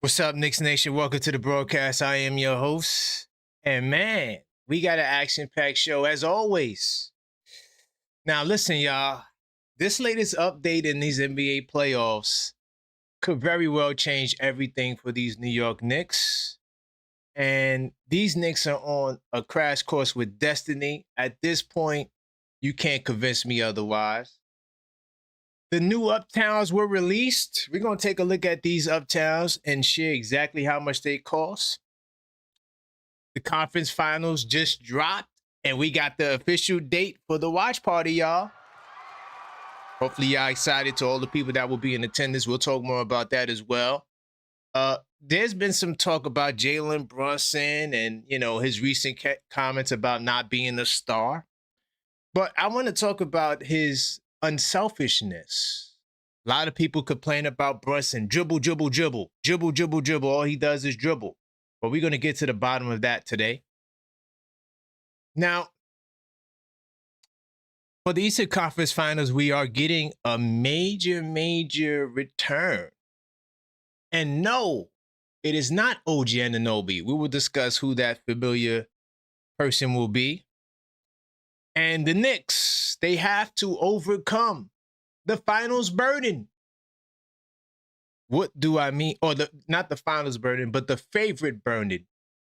What's up, Knicks Nation? Welcome to the broadcast. I am your host. And man, we got an action-packed show as always. Now, listen, y'all. This latest update in these NBA playoffs could very well change everything for these New York Knicks. And these Knicks are on a crash course with destiny. At this point, you can't convince me otherwise. The new Uptowns were released. We're going to take a look at these Uptowns and share exactly how much they cost. The conference finals just dropped, and we got the official date for the watch party, y'all. Hopefully, y'all excited. To all the people that will be in attendance, we'll talk more about that as well. There's been some talk about Jalen Brunson and, his recent comments about not being a star. But I want to talk about his unselfishness. A lot of people complain about Brunson. Dribble, dribble, dribble. Dribble, dribble, dribble. All he does is dribble. But we're going to get to the bottom of that today. Now, for the Eastern Conference Finals, we are getting a major return. And no, it is not OG Anunoby. We will discuss who that familiar person will be. And the Knicks, they have to overcome the finals burden. What do I mean? Or not the finals burden, but the favorite burden.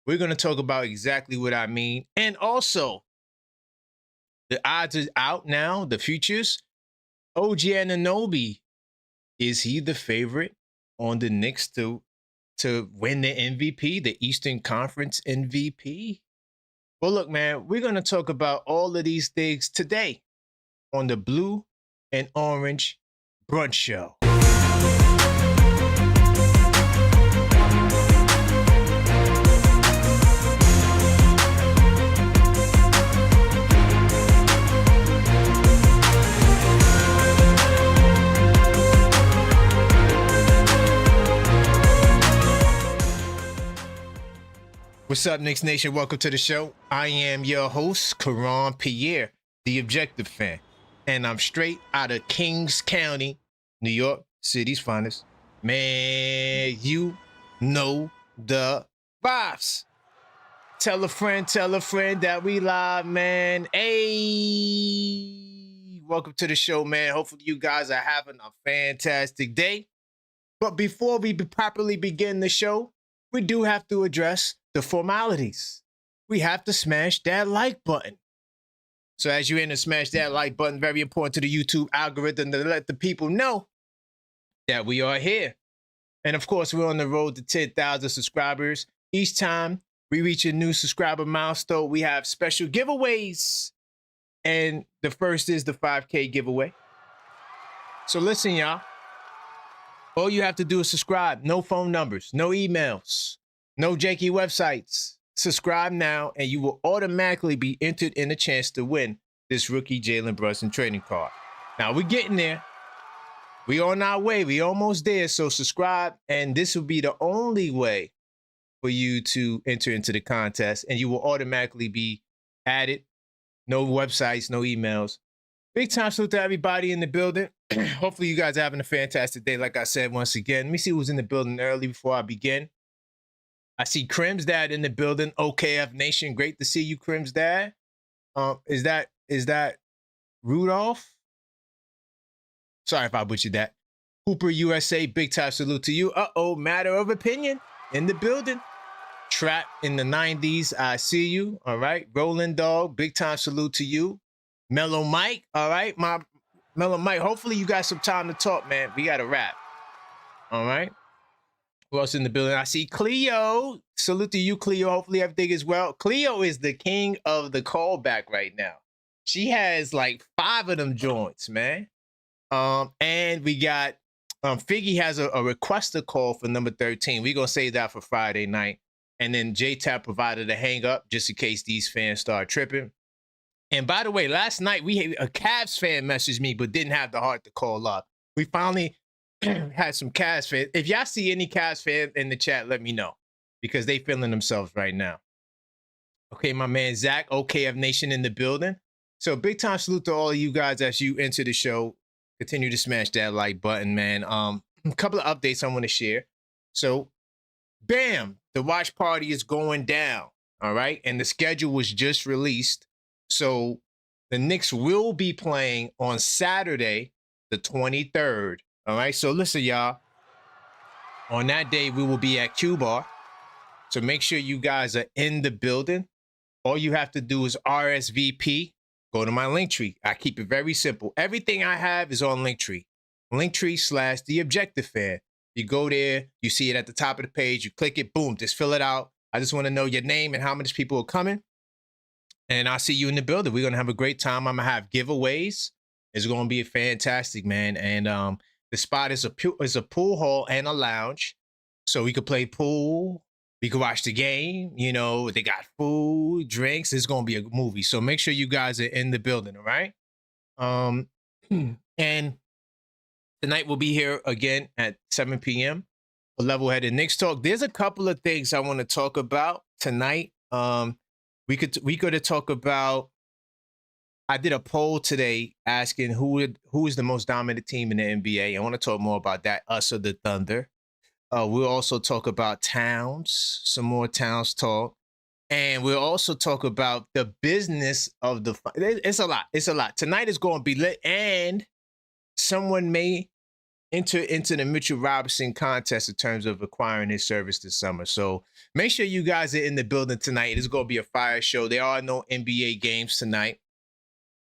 We're going to talk about exactly what I mean. And also, the odds are out now, the futures. OG Anunoby, is he the favorite on the Knicks to win the MVP, the Eastern Conference MVP? Well, look, man, we're going to talk about all of these things today on the Blue and Orange Brunch Show. What's up, Knicks Nation? Welcome to the show. I am your host, Karan Pierre, the Objective Fan. And I'm straight out of Kings County, New York City's finest. Man, you know the vibes. Tell a friend that we live, man. Hey, welcome to the show, man. Hopefully you guys are having a fantastic day. But before we properly begin the show, we do have to address the formalities. We have to smash that like button. So as you're in to smash that like button, very important to the YouTube algorithm to let the people know that we are here. And of course, we're on the road to 10,000 subscribers. Each time we reach a new subscriber milestone, we have special giveaways. And the first is the 5K giveaway. So listen, y'all. All you have to do is subscribe. No phone numbers, no emails, no janky websites. Subscribe now, and you will automatically be entered in a chance to win this rookie Jalen Brunson trading card. Now, we're getting there. We're on our way. We're almost there. So subscribe, and this will be the only way for you to enter into the contest, and you will automatically be added. No websites, no emails. Big time salute to everybody in the building. Hopefully you guys are having a fantastic day. Like I said, once again, let me see who's in the building early before I begin. I see Crim's dad in the building. OKF Nation, great to see you, Crim's dad. Is that Rudolph? Sorry if I butchered that. Hooper USA, big time salute to you. Matter of opinion in the building. Trap in the 90s, I see you. All right, Rolling Dog, big time salute to you. Mellow Mike, all right, my Mellow Mike. Hopefully you got some time to talk, man. We got a wrap. All right. Who else in the building? I see Cleo. Salute to you, Cleo. Hopefully everything is well. Cleo is the king of the callback right now. She has like 5 of them joints, man. And we got Figgy has a requester call for number 13. We're gonna save that for Friday night. And then J-Tap provided a hang up just in case these fans start tripping. And by the way, last night we had a Cavs fan message me, but didn't have the heart to call up. We finally had some Cavs fans. If y'all see any Cavs fan in the chat, let me know because they feeling themselves right now. Okay, my man Zach, OKF Nation in the building. So big time salute to all of you guys as you enter the show. Continue to smash that like button, man. A couple of updates I want to share. So bam, the watch party is going down. All right. And the schedule was just released. So the Knicks will be playing on Saturday, the 23rd. All right. So listen, y'all. On that day, we will be at Q Bar. So make sure you guys are in the building. All you have to do is RSVP. Go to my Linktree. I keep it very simple. Everything I have is on Linktree. Linktree/TheObjectiveFan. You go there, you see it at the top of the page, you click it, boom, just fill it out. I just want to know your name and how many people are coming. And I'll see you in the building. We're going to have a great time. I'm going to have giveaways. It's going to be fantastic, man. And the spot is a pool hall and a lounge. So we could play pool. We could watch the game. You know, they got food, drinks. It's going to be a movie. So make sure you guys are in the building, all right? And tonight we'll be here again at 7 p.m. for Level-Headed Knicks Talk. There's a couple of things I want to talk about tonight. We could talk about. I did a poll today asking who is the most dominant team in the NBA. I want to talk more about that, us or the Thunder. We'll also talk about Towns, some more Towns talk. And we'll also talk about the business of the. It's a lot. It's a lot. Tonight is going to be lit, and someone may enter into the Mitchell Robinson contest in terms of acquiring his service this summer. So make sure you guys are in the building tonight. It's going to be a fire show. There are no NBA games tonight.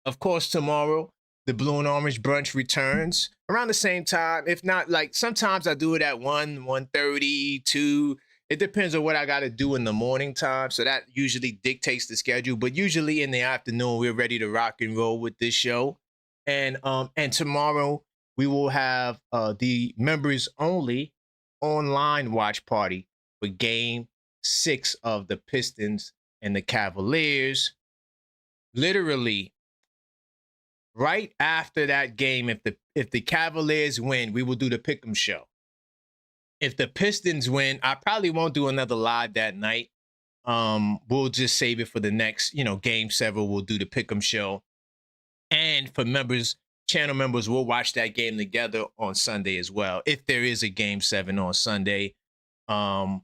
Of course, tomorrow, the Blue and Orange Brunch returns around the same time. If not, like sometimes I do it at 1:30, 2. It depends on what I got to do in the morning time. So that usually dictates the schedule. But usually in the afternoon, we're ready to rock and roll with this show. And tomorrow, we will have the members only online watch party for Game 6 of the Pistons and the Cavaliers. Literally, right after that game, if the Cavaliers win, we will do the Pick'em show. If the Pistons win, I probably won't do another live that night. We'll just save it for the next, Game 7. We'll do the Pick'em show. And for members, channel members, we'll watch that game together on Sunday as well. If there is a Game 7 on Sunday. On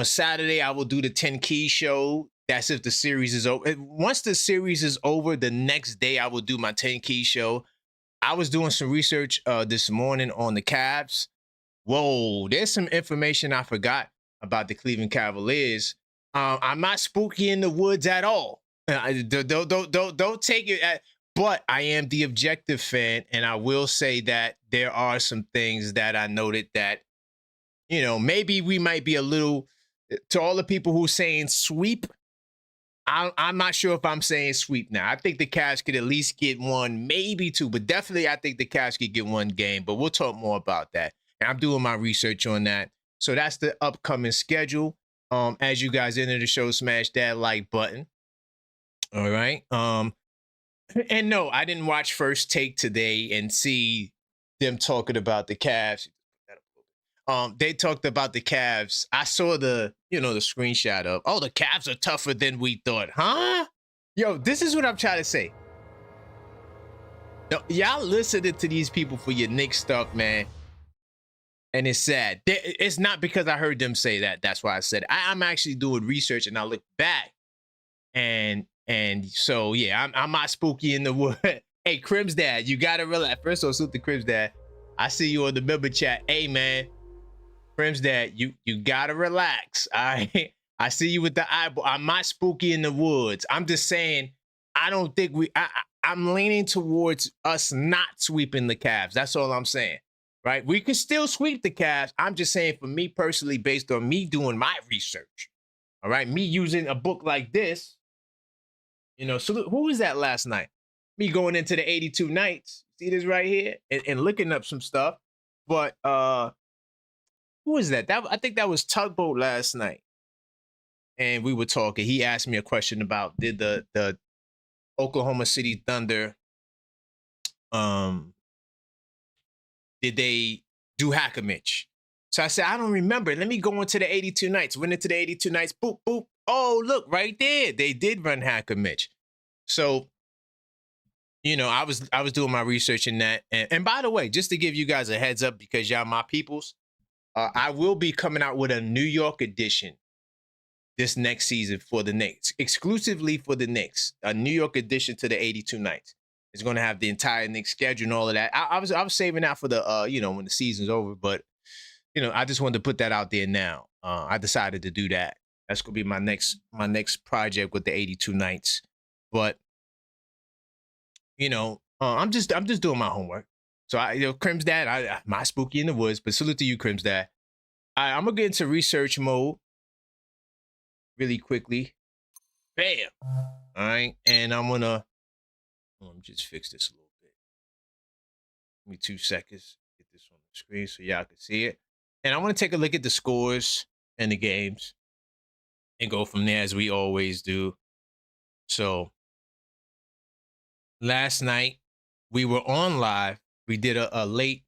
Saturday, I will do the 10 Key show. That's if the series is over. Once the series is over, the next day I will do my 10 Key show. I was doing some research this morning on the Cavs. Whoa, there's some information I forgot about the Cleveland Cavaliers. I'm not spooky in the woods at all. Don't take it. But I am the objective fan, and I will say that there are some things that I noted that, maybe we might be a little. To all the people who are saying sweep, I'm not sure if I'm saying sweep now. I think the Cavs could at least get one, maybe two, but definitely I think the Cavs could get one game. But we'll talk more about that. And I'm doing my research on that. So that's the upcoming schedule. As you guys enter the show, smash that like button. All right. And no, I didn't watch First Take today and see them talking about the Cavs. They talked about the Cavs. I saw the screenshot of, the Cavs are tougher than we thought. Huh? Yo, this is what I'm trying to say. Y'all listening to these people for your Knicks stuff, man. And it's sad. It's not because I heard them say that. That's why I said it. I'm actually doing research, and I look back. And so, yeah, I'm not spooky in the wood. Hey, Crim's dad, you got to relax. First of all, salute to Crim's dad. I see you on the member chat. Hey, man. Crim's dad, you got to relax. All right? I see you with the eyeball. I'm not spooky in the woods. I'm just saying, I don't think I'm leaning towards us not sweeping the Cavs. That's all I'm saying. Right? We could still sweep the Cavs. I'm just saying, for me personally, based on me doing my research, all right, me using a book like this, so who was that last night? Me going into the 82 nights, see this right here, and looking up some stuff. But who was that? I think that was Tugboat last night. And we were talking. He asked me a question about, did the Oklahoma City Thunder, did they do Hackimich? So I said, I don't remember. Let me go into the 82 nights. Went into the 82 nights. Boop, boop. Oh, look, right there. They did run Hackimich. So, I was doing my research in that. And by the way, just to give you guys a heads up, because y'all my peoples, I will be coming out with a New York edition this next season for the Knicks, exclusively for the Knicks. A New York edition to the 82 Nights. It's going to have the entire Knicks schedule and all of that. I was saving that for the when the season's over, but I just wanted to put that out there now. I decided to do that. That's gonna be my next project with the 82 Nights. But I'm just doing my homework. So Crim's dad, my spooky in the woods, but salute to you, Crim's dad. I'm gonna get into research mode really quickly. Bam. All right, and I'm gonna let me just fix this a little bit. Give me 2 seconds. Get this on the screen so y'all can see it. And I want to take a look at the scores and the games and go from there as we always do. So last night we were on live. We did a late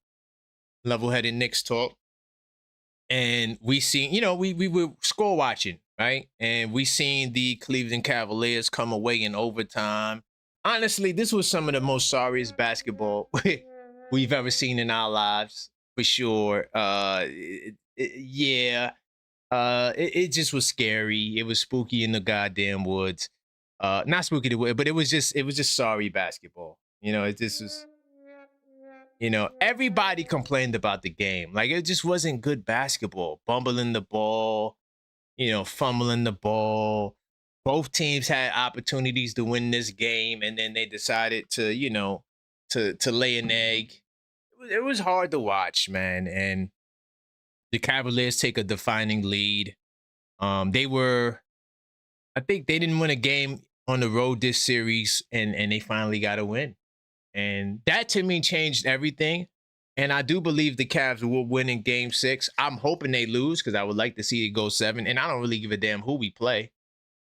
level-headed Knicks talk. And we seen, we were score watching, right? And we seen the Cleveland Cavaliers come away in overtime. Honestly, this was some of the most sorriest basketball we've ever seen in our lives, for sure. It just was scary. It was spooky in the goddamn woods. Not spooky the wood, but it was just sorry basketball. It just was. Everybody complained about the game. Like, it just wasn't good basketball. Bumbling the ball, fumbling the ball. Both teams had opportunities to win this game, and then they decided to, to lay an egg. It was hard to watch, man. And the Cavaliers take a defining lead. I think they didn't win a game on the road this series, and they finally got a win. And that, to me, changed everything. And I do believe the Cavs will win in Game 6. I'm hoping they lose because I would like to see it go 7. And I don't really give a damn who we play.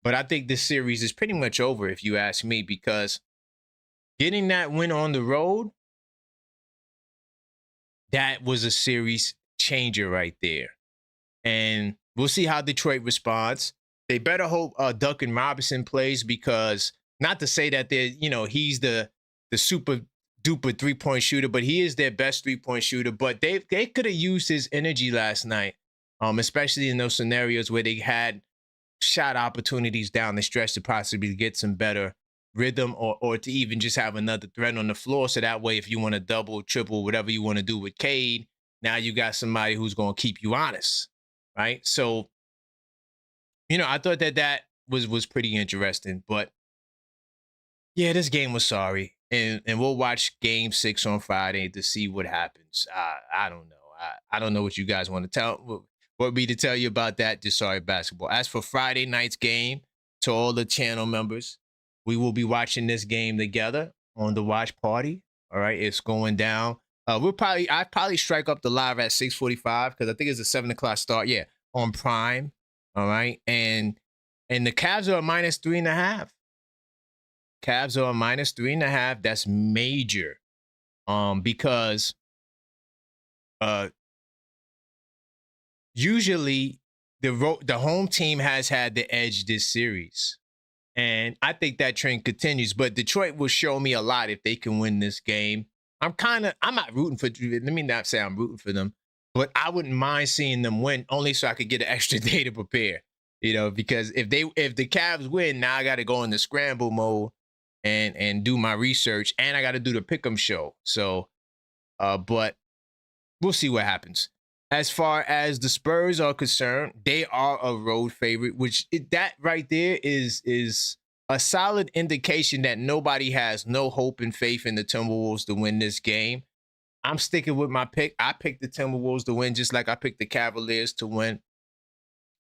But I think this series is pretty much over, if you ask me, because getting that win on the road, that was a series changer right there. And we'll see how Detroit responds. They better hope Duncan Robinson plays, because not to say that he's the super duper 3-point shooter, but he is their best 3-point shooter. But they could have used his energy last night, especially in those scenarios where they had shot opportunities down the stretch to possibly get some better rhythm, or to even just have another threat on the floor. So that way, if you want to double, triple, whatever you want to do with Cade, now you got somebody who's going to keep you honest, right? So, I thought that was pretty interesting. But yeah, this game was sorry. And we'll watch Game 6 on Friday to see what happens. I don't know. I don't know what you guys want to tell you about that. Just sorry basketball. As for Friday night's game, to all the channel members, we will be watching this game together on the watch party. All right, it's going down. I probably strike up the live at 6:45 because I think it's a 7 o'clock start. Yeah, on Prime. All right, and the Cavs are -3.5. Cavs are -3.5. That's major, because usually the home team has had the edge this series, and I think that trend continues. But Detroit will show me a lot if they can win this game. I'm not rooting for. Let me not say I'm rooting for them, but I wouldn't mind seeing them win, only so I could get an extra day to prepare. Because if the Cavs win, now I got to go into scramble mode and do my research, and I got to do the pick'em show. So, but we'll see what happens. As far as the Spurs are concerned, they are a road favorite, which that right there is a solid indication that nobody has no hope and faith in the Timberwolves to win this game. I'm sticking with my pick. I picked the Timberwolves to win, just like I picked the Cavaliers to win.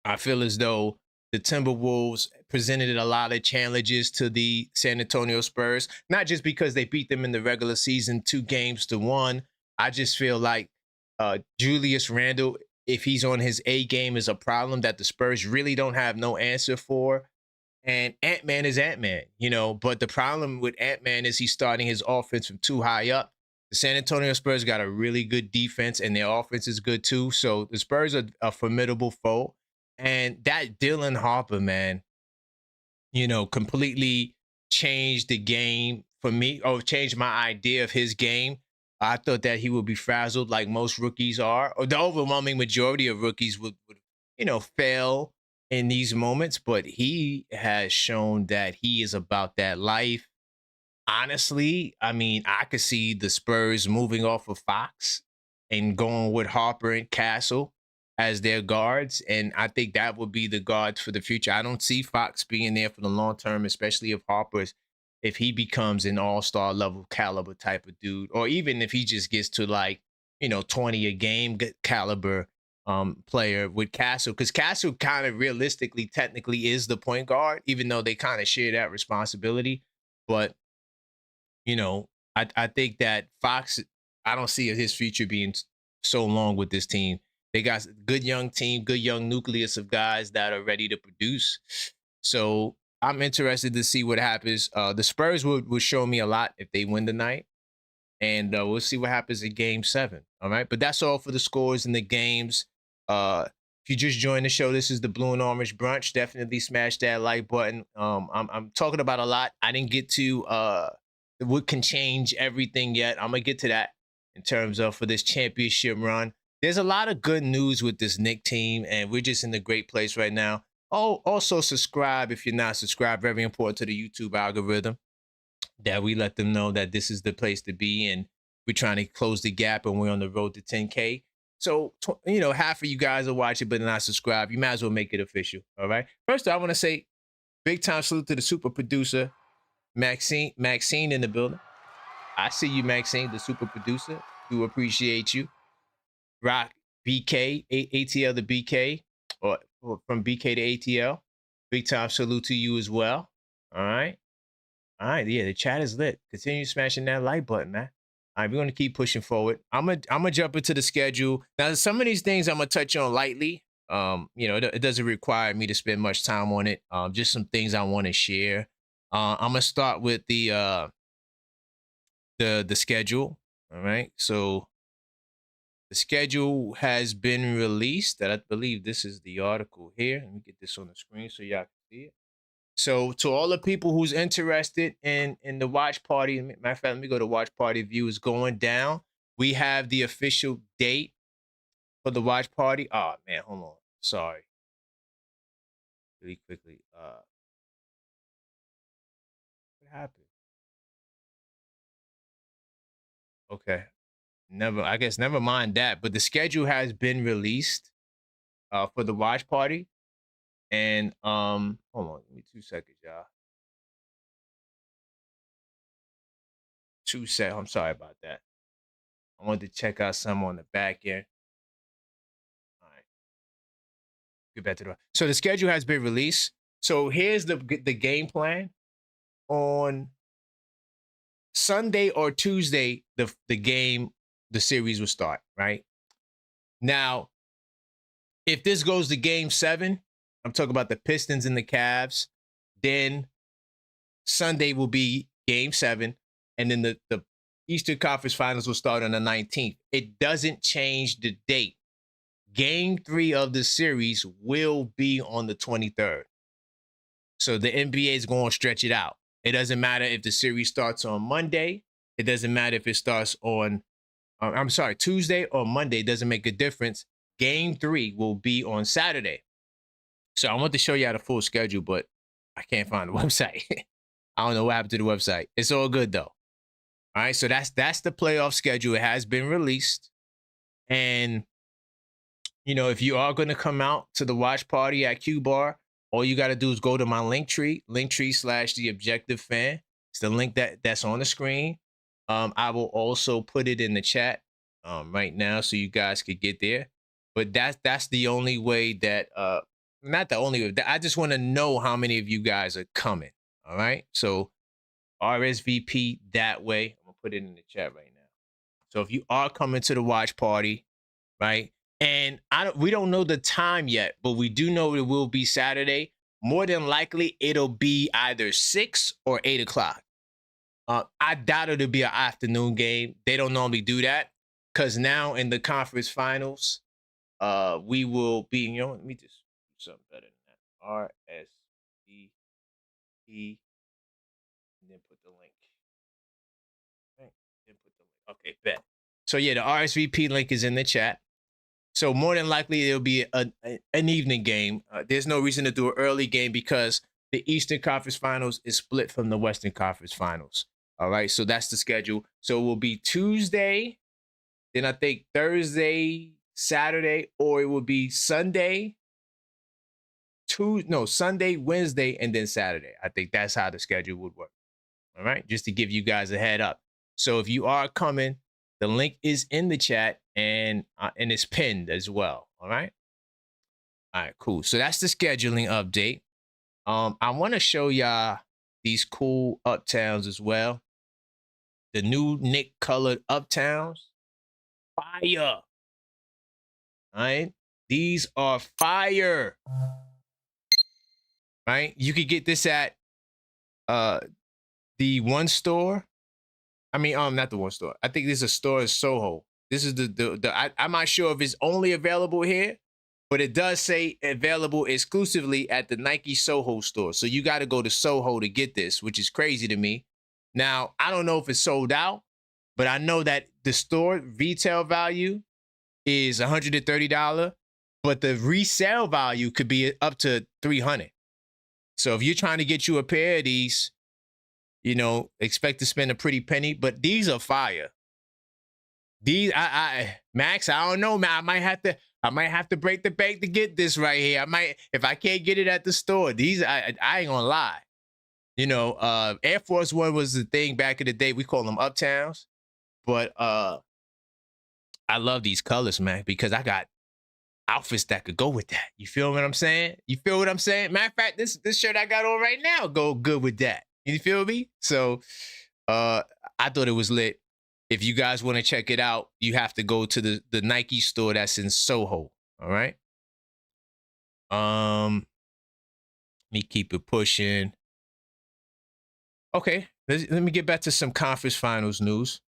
I feel as though the Timberwolves presented a lot of challenges to the San Antonio Spurs, not just because they beat them in the regular season 2-1. I just feel like Julius Randle, if he's on his A game, is a problem that the Spurs really don't have no answer for. And Ant-Man is Ant-Man, but the problem with Ant-Man is he's starting his offense from too high up. The San Antonio Spurs got a really good defense, and their offense is good too. So the Spurs are a formidable foe. And that Dylan Harper, man, completely changed the game for me, or changed my idea of his game. I thought that he would be frazzled like most rookies are, or the overwhelming majority of rookies would fail in these moments. But he has shown that he is about that life. Honestly, I mean, I could see the Spurs moving off of Fox and going with Harper and Castle as their guards. And I think that would be the guards for the future. I don't see Fox being there for the long term, especially if he becomes an all-star level caliber type of dude, or even if he just gets to like, 20 a game caliber player with Castle. Because Castle kind of realistically, technically is the point guard, even though they kind of share that responsibility. But I think that Fox, I don't see his future being so long with this team. They got a good young team, good young nucleus of guys that are ready to produce. So I'm interested to see what happens. The Spurs would show me a lot if they win tonight. And we'll see what happens in game 7. All right. But that's all for the scores and the games. If you just joined the show, this is the Blue and Orange Brunch. Definitely smash that like button. I'm talking about a lot. I didn't get to what can change everything yet. I'm gonna get to that in terms of for this championship run. There's a lot of good news with this Knicks team, and we're just in a great place right now. Oh, also subscribe if you're not subscribed. Very important to the YouTube algorithm that we let them know that this is the place to be, and we're trying to close the gap, and we're on the road to 10K. So, half of you guys are watching but not subscribed. You might as well make it official. All right. First, I want to say big time salute to the super producer, Maxine in the building. I see you, Maxine, the super producer. Do appreciate you. Rock BK, ATL to BK, or from BK to ATL. Big time salute to you as well. All right. All right, yeah, the chat is lit. Continue smashing that like button, man. All right, we're gonna keep pushing forward. I'm gonna jump into the schedule. Now, some of these things I'm gonna touch on lightly. It doesn't require me to spend much time on it. Just some things I want to share. I'm gonna start with the schedule. All right, so the schedule has been released. That I believe this is the article here. Let me get this on the screen so y'all can see it. So to all the people who's interested in the watch party, matter of fact, let me go to watch party view is going down. We have the official date for the watch party. Oh man, hold on. Sorry. Really quickly. What happened? Okay. I guess never mind that. But the schedule has been released for the watch party. And hold on, give me 2 seconds, y'all. 2 seconds. I'm sorry about that. I wanted to check out some on the back end. All right. Get back to the. So the schedule has been released. So here's the game plan. On Sunday or Tuesday, the series will start, right? Now, if this goes to game 7, I'm talking about the Pistons and the Cavs, then Sunday will be game 7, and then the Eastern Conference Finals will start on the 19th. It doesn't change the date. Game 3 of the series will be on the 23rd. So the NBA is going to stretch it out. It doesn't matter if the series starts on Monday. It doesn't matter if it starts on, Tuesday or Monday. It doesn't make a difference. Game 3 will be on Saturday. So I want to show you how the full schedule, but I can't find the website. I don't know what happened to the website. It's all good though. All right, so that's the playoff schedule. It has been released. And, if you are going to come out to the watch party at Q Bar, all you got to do is go to my Linktree /TheObjectiveFan. It's the link that's on the screen. I will also put it in the chat right now so you guys could get there. But that's the only way that, not the only way, I just want to know how many of you guys are coming. All right, so RSVP that way. I'm going to put it in the chat right now. So if you are coming to the watch party, right? And we don't know the time yet, but we do know it will be Saturday. More than likely, it'll be either 6 or 8 o'clock. I doubt it'll be an afternoon game. They don't normally do that because now in the conference finals, we will be, let me just do something better than that. RSVP, and then put the link. Right? Then put the link. Okay, bet. So yeah, the RSVP link is in the chat. So more than likely it'll be an evening game. There's no reason to do an early game because the Eastern Conference Finals is split from the Western Conference Finals. All right, so that's the schedule. So it will be Tuesday, then I think Thursday, Saturday, or it will be Sunday, Sunday, Wednesday, and then Saturday. I think that's how the schedule would work. All right, just to give you guys a head up. So if you are coming, the link is in the chat and it's pinned as well. All right. All right, cool. So that's the scheduling update. I want to show y'all these cool uptowns as well. The new Knick colored uptowns. Fire. All right. These are fire. Right. You could get this at the one store. I mean, not the one store. I think there's a store in Soho. This is I'm not sure if it's only available here, but it does say available exclusively at the Nike Soho store. So you got to go to Soho to get this, which is crazy to me. Now, I don't know if it's sold out, but I know that the store retail value is $130, but the resale value could be up to $300. So if you're trying to get you a pair of these, you know, expect to spend a pretty penny, but these are fire. These, Max, I don't know, man. I might have to break the bank to get this right here. If I can't get it at the store, these, I ain't gonna lie. You know, Air Force One was the thing back in the day. We call them uptowns, but I love these colors, man, because I got outfits that could go with that. You feel what I'm saying? You feel what I'm saying? Matter of fact, this shirt I got on right now go good with that. You feel me? So I thought it was lit. If you guys want to check it out, you have to go to the Nike store that's in Soho. All right. Let me keep it pushing. Okay, let me get back to some conference finals news.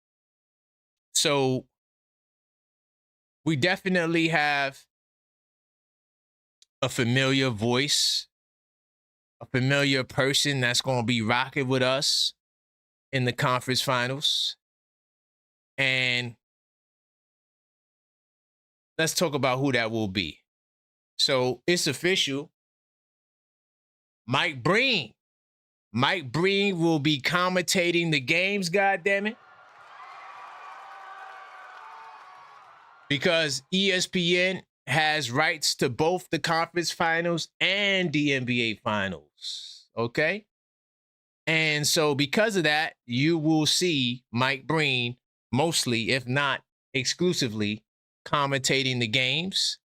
So we definitely have a familiar voice, a familiar person that's going to be rocking with us in the conference finals. And let's talk about who that will be. So it's official. Mike Breen. Mike Breen will be commentating the games, goddammit. Because ESPN has rights to both the conference finals and the NBA finals. Okay? And so because of that, you will see Mike Breen mostly, if not exclusively, commentating the games.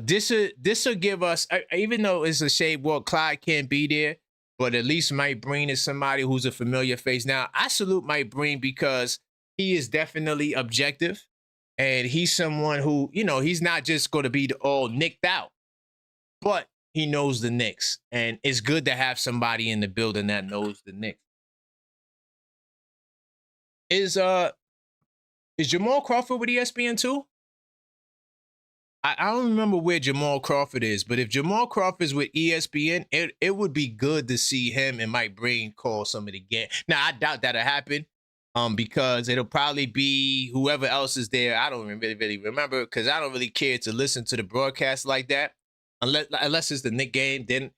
This will give us, even though it's a shame, well, Clyde can't be there, but at least Mike Breen is somebody who's a familiar face. Now, I salute Mike Breen because he is definitely objective, and he's someone who, you know, he's not just going to be all nicked out, but he knows the Knicks, and it's good to have somebody in the building that knows the Knicks. Is Jamal Crawford with ESPN too? I don't remember where Jamal Crawford is, but if Jamal Crawford is with ESPN, it would be good to see him and Mike Breen call some of the game. Now, I doubt that'll happen because it'll probably be whoever else is there. I don't really remember because I don't really care to listen to the broadcast like that unless it's the Knicks game. Then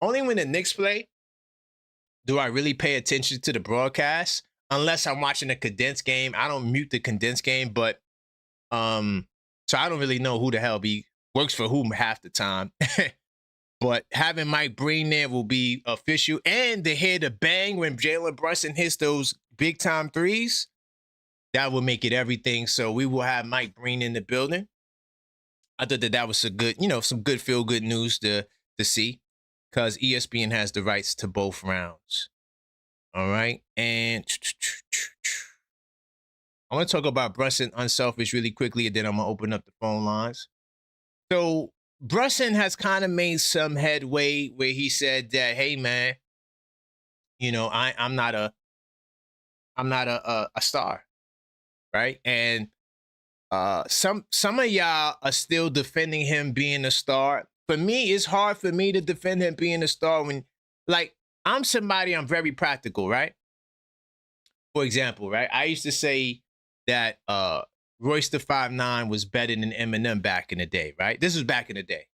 only when the Knicks play do I really pay attention to the broadcast unless I'm watching a condensed game. I don't mute the condensed game, but so I don't really know who the hell works for whom half the time. But having Mike Breen there will be official. And to hear the bang when Jalen Brunson hits those big-time threes, that will make it everything. So we will have Mike Breen in the building. I thought that was a good, some good feel-good news to see because ESPN has the rights to both rounds. All right? And I want to talk about Brunson Unselfish really quickly, and then I'm going to open up the phone lines. So Brunson has kind of made some headway where he said that, hey, man, I'm not a star, right? And some of y'all are still defending him being a star. For me, it's hard for me to defend him being a star when, I'm very practical, right? For example, right? I used to say that Royce the 5'9" was better than Eminem back in the day, right? This was back in the day.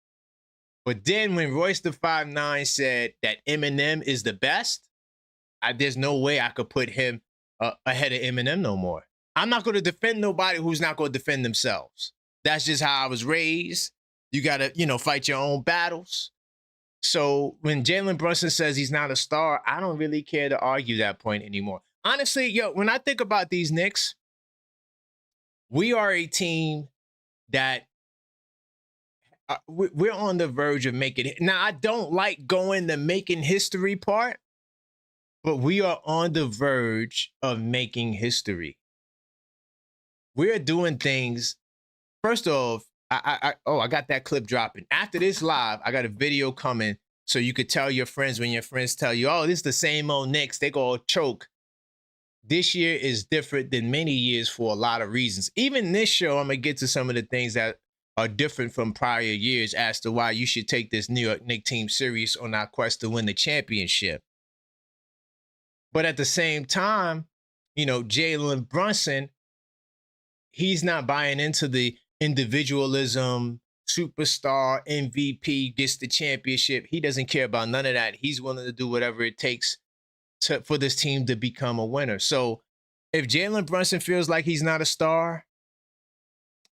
But then when Royce the 5'9" said that Eminem is the best, there's no way I could put him ahead of Eminem no more. I'm not going to defend nobody who's not going to defend themselves. That's just how I was raised. You got to, fight your own battles. So when Jalen Brunson says he's not a star, I don't really care to argue that point anymore. Honestly, when I think about these Knicks, we are a team that we're on the verge of making it. Now, I don't like going the making history part, but we are on the verge of making history. We're doing things. First off, I got that clip dropping. After this live, I got a video coming so you could tell your friends when your friends tell you, oh, this is the same old Knicks, they go choke. This year is different than many years for a lot of reasons. Even this show, I'm going to get to some of the things that are different from prior years as to why you should take this New York Knicks team serious on our quest to win the championship. But at the same time, Jalen Brunson, he's not buying into the individualism, superstar, MVP, gets the championship. He doesn't care about none of that. He's willing to do whatever it takes for this team to become a winner. So if Jalen Brunson feels like he's not a star,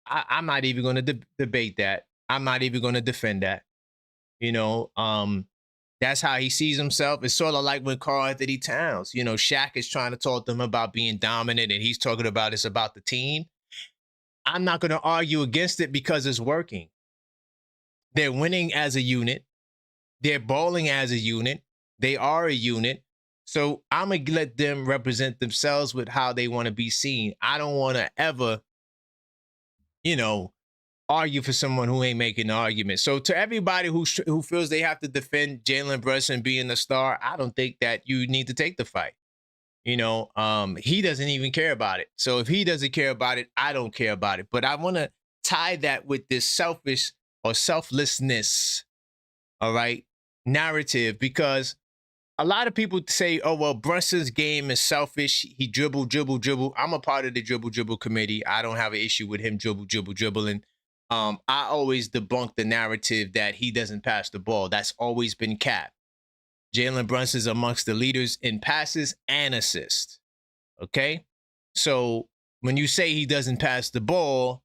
I'm not even going to debate that. I'm not even going to defend that. That's how he sees himself. It's sort of like when Karl-Anthony Towns, Shaq is trying to talk to him about being dominant and he's talking about it's about the team. I'm not going to argue against it because it's working. They're winning as a unit. They're balling as a unit. They are a unit. So I'm going to let them represent themselves with how they want to be seen. I don't want to ever, argue for someone who ain't making the argument. So to everybody who feels they have to defend Jalen Brunson being the star, I don't think that you need to take the fight. He doesn't even care about it. So if he doesn't care about it, I don't care about it. But I want to tie that with this selfish or selflessness, all right, narrative, because a lot of people say, oh, well, Brunson's game is selfish. He dribble. I'm a part of the dribble committee. I don't have an issue with him dribbling. I always debunk the narrative that he doesn't pass the ball. That's always been capped. Jalen Brunson is amongst the leaders in passes and assists. Okay? So when you say he doesn't pass the ball,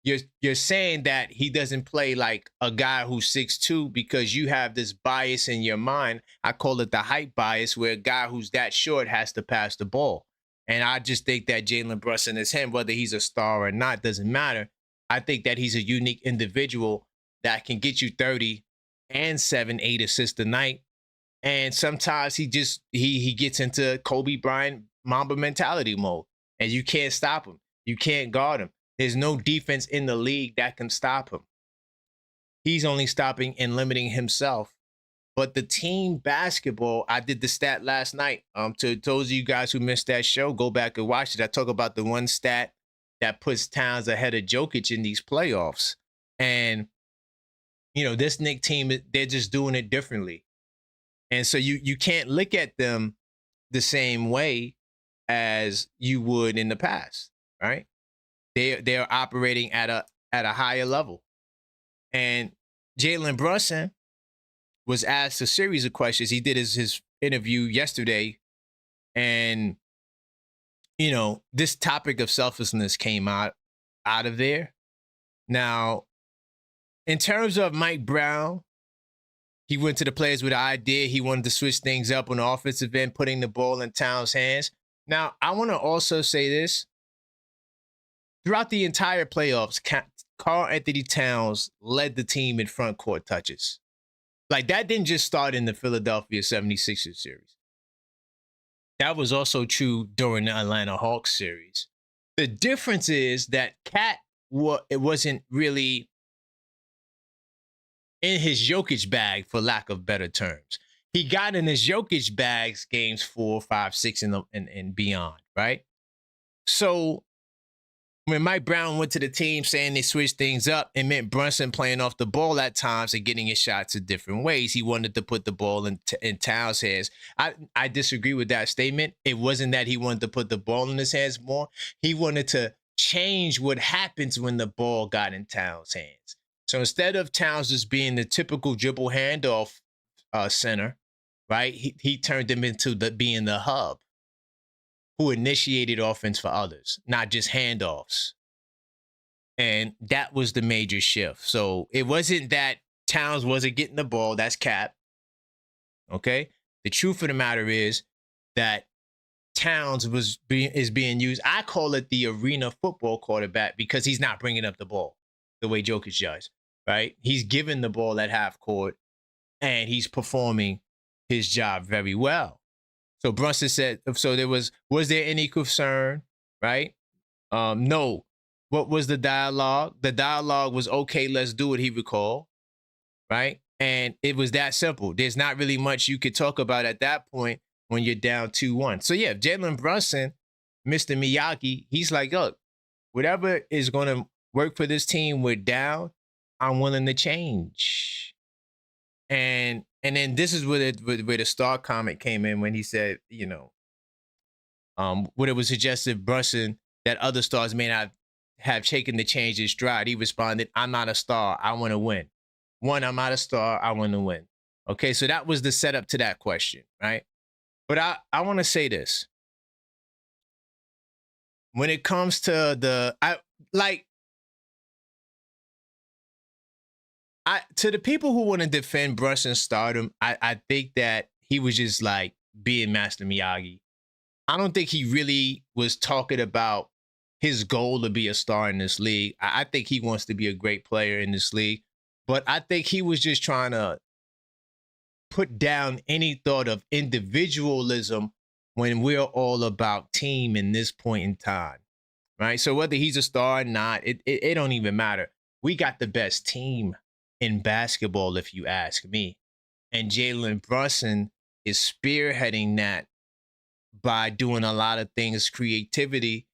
you're saying that he doesn't play like a guy who's 6'2", because you have this bias in your mind. I call it the height bias, where a guy who's that short has to pass the ball. And I just think that Jalen Brunson is him, whether he's a star or not, doesn't matter. I think that he's a unique individual that can get you 30 and 7-8 assists a night. And sometimes he gets into Kobe Bryant Mamba mentality mode, and you can't stop him. You can't guard him. There's no defense in the league that can stop him. He's only stopping and limiting himself. But the team basketball, I did the stat last night. To those of you guys who missed that show, go back and watch it. I talk about the one stat that puts Towns ahead of Jokic in these playoffs. And, this Knicks team, they're just doing it differently. And so you can't look at them the same way as you would in the past, right? They're operating at a higher level. And Jalen Brunson was asked a series of questions. He did his interview yesterday, and this topic of selflessness came out of there. Now, in terms of Mike Brown, he went to the players with an idea. He wanted to switch things up on the offensive end, putting the ball in Towns' hands. Now, I want to also say this. Throughout the entire playoffs, Karl-Anthony Towns led the team in front court touches. Like, that didn't just start in the Philadelphia 76ers series. That was also true during the Atlanta Hawks series. The difference is that it wasn't really in his Jokic bag, for lack of better terms. He got in his Jokic bags games 4, 5, 6, and beyond, right? So when Mike Brown went to the team saying they switched things up, it meant Brunson playing off the ball at times and getting his shots in different ways. He wanted to put the ball in Towns' hands. I disagree with that statement. It wasn't that he wanted to put the ball in his hands more. He wanted to change what happens when the ball got in Towns' hands. So instead of Towns just being the typical dribble handoff center, right? He turned him into being the hub who initiated offense for others, not just handoffs. And that was the major shift. So it wasn't that Towns wasn't getting the ball. That's cap. Okay. The truth of the matter is that Towns is being used. I call it the arena football quarterback because he's not bringing up the ball the way Jokic does, right? He's giving the ball at half court and he's performing his job very well. So Brunson said, so was there any concern, right? No. What was the dialogue? The dialogue was, okay, let's do it, he recalled, right? And it was that simple. There's not really much you could talk about at that point when you're down 2-1. So yeah, Jalen Brunson, Mr. Miyagi, he's like, look, whatever is going to work for this team, we're down, I'm willing to change. And then this is where the star comment came in when he said, what it was suggested Brunson that other stars may not have taken the change in stride. He responded, I'm not a star, I want to win. One, I'm not a star, I want to win. Okay, so that was the setup to that question, right? But I want to say this. When it comes to to the people who want to defend Brunson's stardom, I think that he was just like being Master Miyagi. I don't think he really was talking about his goal to be a star in this league. I think he wants to be a great player in this league, but I think he was just trying to put down any thought of individualism when we're all about team in this point in time, right? So whether he's a star or not, it don't even matter. We got the best team in basketball, if you ask me. And Jalen Brunson is spearheading that by doing a lot of things creatively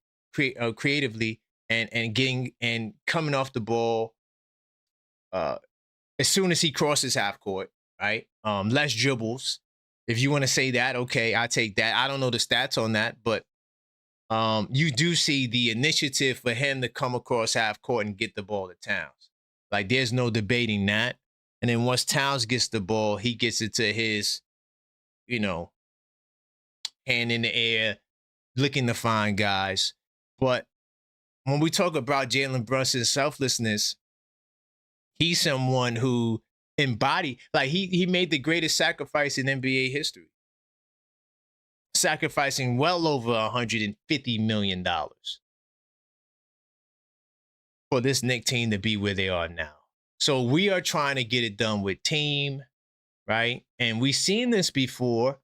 and getting and coming off the ball as soon as he crosses half court, right? Less dribbles. If you want to say that, okay, I take that. I don't know the stats on that, but you do see the initiative for him to come across half court and get the ball to Towns. Like, there's no debating that. And then once Towns gets the ball, he gets it to his, hand in the air, looking to find guys. But when we talk about Jalen Brunson's selflessness, he's someone who embodied, like he made the greatest sacrifice in NBA history, sacrificing well over $150 million for this Knicks team to be where they are now. So we are trying to get it done with team, right? And we've seen this before.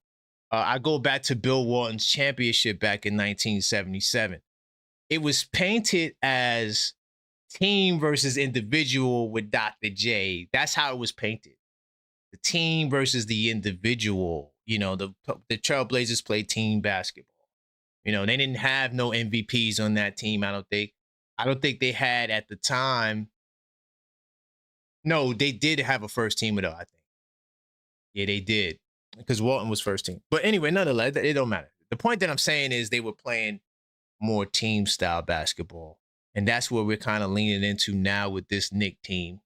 I go back to Bill Walton's championship back in 1977. It was painted as team versus individual with Dr. J. That's how it was painted. The team versus the individual. The Trailblazers played team basketball. They didn't have no MVPs on that team, I don't think. I don't think they had at the time. No, they did have a first teamer, though, I think. Yeah, they did. Because Walton was first team. But anyway, nonetheless, it don't matter. The point that I'm saying is they were playing more team style basketball. And that's where we're kind of leaning into now with this Knicks team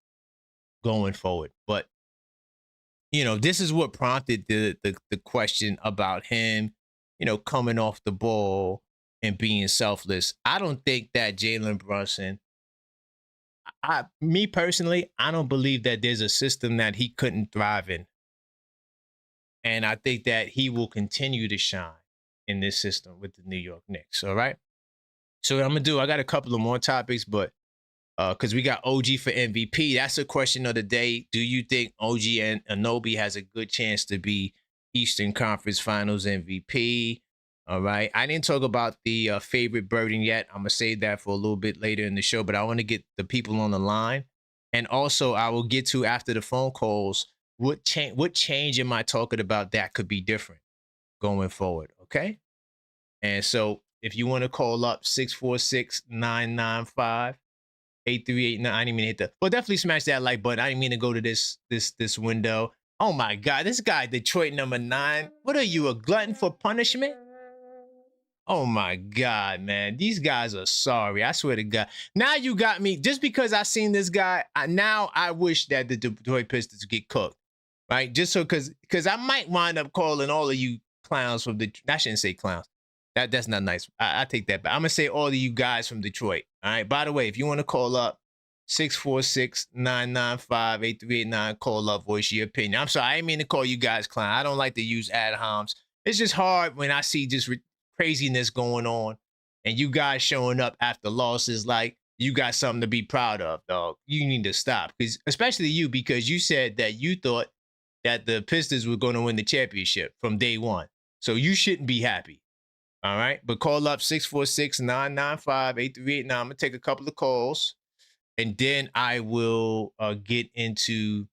going forward. But, this is what prompted the question about him, coming off the ball and being selfless. I don't think that Jalen Brunson, me personally, I don't believe that there's a system that he couldn't thrive in. And I think that he will continue to shine in this system with the New York Knicks. All right. So what I'm going to do, I got a couple of more topics, but because we got OG for MVP. That's a question of the day. Do you think OG and Anunoby has a good chance to be Eastern Conference Finals MVP? All right. I didn't talk about the favorite birding yet. I'm going to save that for a little bit later in the show, but I want to get the people on the line. And also, I will get to, after the phone calls, what change am I talking about that could be different going forward? Okay. And so if you want to call up 646-995-8389, I didn't mean to hit that. Well, definitely smash that like button. I didn't mean to go to this window. Oh my God, this guy, Detroit #9. What are you, a glutton for punishment? Oh my God, man. These guys are sorry. I swear to God. Now you got me. Just because I seen this guy, now I wish that the Detroit Pistons get cooked. Right? Just so because I might wind up calling all of you clowns from the I shouldn't say clowns. That's not nice. I take that back. I'm gonna say all of you guys from Detroit. All right. By the way, if you want to call up 646-995-8389, call up, voice your opinion. I'm sorry, I didn't mean to call you guys clown. I don't like to use ad homs. It's just hard when I see just craziness going on and you guys showing up after losses like you got something to be proud of, dog. You need to stop. Because especially you, because you said that you thought that the Pistons were going to win the championship from day one. So you shouldn't be happy. All right. But call up 646-995-8389. I'm going to take a couple of calls and then I will get into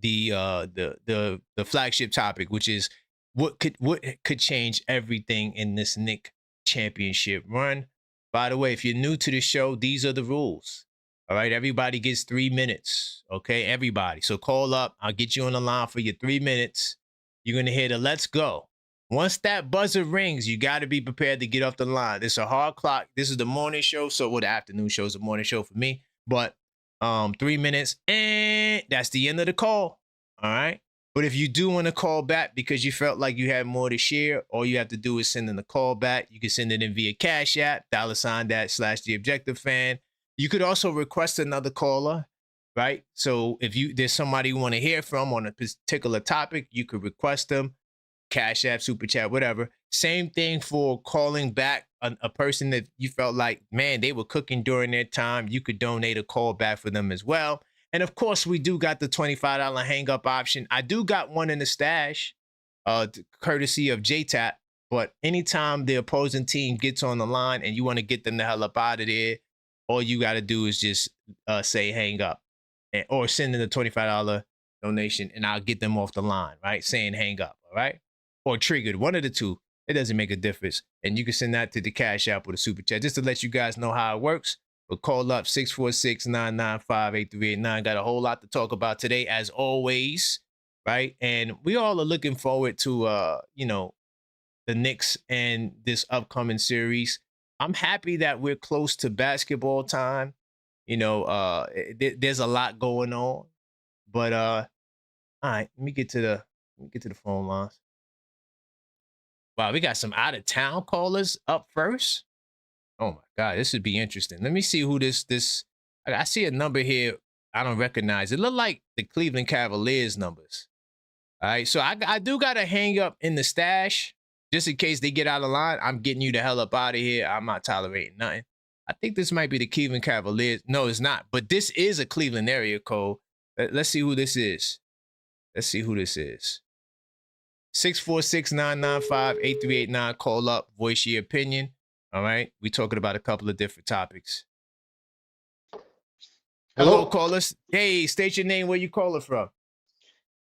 the flagship topic, which is what could change everything in this Knicks championship run. By the way, if you're new to the show, these are the rules. All right, everybody gets 3 minutes. Okay, everybody. So call up. I'll get you on the line for your 3 minutes. You're gonna hear the "Let's go." Once that buzzer rings, you got to be prepared to get off the line. It's a hard clock. This is the morning show, the afternoon show is the morning show for me. But 3 minutes, and that's the end of the call. All right. But if you do want to call back because you felt like you had more to share, all you have to do is send in the call back. You can send it in via Cash App, $that/TheObjectiveFan. You could also request another caller, right? So if there's somebody you want to hear from on a particular topic, you could request them, Cash App, Super Chat, whatever. Same thing for calling back a person that you felt like, man, they were cooking during their time. You could donate a call back for them as well. And of course, we do got the $25 hang up option. I do got one in the stash, courtesy of JTAP. But anytime the opposing team gets on the line and you want to get them the hell up out of there, all you got to do is just say hang up or send in the $25 donation and I'll get them off the line, right? Saying hang up, all right? Or triggered, one of the two. It doesn't make a difference. And you can send that to the Cash App or the Super Chat just to let you guys know how it works. But call up 646-995-8389. Got a whole lot to talk about today, as always, right? And we all are looking forward to, the Knicks and this upcoming series. I'm happy that we're close to basketball time. There's a lot going on. But all right, let me get to the phone lines. Wow, we got some out of town callers up first. Oh my God, this would be interesting. Let me see who this. I see a number here I don't recognize. It looked like the Cleveland Cavaliers numbers. All right, so I do got to hang up in the stash just in case they get out of line. I'm getting you the hell up out of here. I'm not tolerating nothing. I think this might be the Cleveland Cavaliers. No, it's not. But this is a Cleveland area code. Let's see who this is. 646-995-8389. Call up, voice your opinion. All right. We're talking about a couple of different topics. Hello, callers. Hey, state your name, where you calling from.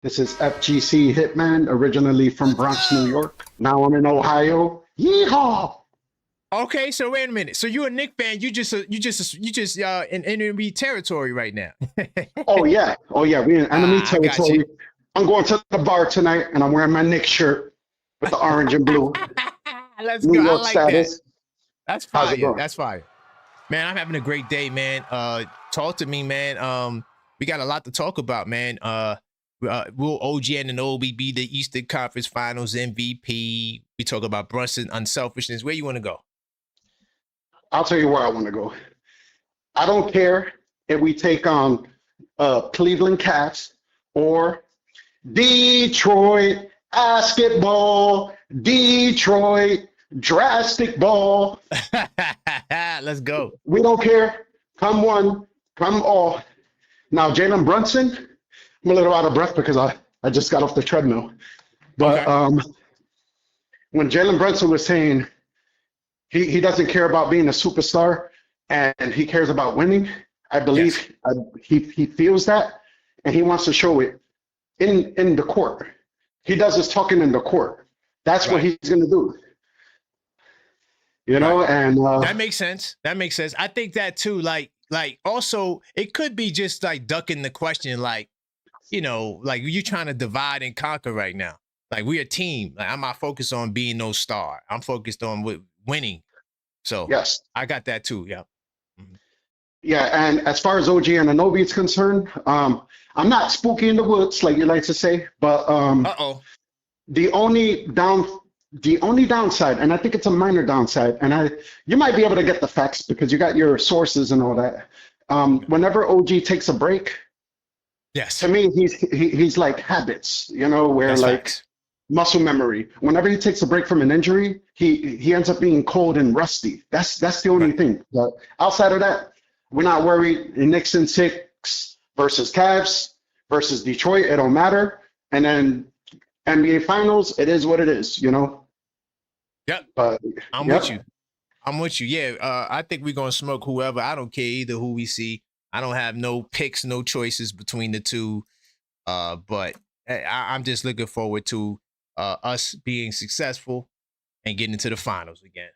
This is FGC Hitman, originally from Bronx, New York. Now I'm in Ohio. Yeehaw! Okay, so wait a minute. So you're a Knicks fan. You just in enemy territory right now. Oh yeah. We're in enemy territory. I'm going to the bar tonight, and I'm wearing my Knicks shirt with the orange and blue. Let's New go. York I like status. that. That's fire. That's fire. Man, I'm having a great day, man. Talk to me, man. We got a lot to talk about, man. Will OG Anunoby be the Eastern Conference Finals MVP? We talk about Brunson unselfishness. Where you want to go? I'll tell you where I want to go. I don't care if we take on Cleveland Cats or Detroit basketball, Detroit drastic ball. Let's go. We don't care. Come one, come all. Now, Jalen Brunson, I'm a little out of breath because I just got off the treadmill. But okay. When Jalen Brunson was saying he doesn't care about being a superstar and he cares about winning, I believe he feels that and he wants to show it in the court. He does his talking in the court. That's what he's going to do. You know, and that makes sense. That makes sense. I think that too. Like also, it could be just like ducking the question, like, like you're trying to divide and conquer right now. Like we're a team. Like I'm not focused on being no star. I'm focused on winning. So Yes. I got that too. Yeah. Mhm. Yeah, and as far as OG and Anobi is concerned, I'm not spooky in the woods, like you like to say, but Uh-oh. the only down the only downside, and I think it's a minor downside, and you might be able to get the facts because you got your sources and all that. Whenever OG takes a break, Yes. to me, he's like habits, where That's like facts. muscle memory. Whenever he takes a break from an injury, he ends up being cold and rusty. That's the only Right. thing. But outside of that, we're not worried. Knicks in 6 versus Cavs versus Detroit, it don't matter. And then NBA Finals, it is what it is. Yep. But I'm with you. yep. I'm with you. Yeah. I think we're gonna smoke whoever. I don't care either who we see. I don't have no picks, no choices between the two. But I'm just looking forward to us being successful and getting into the finals again.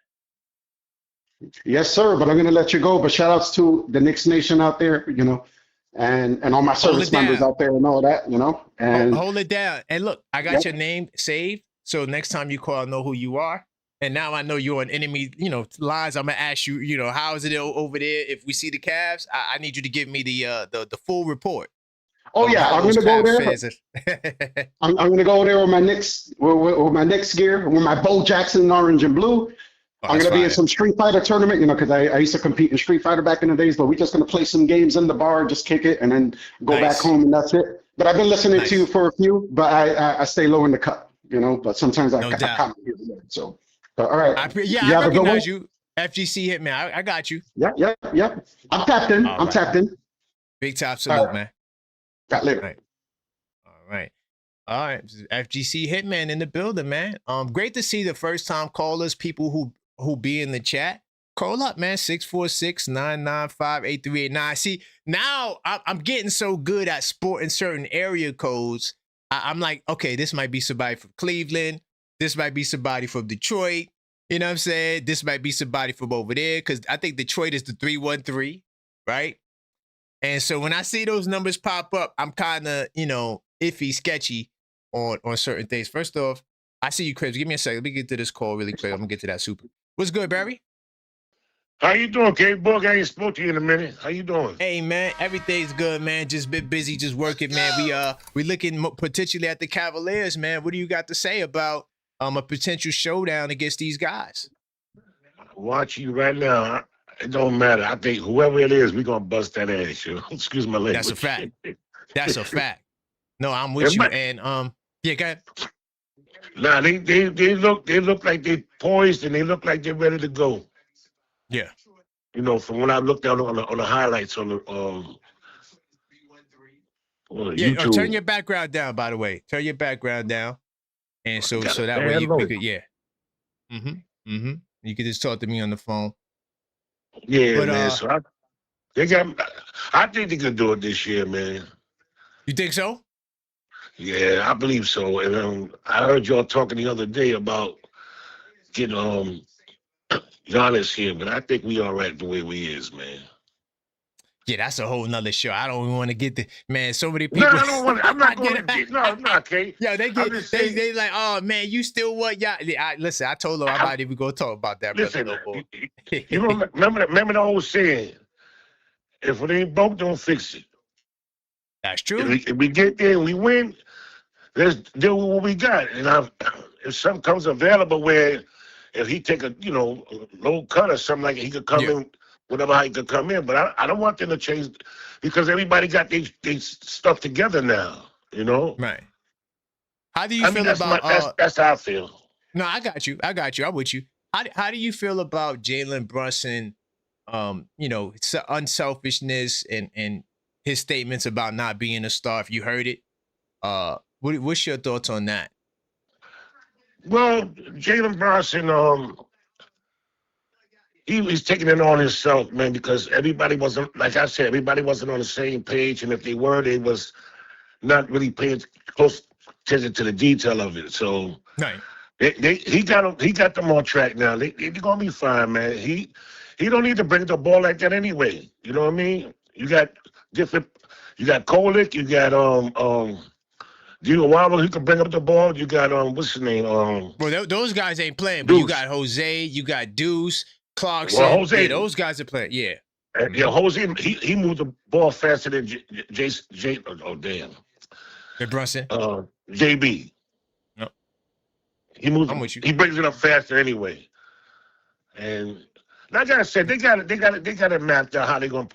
Yes, sir. But I'm gonna let you go. But shout outs to the Knicks Nation out there, and all my Hold it service members down. out there and all that, and Hold it down. And look, I got yep. your name saved. So next time you call, I know who you are. And now I know you're on enemy, lines. I'm gonna ask you, how is it over there? If we see the Cavs, I need you to give me the full report Oh of yeah, how I'm those gonna go Cavs there. fans are. I'm gonna go there with my Knicks with my Knicks gear, with my Bo Jackson orange and blue. Oh, I'm that's gonna be in fire. some Street Fighter tournament, because I used to compete in Street Fighter back in the days. But we're just gonna play some games in the bar, just kick it, and then go back Nice. home, and that's it. But I've been listening to you Nice. for a few, but I stay low in the cut, But sometimes I No doubt. comment here and there. So, but all right, I you have a good one. recognize you. FGC Hitman. I got you. Yeah, yeah, yeah. I'm tapped in. All I'm right. tapped in. Big top All salute, right, man. got All later. right. All right. All right. This is FGC Hitman in the building, man. Great to see the first time callers, people who be in the chat. Call up, man. 646-995-8389. See, now I'm getting so good at sporting certain area codes. I'm like, okay, this might be somebody from Cleveland. This might be somebody from Detroit. You know what I'm saying? This might be somebody from over there. Because I think Detroit is the 313, right? And so when I see those numbers pop up, I'm kind of, iffy, sketchy on certain things. First off, I see you, Chris. Give me a second. Let me get to this call really quick. I'm gonna get to that super. What's good, Barry? How you doing, K-Book? I ain't spoke to you in a minute. How you doing? Hey, man. Everything's good, man. Just been busy, just working, man. We looking potentially at the Cavaliers, man. What do you got to say about a potential showdown against these guys? Watch you right now. It don't matter. I think whoever it is, we gonna bust that ass, yo. Excuse my language. That's a fact. That's a fact. No, I'm with you. And yeah, go ahead. Nah, they look like they poised and they look like they're ready to go. Yeah. From when I looked down on the highlights on the YouTube. Turn your background down, by the way. Turn your background down. And so that way we could, yeah. You could just talk to me on the phone. Yeah, but, man. So I think they can do it this year, man. You think so? Yeah, I believe so. And I heard y'all talking the other day about getting Giannis here, but I think we all right the way we is, man. Yeah, that's a whole nother show. I don't even want to get the man. So many people. No, I don't want to. I'm not going to. No, Kate. Yeah, they like, oh man, you still what? Yeah, listen. I told them I'm not even gonna talk about that. Listen, brother, you remember the old saying: "If it ain't broke, don't fix it." That's true. If we get there and we win, let's deal with what we got. And if something comes available where if he take a low cut or something like it, he could come in. Whatever how he could come in, but I don't want them to change because everybody got their stuff together now, Right. How do you feel about that's how I feel. No, I got you. I'm with you. How do you feel about Jalen Brunson? Unselfishness and his statements about not being a star. If you heard it, what's your thoughts on that? Well, Jalen Brunson, he was taking it on himself, man, because everybody wasn't, like I said, everybody wasn't on the same page, and if they were, they was not really paying close attention to the detail of it. So, right, he got them on track now. They're gonna be fine, man. He don't need to bring the ball like that anyway. You know what I mean? You got Kolick, you got While he can bring up the ball, you got what's his name? Well, those guys ain't playing, but Deuce. you got Jose, you got Deuce, Clarkson. Well, Jose, yeah, those guys are playing. Yeah. Yeah, Jose, he moved the ball faster than Jason. Oh damn. And Brunson. JB. No. He moves. I'm with you. He brings it up faster anyway. And like I said, they got it mapped out how they gonna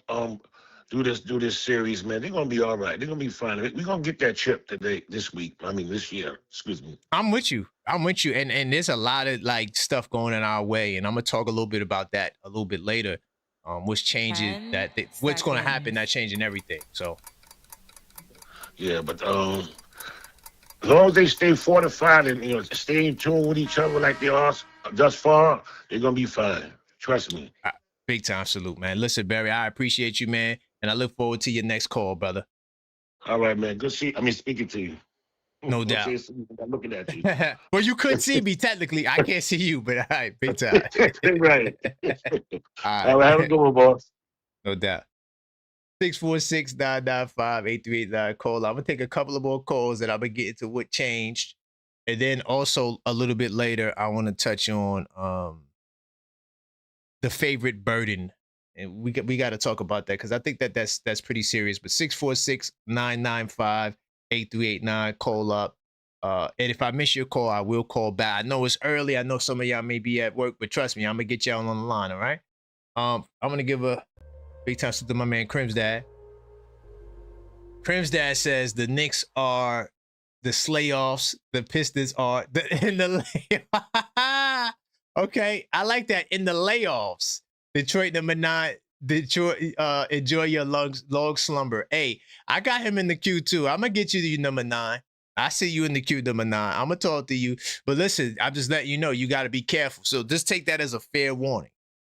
do this series, man. They're gonna be all right. They're gonna be fine. We're gonna get that chip this week. I mean this year. Excuse me. I'm with you. And there's a lot of like stuff going in our way, and I'm gonna talk a little bit about that a little bit later. What's changing what's gonna happen, that's changing everything. So yeah, but as long as they stay fortified and stay in tune with each other like they are thus far, they're gonna be fine. Trust me. Big time salute, man. Listen, Barry, I appreciate you, man, and I look forward to your next call, brother. All right, man. Speaking to you. No doubt. I'm looking at you. Well, you could see me technically. I can't see you, but all right, big time. Right. All right. Have a good one, boss. No doubt. 646-995-8389 call. I'm gonna take a couple of more calls and I'm gonna get into what changed. And then also a little bit later, I want to touch on the favorite burden. And we got to talk about that because I think that's pretty serious. But 646-995-8389, call up. And if I miss your call, I will call back. I know it's early. I know some of y'all may be at work, but trust me, I'm gonna get y'all on the line, all right? I'm gonna give a big time to my man Crim's dad. Crim's dad says the Knicks are the slayoffs, the Pistons are in the okay, I like that. In the layoffs. Detroit number 9. Detroit, enjoy your long slumber. Hey, I got him in the queue too. I'm gonna get you to your number 9. I see you in the queue, number 9. I'm gonna talk to you. But listen, I'm just letting you know you gotta be careful. So just take that as a fair warning.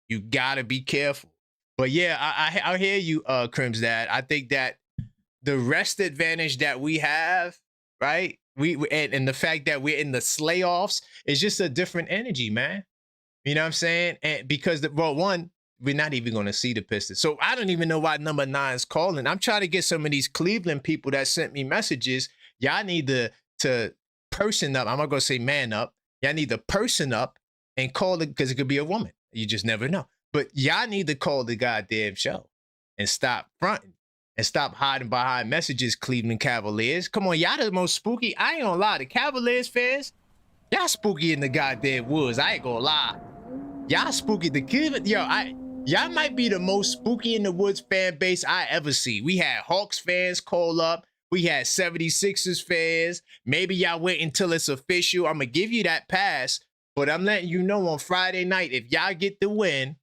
You gotta be careful. But yeah, I hear you, Crim's dad. I think that the rest advantage that we have, right? And the fact that we're in the slayoffs is just a different energy, man. You know what I'm saying? And because one, we're not even going to see the Pistons. So I don't even know why number 9 is calling. I'm trying to get some of these Cleveland people that sent me messages. Y'all need to person up. I'm not going to say man up. Y'all need to person up and call it, because it could be a woman. You just never know. But y'all need to call the goddamn show and stop fronting and stop hiding behind messages, Cleveland Cavaliers. Come on, y'all the most spooky. I ain't gonna lie. The Cavaliers fans, y'all spooky in the goddamn woods. I ain't gonna lie. Y'all spooky. The Cleveland, y'all might be the most spooky in the woods fan base I ever see. We had Hawks fans call up. We had 76ers fans. Maybe y'all wait until it's official. I'm gonna give you that pass, but I'm letting you know on Friday night, if y'all get the win,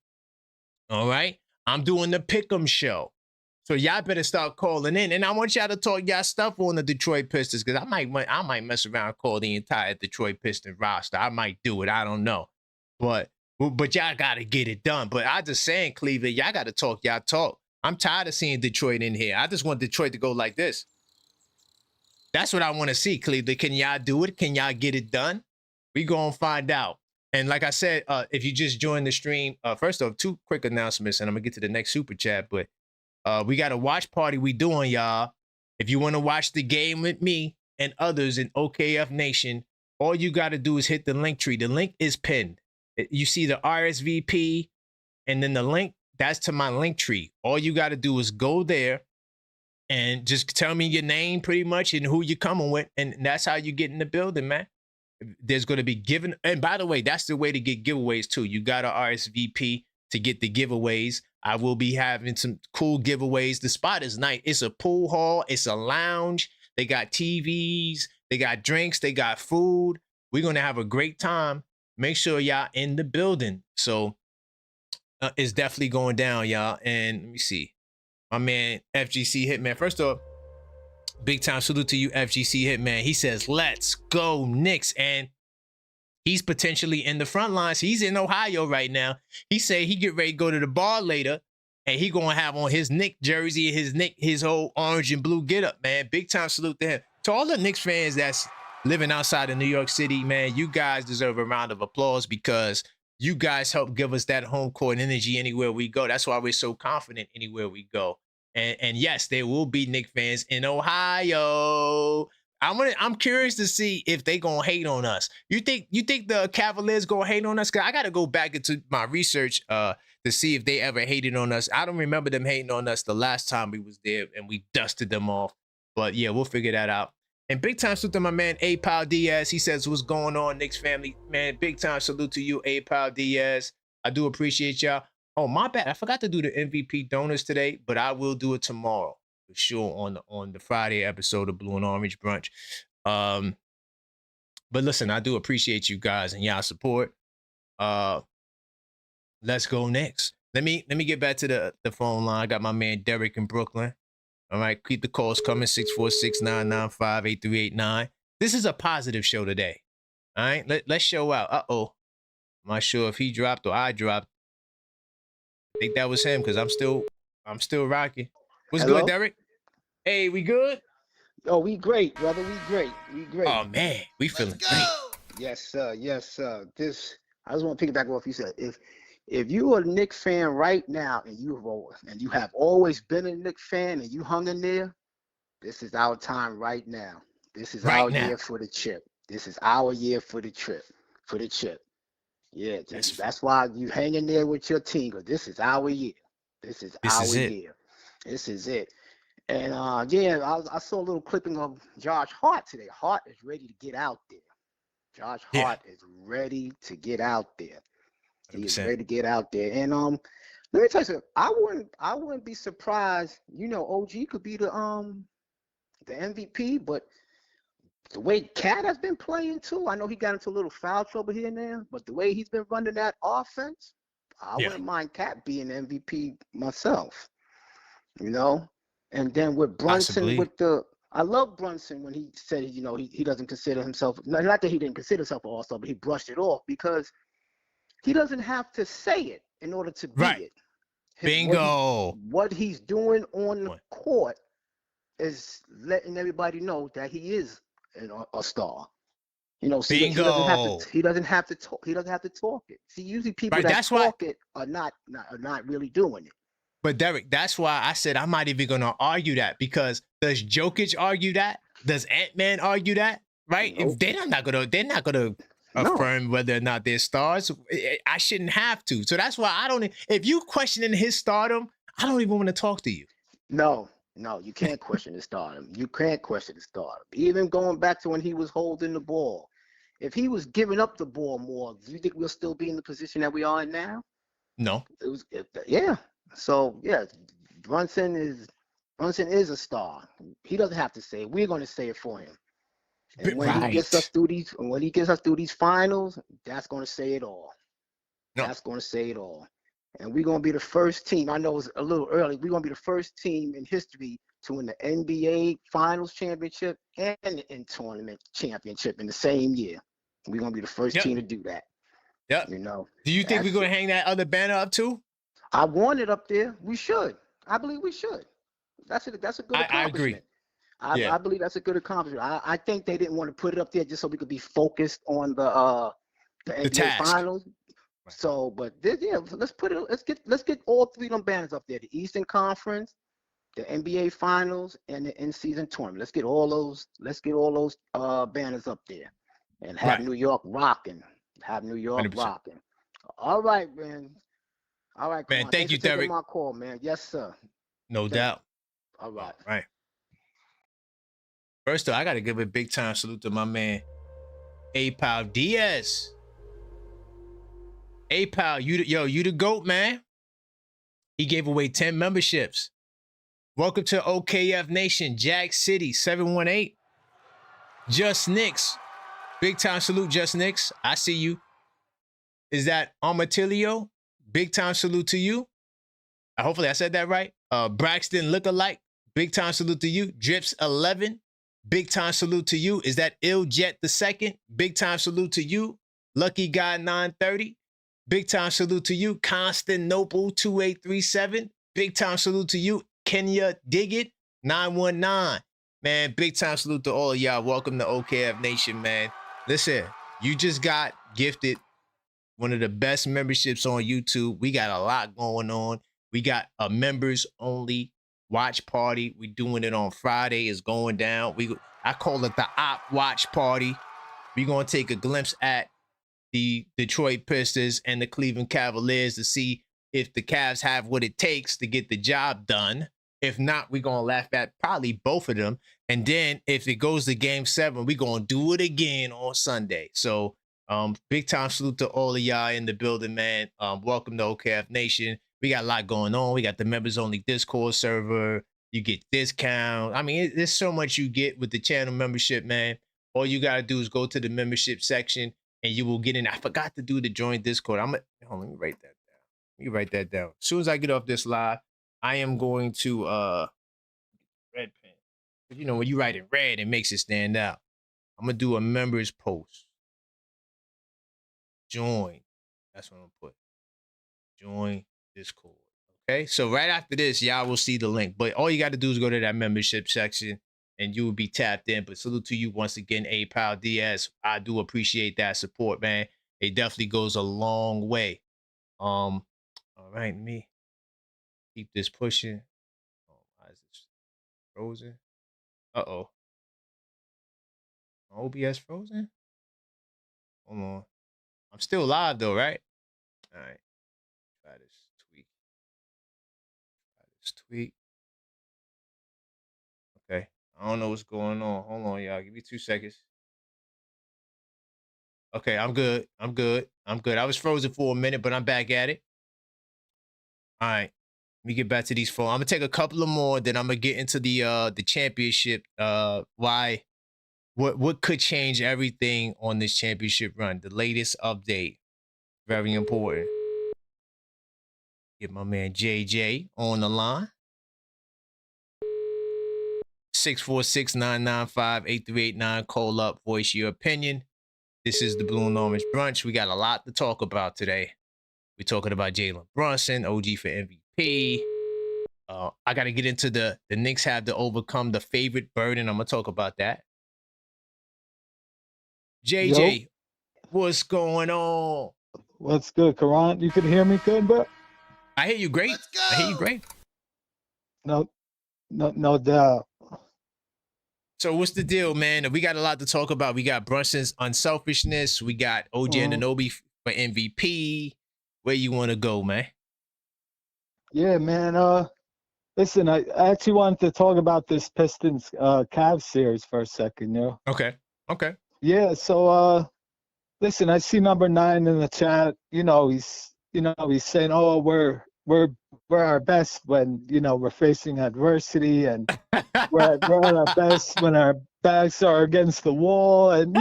all right, I'm doing the Pick'em show. So y'all better start calling in. And I want y'all to talk y'all stuff on the Detroit Pistons, because I might mess around and call the entire Detroit Pistons roster. I might do it. I don't know. But y'all got to get it done. But I just saying, Cleveland, y'all got to talk y'all talk. I'm tired of seeing Detroit in here. I just want Detroit to go like this. That's what I want to see, Cleveland. Can y'all do it? Can y'all get it done? We going to find out. And like I said, if you just joined the stream, first off, 2 quick announcements, and I'm going to get to the next super chat. But we got a watch party we doing, y'all. If you want to watch the game with me and others in OKF Nation, all you got to do is hit the link tree. The link is pinned. You see the RSVP, and then the link, that's to my link tree. All you got to do is go there and just tell me your name pretty much and who you're coming with, and that's how you get in the building, man. There's going to be given, and by the way, that's the way to get giveaways too. You got to RSVP to get the giveaways. I will be having some cool giveaways. The spot is nice. It's a pool hall. It's a lounge. They got TVs. They got drinks. They got food. We're going to have a great time. Make sure y'all in the building. So it's definitely going down, y'all. And let me see. My man, FGC Hitman. First off, big time salute to you, FGC Hitman. He says, let's go Knicks. And he's potentially in the front lines. He's in Ohio right now. He say he get ready to go to the bar later, and he gonna have on his Knicks jersey, his whole orange and blue get up, man. Big time salute to him. To all the Knicks fans that's living outside of New York City, man, you guys deserve a round of applause, because you guys help give us that home court energy anywhere we go. That's why we're so confident anywhere we go. And yes, there will be Knicks fans in Ohio. I'm curious to see if they gonna hate on us. You think the Cavaliers gonna hate on us? Cause I gotta go back into my research to see if they ever hated on us. I don't remember them hating on us the last time we was there and we dusted them off. But yeah, we'll figure that out. And big time salute to my man A Pal Diaz. He says, "What's going on, Knicks family? Man, big time salute to you, A Pal Diaz. I do appreciate y'all. Oh, my bad. I forgot to do the MVP donors today, but I will do it tomorrow for sure on the Friday episode of Blue and Orange Brunch. But listen, I do appreciate you guys and y'all support. Let's go Knicks. Let me get back to the phone line. I got my man Derek in Brooklyn. All right, keep the calls coming, 646-995-8389. This is a positive show today. All right, let's show out. Uh-oh. I'm not sure if he dropped or I dropped. I think that was him because I'm still rocking. What's Hello? good, Derek? Hey, we good? Oh, we great, brother. We great. Oh man, we feeling great. Yes, sir. Yes, sir. I just want to piggyback off what you said. If you are a Knicks fan right now and you have always been a Knicks fan and you hung in there, this is our time right now. This is our year for the chip. This is our year for the chip. Yeah, that's why you hang in there with your team. Because this is our year. This is our year. This is it. And I saw a little clipping of Josh Hart today. Hart is ready to get out there. Josh Hart is ready to get out there. 100%. He is ready to get out there. And let me tell you something. I wouldn't be surprised. You know, OG could be the MVP, but the way Cat has been playing too, I know he got into a little foul trouble here and there, but the way he's been running that offense, I wouldn't mind Cat being MVP myself. You know? And then with Brunson, I love Brunson when he said, you know, he doesn't consider himself, not that he didn't consider himself an all-star, but he brushed it off because he doesn't have to say it in order to be it. Bingo. What he's doing on the court is letting everybody know that he is a star. You know, see, he doesn't have to talk it. See, usually people that talk it are not really doing it. But Derek, that's why I said I'm not even gonna argue that, because does Jokic argue that? Does Ant-Man argue that? Right? Nope. If they're not gonna affirm whether or not they're stars. I shouldn't have to. So that's why I don't. If you questioning his stardom, I don't even want to talk to you. No, you can't question his stardom. You can't question his stardom. Even going back to when he was holding the ball, if he was giving up the ball more, do you think we'll still be in the position that we are in now? No. So yeah, Brunson is a star. He doesn't have to say it. We're going to say it for him. And when he gets us through these finals, that's going to say it all. No. That's going to say it all. And we're going to be the first team. I know it's a little early. We're going to be the first team in history to win the NBA Finals championship and the in-tournament championship in the same year. We're going to be the first team to do that. Yep. You know. Do you think we're going to hang that other banner up too? I want it up there. We should. I believe we should. That's a good accomplishment. I agree. I believe that's a good accomplishment. I think they didn't want to put it up there just so we could be focused on the NBA Finals. Right. So, but let's put it. Let's get all three of them banners up there: the Eastern Conference, the NBA Finals, and the in-season tournament. Let's get all those banners up there, and have New York rocking. Have New York 100%. Rocking. All right, man. All right, man. Thank you, Derek. My call, man. Yes, sir. No doubt. All right. Right. First of all, I got to give a big time salute to my man, A Pal Diaz. A Pal, you the GOAT, man. He gave away 10 memberships. Welcome to OKF Nation, Jack City, 718. Just Knicks. Big time salute, Just Knicks. I see you. Is that Armatilio? Big time salute to you. Hopefully I said that right. Braxton Lookalike. Big time salute to you. Drips 11. Big time salute to you. Is that Ill Jet the second? Big time salute to you. Lucky Guy 930. Big time salute to you. Constantinople 2837. Big time salute to you. Kenya Diggit 919. Man, big time salute to all of y'all. Welcome to OKF Nation, man. Listen, you just got gifted one of the best memberships on YouTube. We got a lot going on. We got a members only watch party. We doing it on Friday. It's going down. I call it the Op Watch Party. We're gonna take a glimpse at the Detroit Pistons and the Cleveland Cavaliers to see if the Cavs have what it takes to get the job done. If not, we're going to laugh at probably both of them. And then if it goes to game 7, we're going to do it again on Sunday. So big time salute to all of y'all in the building, man. Welcome to OKF Nation. We got a lot going on. We got the members only Discord server. You get discount. I mean, there's so much you get with the channel membership, man. All you got to do is go to the membership section and you will get in. I forgot to do the join Discord. Hold on, let me write that down. Let me write that down. As soon as I get off this live, I am going to red pen. But you know, when you write in red, it makes it stand out. I'm gonna do a members post. Join. That's what I'm gonna put. Join Discord. Okay. So right after this, y'all will see the link. But all you got to do is go to that membership section and you will be tapped in. But salute to you once again, A. Pal Diaz. I do appreciate that support, man. It definitely goes a long way. All right, me keep this pushing. Oh, why is this frozen? Uh-oh. OBS frozen? Hold on. I'm still live though, right? All right. Try this tweak. Okay. I don't know what's going on. Hold on, y'all. Give me 2 seconds. Okay, I'm good. I was frozen for a minute, but I'm back at it. All right. Let me get back to these phones. I'm gonna take a couple of more, then I'm gonna get into the championship. What could change everything on this championship run? The latest update. Very important. Get my man JJ on the line. 646-995-8389. Call up, voice your opinion. This is the Blue and Orange Brunch. We got a lot to talk about today. We're talking about Jalen Brunson, OG for MVP. I got to get into the Knicks have to overcome the favorite burden. I'm going to talk about that. JJ, yo, what's going on? What's good, Karan? You can hear me good, bro? I hear you great. Let's go. I hear you great. No doubt. So what's the deal, man? We got a lot to talk about. We got Brunson's unselfishness. We got OG Anunoby for MVP. Where you want to go, man? Yeah, man. Listen, I actually wanted to talk about this Pistons Cavs series for a second, you know? Okay. Yeah, so listen, I see number 9 in the chat. He's saying, "Oh, we're our best when we're facing adversity, and we're at our best when our backs are against the wall." And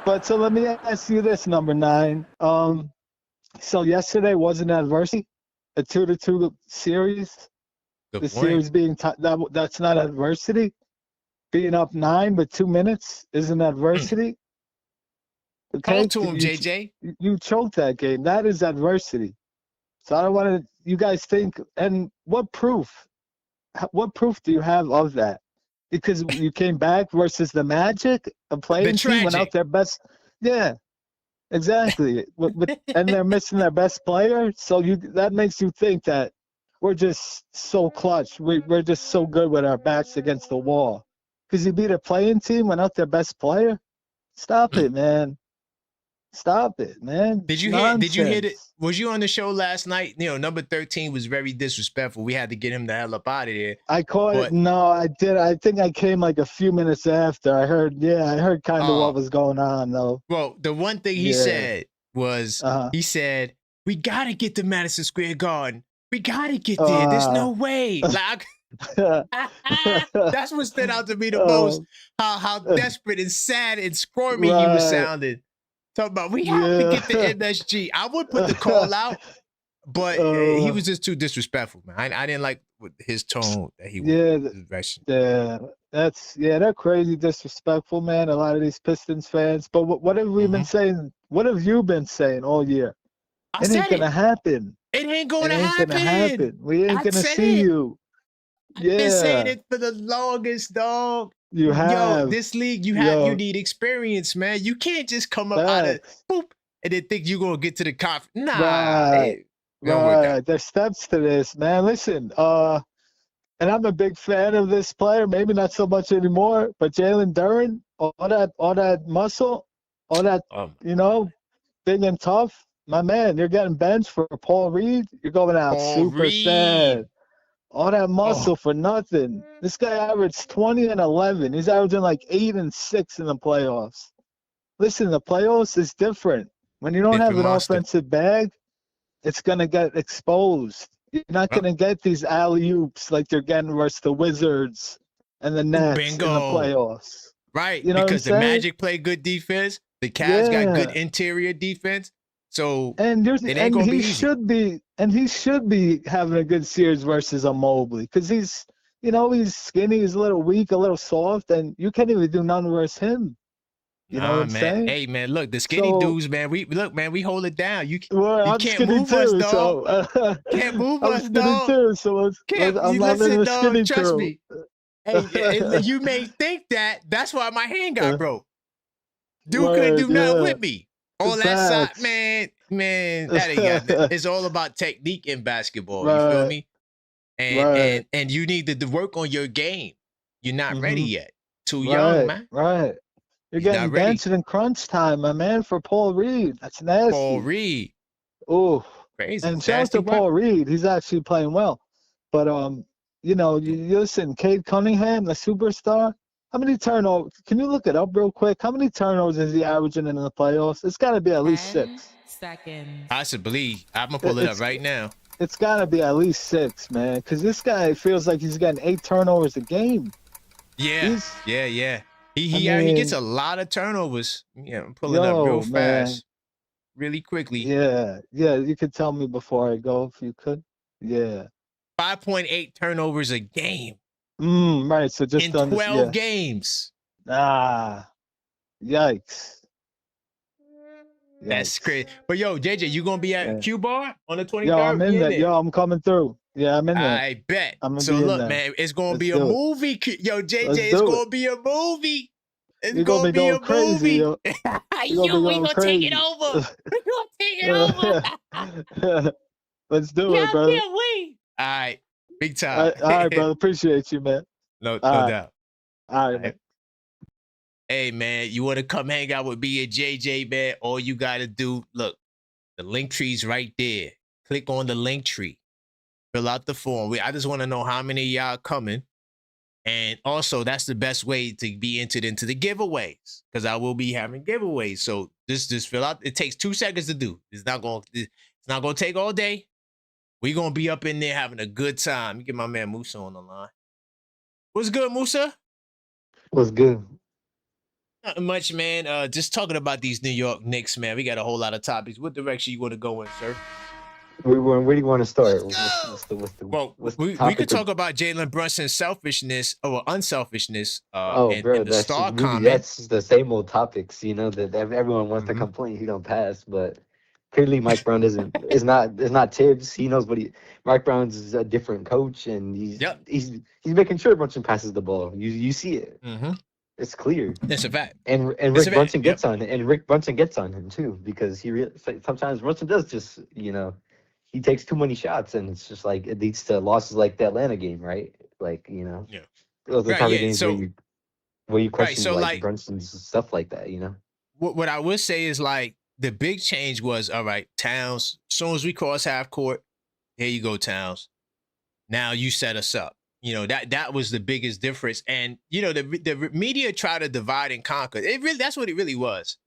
but so let me ask you this, number 9. So yesterday wasn't adversity, a 2-2 series. Good the point. Series being that's not adversity. Being up 9 with 2 minutes isn't adversity. Okay, talk to him, JJ. You choked that game. That is adversity. So I don't want to. You guys think, and what proof? What proof do you have of that? Because you came back versus the Magic, a playing team went out their best. Yeah, exactly. And they're missing their best player. So that makes you think that we're just so clutch. We're just so good with our backs against the wall. Because you beat a playing team, went out their best player. Stop it, man. Stop it, man. Did you hear it? Was you on the show last night? Number 13 was very disrespectful. We had to get him the hell up out of there. I caught it. No, I did. I think I came like a few minutes after. I heard kind of what was going on, though. Well, the one thing he said was, he said, "We got to get to Madison Square Garden. We got to get there. There's no way." Like, that's what stood out to me the most. How desperate and sad and squirmy you were sounding. Talking about we have to get the MSG. I would put the call out, but he was just too disrespectful, man. I didn't like his tone that he was. They're crazy disrespectful, man. A lot of these Pistons fans. But what have we been saying? What have you been saying all year? It ain't gonna happen. It ain't gonna happen. We ain't gonna see you. I've been saying it for the longest, dog. You have. This league, you need experience, man. You can't just come up out of boop and then think you're gonna get to the conference. Nah, right. There's steps to this, man. Listen, and I'm a big fan of this player. Maybe not so much anymore, but Jalen Duren, all that muscle, all that big and tough. My man, you're getting benched for Paul Reed. You're going out Paul super Reed. sad. All that muscle for nothing. This guy averaged 20 and 11. He's averaging like 8 and 6 in the playoffs. Listen, the playoffs is different. When you don't have an offensive bag, it's going to get exposed. You're not going to get these alley-oops like they're getting versus the Wizards and the Nets in the playoffs. Right, you know because the Magic play good defense. The Cavs got good interior defense. So he should be having a good series versus a Mobley because he's skinny, he's a little weak, a little soft, and you can't even do nothing versus him. You know what I'm saying? Hey man, look, the skinny dudes, man. We hold it down. You I'm can't move us, dog. Can't move us, dog. Too, so I'm not listen, in the dog. skinny Trust crew. me. Hey, you may think that. That's why my hand got broke. Dude couldn't do nothing with me. All that side, man, that ain't got. It's all about technique in basketball. You feel me? And you need to work on your game. You're not ready yet. Too young, man. Right. You're getting benched in crunch time, my man, for Paul Reed. That's nasty. Paul Reed. Oh, crazy. And shout out to Paul Reed. He's actually playing well. But you listen, Cade Cunningham, the superstar. How many turnovers? Can you look it up real quick? How many turnovers is he averaging in the playoffs? It's got to be at least 6 seconds. I should believe. I'm going to pull it up right now. It's got to be at least 6, man, because this guy feels like he's getting 8 turnovers a game. Yeah. He gets a lot of turnovers. Yeah, I'm pulling up real fast, really quickly. Yeah, you could tell me before I go if you could. Yeah. 5.8 turnovers a game. Right. So just in 12 games. Yikes. That's crazy. But yo, JJ, you gonna be at Q Bar on the 23rd? Yo, I'm in there. Yo, I'm coming through. Yeah, I'm in there. I bet. So look, man, it's gonna be a movie. Yo, JJ, it's gonna be a movie. It's gonna be a crazy, movie. Yo, we gonna take it over. We gonna take it over. Let's do it, brother. I can't wait. All right. Big time. All right, brother. Appreciate you, man. No doubt. All right, man. Hey, man, you want to come hang out with me and JJ, man? All you got to do, look, the link tree's right there. Click on the link tree. Fill out the form. I just want to know how many of y'all coming. And also, that's the best way to be entered into the giveaways because I will be having giveaways. So just fill out. It takes 2 seconds to do. It's not going to take all day. We're going to be up in there having a good time. Let me get my man Musa on the line. What's good, Musa? What's good? Not much, man. Just talking about these New York Knicks, man. We got a whole lot of topics. What direction you want to go in, sir? Where do you want to start? We could talk about Jalen Brunson's selfishness or unselfishness. The star comment. That's the same old topics, that everyone wants to complain he don't pass, but clearly Mike Brown is not Tibbs. He knows Mike Brown's a different coach, and he's making sure Brunson passes the ball. You see it. Mm-hmm. It's clear. It's a fact. And Rick Brunson gets on it, and Rick Brunson gets on him too because sometimes Brunson does just he takes too many shots, and it's just like it leads to losses like the Atlanta game, right? Like those are the type of games where you question Brunson's stuff like that. What I would say is like the big change was all right, Towns. As soon as we cross half court, here you go, Towns. Now you set us up. That was the biggest difference. And, the media try to divide and conquer. That's what it really was.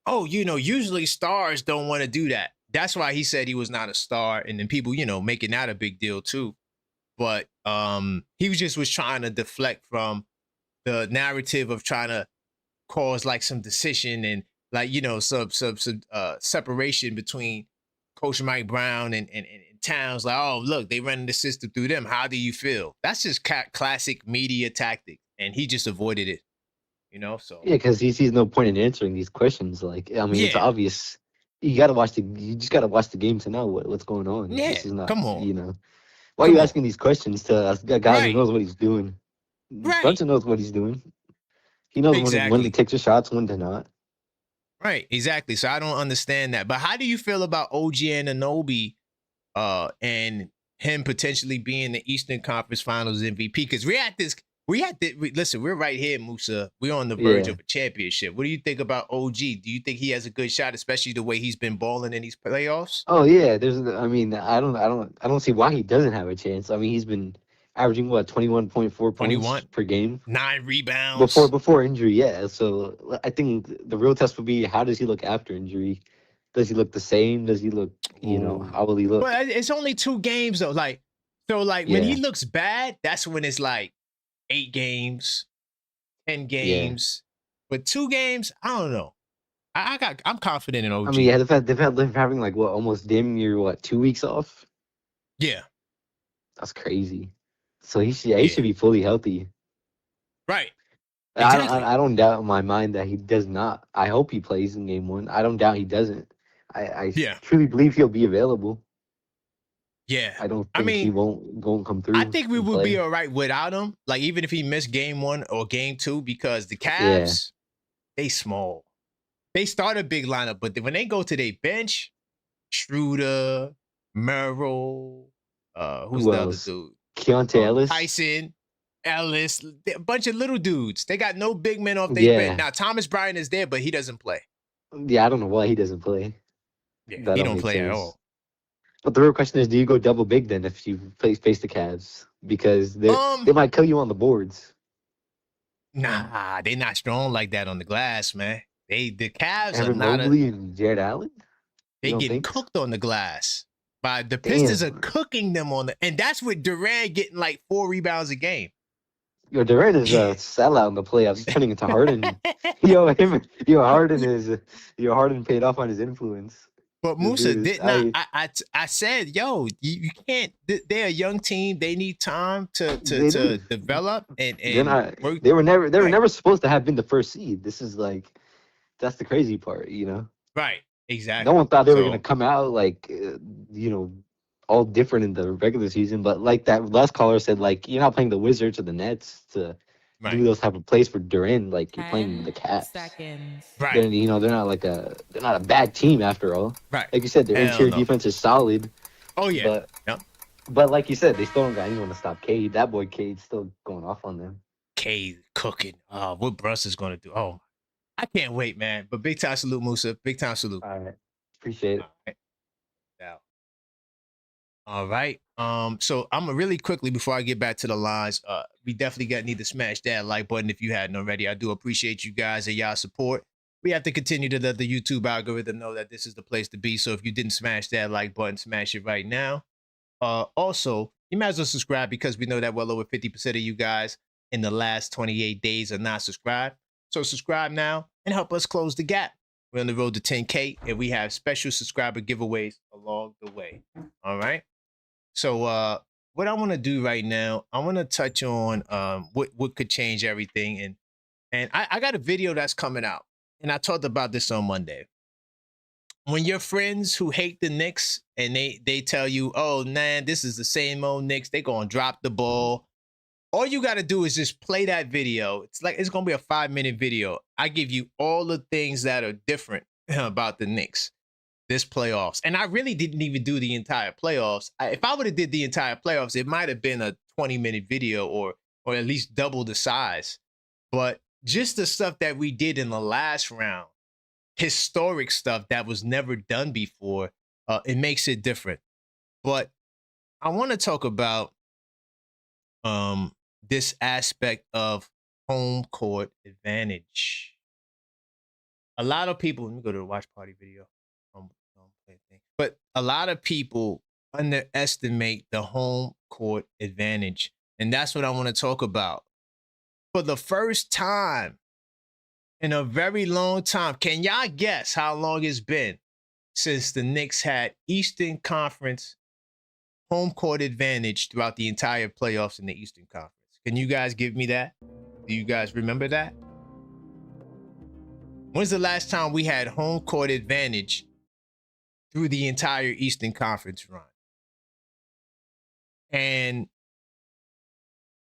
Oh, usually stars don't want to do that. That's why he said he was not a star. And then people, making that a big deal too. But he was trying to deflect from the narrative of trying to cause like some decision and like, some separation between Coach Mike Brown and Towns. Like, oh, look, they running the system through them. How do you feel? That's just classic media tactic. And he just avoided it, so. Yeah, because he sees no point in answering these questions. Like, it's obvious. You just got to watch the game to know what's going on. Yeah, this is not, come on. Why are you asking these questions to a guy who knows what he's doing? Right. Brunson knows what he's doing. He knows when to take the shots, when to not. Right, exactly. So I don't understand that. But how do you feel about OG Anunoby and him potentially being the Eastern Conference Finals MVP. Because listen, we're right here, Musa. We're on the verge of a championship. What do you think about OG? Do you think he has a good shot, especially the way he's been balling in these playoffs? Oh yeah, I don't see why he doesn't have a chance. I mean, he's been averaging what 21.4 points per game, 9 rebounds before injury. Yeah, so I think the real test would be how does he look after injury? Does he look the same? Does he look, how will he look? But it's only 2 games though. When he looks bad, that's when it's like 8 games, 10 games. But 2 games, I don't know. I'm confident in OG. I mean, yeah, they've had having like what almost damn near 2 weeks off. Yeah, that's crazy. So he should be fully healthy. Right. Exactly. I don't doubt in my mind that he does not. I hope he plays in game 1. I don't doubt he doesn't. I truly believe he'll be available. Yeah. I don't think he won't come through. I think we would be all right without him. Like even if he missed game 1 or game 2, because the Cavs, they small. They start a big lineup, but when they go to their bench, Schroeder, Merrill, who's the other dude? Keontae Ellis. Tyson, Ellis, a bunch of little dudes. They got no big men off their bench. Now, Thomas Bryant is there, but he doesn't play. Yeah, I don't know why he doesn't play. Yeah, he don't play at all. But the real question is, do you go double big then if you face the Cavs? Because they might kill you on the boards. Nah, they're not strong like that on the glass, man. The Cavs Evan Mobley and Jared Allen? They get cooked on the glass. The Pistons are cooking them and that's with Durant getting like 4 rebounds a game. Yo, Durant is a sellout in the playoffs. He's turning into Harden. Harden paid off on his influence. But Musa I said, yo, you can't. They're a young team. They need time to develop and work. They were never supposed to have been the first seed. This is that's the crazy part, Right. Exactly. No one thought they were gonna come out all different in the regular season, but like that last caller said, you're not playing the Wizards or the Nets to do those type of plays for Durant. You're playing the Cavs. Right. They're not a bad team after all. Right. Like you said, their interior defense is solid. Oh yeah. But like you said, they still don't got anyone to stop Cade. That boy Cade's still going off on them. Cade cooking. What Brunson's gonna do? Oh, I can't wait, man. But big time salute, Musa. Big time salute. All right. Appreciate it. All right. Yeah. All right. So I'm gonna really quickly before I get back to the lines, we definitely need to smash that like button if you hadn't already. I do appreciate you guys and y'all support. We have to continue to let the YouTube algorithm know that this is the place to be. So if you didn't smash that like button, smash it right now. Also, you might as well subscribe because we know that well over 50% of you guys in the last 28 days are not subscribed. So subscribe now and help us close the gap. We're on the road to 10K and we have special subscriber giveaways along the way. All right. So what I want to do right now, I want to touch on what could change everything. And I got a video that's coming out. And I talked about this on Monday. When your friends who hate the Knicks and they tell you, oh, man, this is the same old Knicks, they're going to drop the ball. All you got to do is just play that video. It's going to be a 5-minute video. I give you all the things that are different about the Knicks this playoffs. And I really didn't even do the entire playoffs. If I would have did the entire playoffs, it might have been a 20-minute video or at least double the size. But just the stuff that we did in the last round, historic stuff that was never done before, it makes it different. But I want to talk about this aspect of home court advantage. A lot of people, let me go to the watch party video. But a lot of people underestimate the home court advantage. And that's what I want to talk about. For the first time in a very long time, can y'all guess how long it's been since the Knicks had Eastern Conference home court advantage throughout the entire playoffs in the Eastern Conference? Can you guys give me that? Do you guys remember that? When's the last time we had home court advantage through the entire Eastern Conference run? And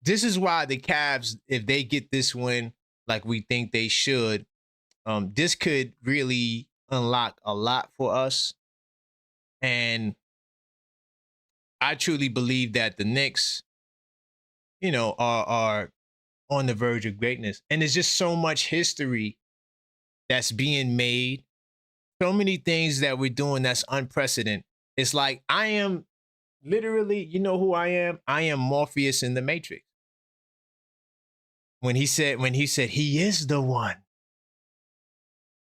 this is why the Cavs, if they get this win like we think they should, this could really unlock a lot for us. And I truly believe that the Knicks, you know, are on the verge of greatness. And there's just so much history that's being made. So many things that we're doing that's unprecedented. It's like I am literally, you know who I am? I am Morpheus in the Matrix. When he said he is the one.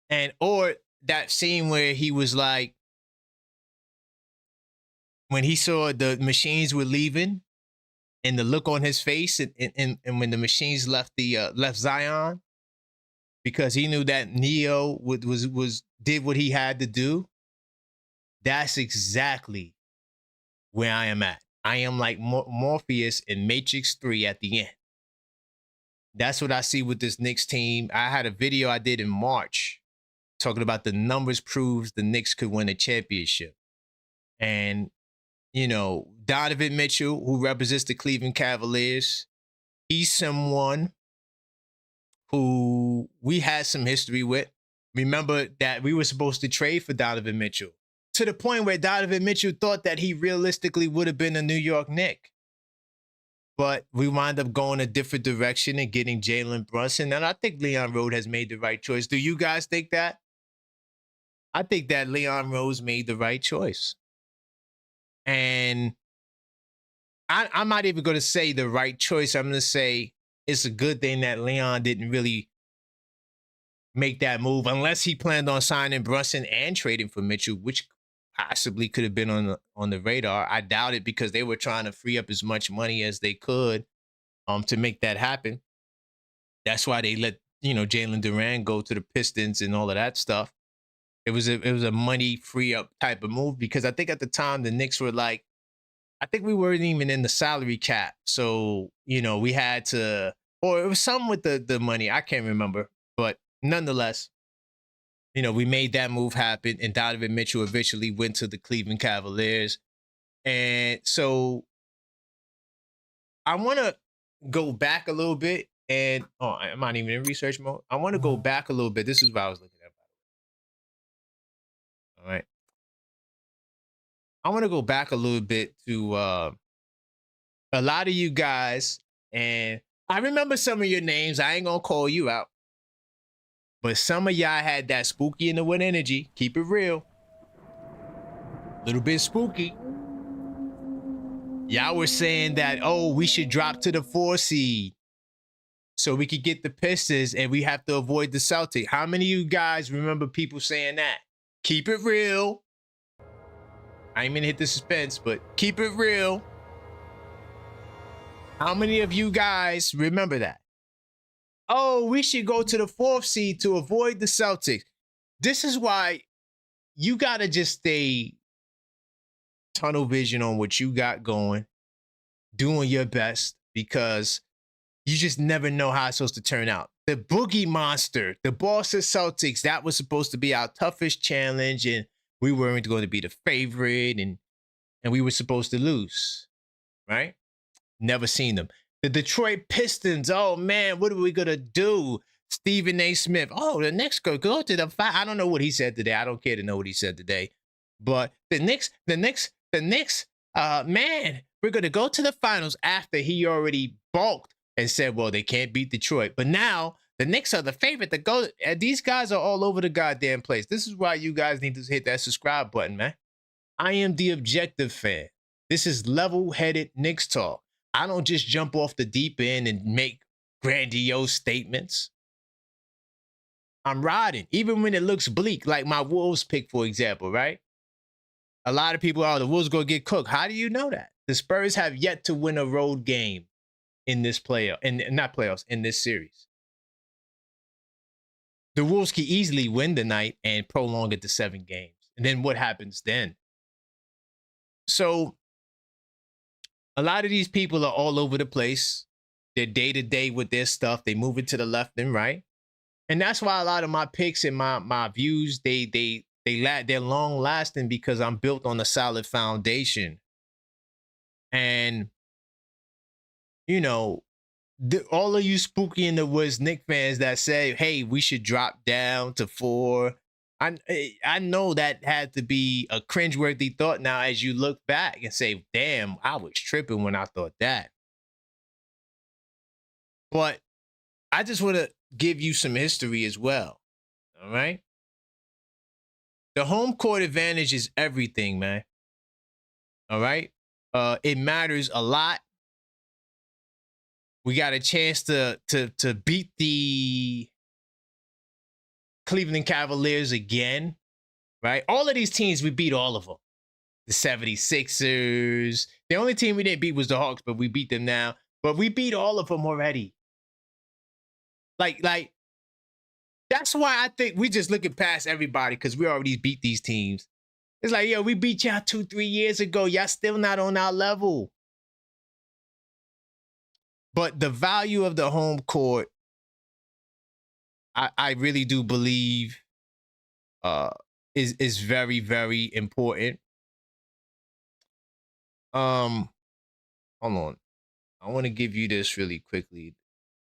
And or that scene where he was like, when he saw the machines were leaving and the look on his face and when the machines left the left Zion, because he knew that Neo was did what he had to do. That's exactly where I am at. I am like Morpheus in Matrix 3 at the end. That's what I see with this Knicks team. I had a video I did in March talking about the numbers proves the Knicks could win a championship. And, you know, Donovan Mitchell, who represents the Cleveland Cavaliers, he's someone who we had some history with. Remember that we were supposed to trade for Donovan Mitchell, to the point where Donovan Mitchell thought that he realistically would have been a New York Knick. But we wind up going a different direction and getting Jalen Brunson. And I think Leon Rose has made the right choice. Do you guys think that? I think that Leon Rose made the right choice. And I'm not even going to say the right choice. I'm going to say it's a good thing that Leon didn't really make that move unless he planned on signing Brunson and trading for Mitchell, which possibly could have been on the radar. I doubt it because they were trying to free up as much money as they could to make that happen. That's why they let, you know, Jalen Duran go to the Pistons and all of that stuff. It was a money free up type of move because I think at the time the Knicks were like, I think we weren't even in the salary cap. So, you know, we had to, or it was something with the money. I can't remember. But nonetheless, you know, we made that move happen, and Donovan Mitchell eventually went to the Cleveland Cavaliers. And so I want to go back a little bit, and I'm not even in research mode. I want to go back a little bit. This is what I was looking at, by the way. All right. I want to go back a little bit to a lot of you guys, and I remember some of your names. I ain't going to call you out. But some of y'all had that spooky in the wood energy. Keep it real. A little bit spooky. Y'all were saying that, oh, we should drop to the 4 seed so we could get the Pistons and we have to avoid the Celtics. How many of you guys remember people saying that? Keep it real. I ain't gonna hit the suspense, but keep it real. How many of you guys remember that? Oh, we should go to the 4th seed to avoid the Celtics. This is why you gotta just stay tunnel vision on what you got going, doing your best, because you just never know how it's supposed to turn out. The Boogie Monster, the Boston Celtics, that was supposed to be our toughest challenge, and we weren't going to be the favorite, and we were supposed to lose, right? Never seen them. The Detroit Pistons, oh man, what are we gonna do? Stephen A. Smith, oh, the Knicks go to the 5. I don't know what he said today. I don't care to know what he said today. But the Knicks, man, we're gonna go to the finals after he already balked and said, well, they can't beat Detroit. But now the Knicks are the favorite to go. These guys are all over the goddamn place. This is why you guys need to hit that subscribe button, man. I am the objective fan. This is level-headed Knicks talk. I don't just jump off the deep end and make grandiose statements. I'm riding, even when it looks bleak, like my Wolves pick, for example, right? A lot of people, oh, the Wolves going to get cooked. How do you know that? The Spurs have yet to win a road game in this playoff, and not playoffs, in this series. The Wolves can easily win the night and prolong it to 7 games. And then what happens then? So a lot of these people are all over the place. They're day-to-day with their stuff. They move it to the left and right. And that's why a lot of my picks and my views, they're long-lasting because I'm built on a solid foundation. And, you know, all of you spooky in the woods Knicks fans that say, hey, we should drop down to 4, I know that had to be a cringeworthy thought now as you look back and say, damn, I was tripping when I thought that. But I just want to give you some history as well. All right. The home court advantage is everything, man. All right. It matters a lot. We got a chance to beat the Cleveland Cavaliers again, right? All of these teams, we beat all of them. The 76ers. The only team we didn't beat was the Hawks, but we beat them now. But we beat all of them already. Like that's why I think we just looking past everybody because we already beat these teams. It's like, yo, we beat y'all 2-3 years ago. Y'all still not on our level. But the value of the home court, I really do believe is very, very important. Hold on. I want to give you this really quickly.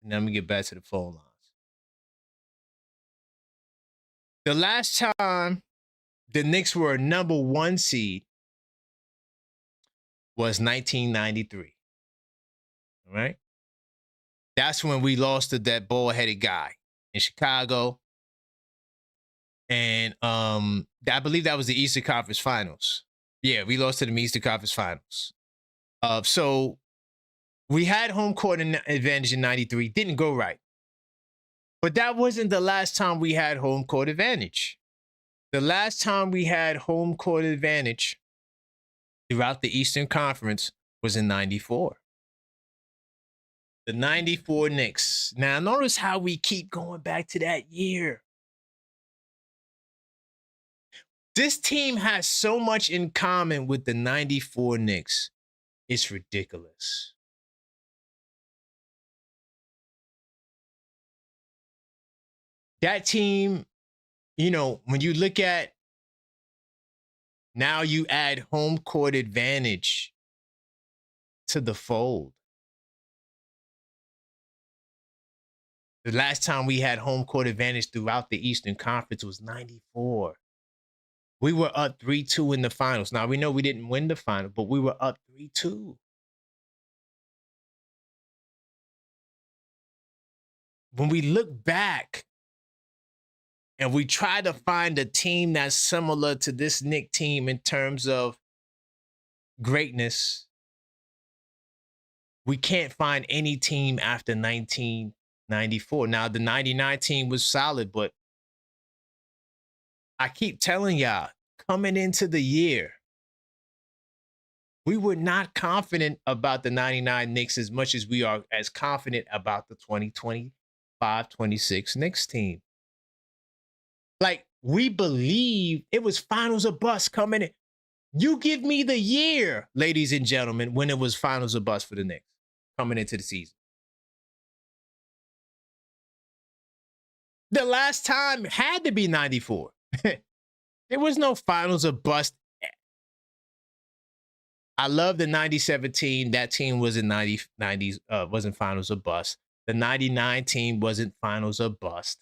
And then we get back to the phone lines. The last time the Knicks were a #1 seed was 1993. All right. That's when we lost to that bald-headed guy in Chicago. And I believe that was the Eastern Conference Finals. Yeah, we lost to the Eastern Conference Finals. So we had home court advantage in 93. Didn't go right. But that wasn't the last time we had home court advantage. The last time we had home court advantage throughout the Eastern Conference was in 94. The 94 Knicks. Now, notice how we keep going back to that year. This team has so much in common with the 94 Knicks. It's ridiculous. That team, you know, when you look at now you add home court advantage to the fold. The last time we had home court advantage throughout the Eastern Conference was 94. We were up 3-2 in the finals. Now, we know we didn't win the final, but we were up 3-2. When we look back and we try to find a team that's similar to this Knicks team in terms of greatness, we can't find any team after 1994. Now, the 99 team was solid, but I keep telling y'all, coming into the year, we were not confident about the 99 Knicks as much as we are as confident about the 2025-26 Knicks team. Like, we believe it was finals or bust coming in. You give me the year, ladies and gentlemen, when it was finals or bust for the Knicks coming into the season. The last time had to be 94. There was no finals or bust. I love the 97 team. That team was in 90s, wasn't finals or bust. The 99 team wasn't finals or bust,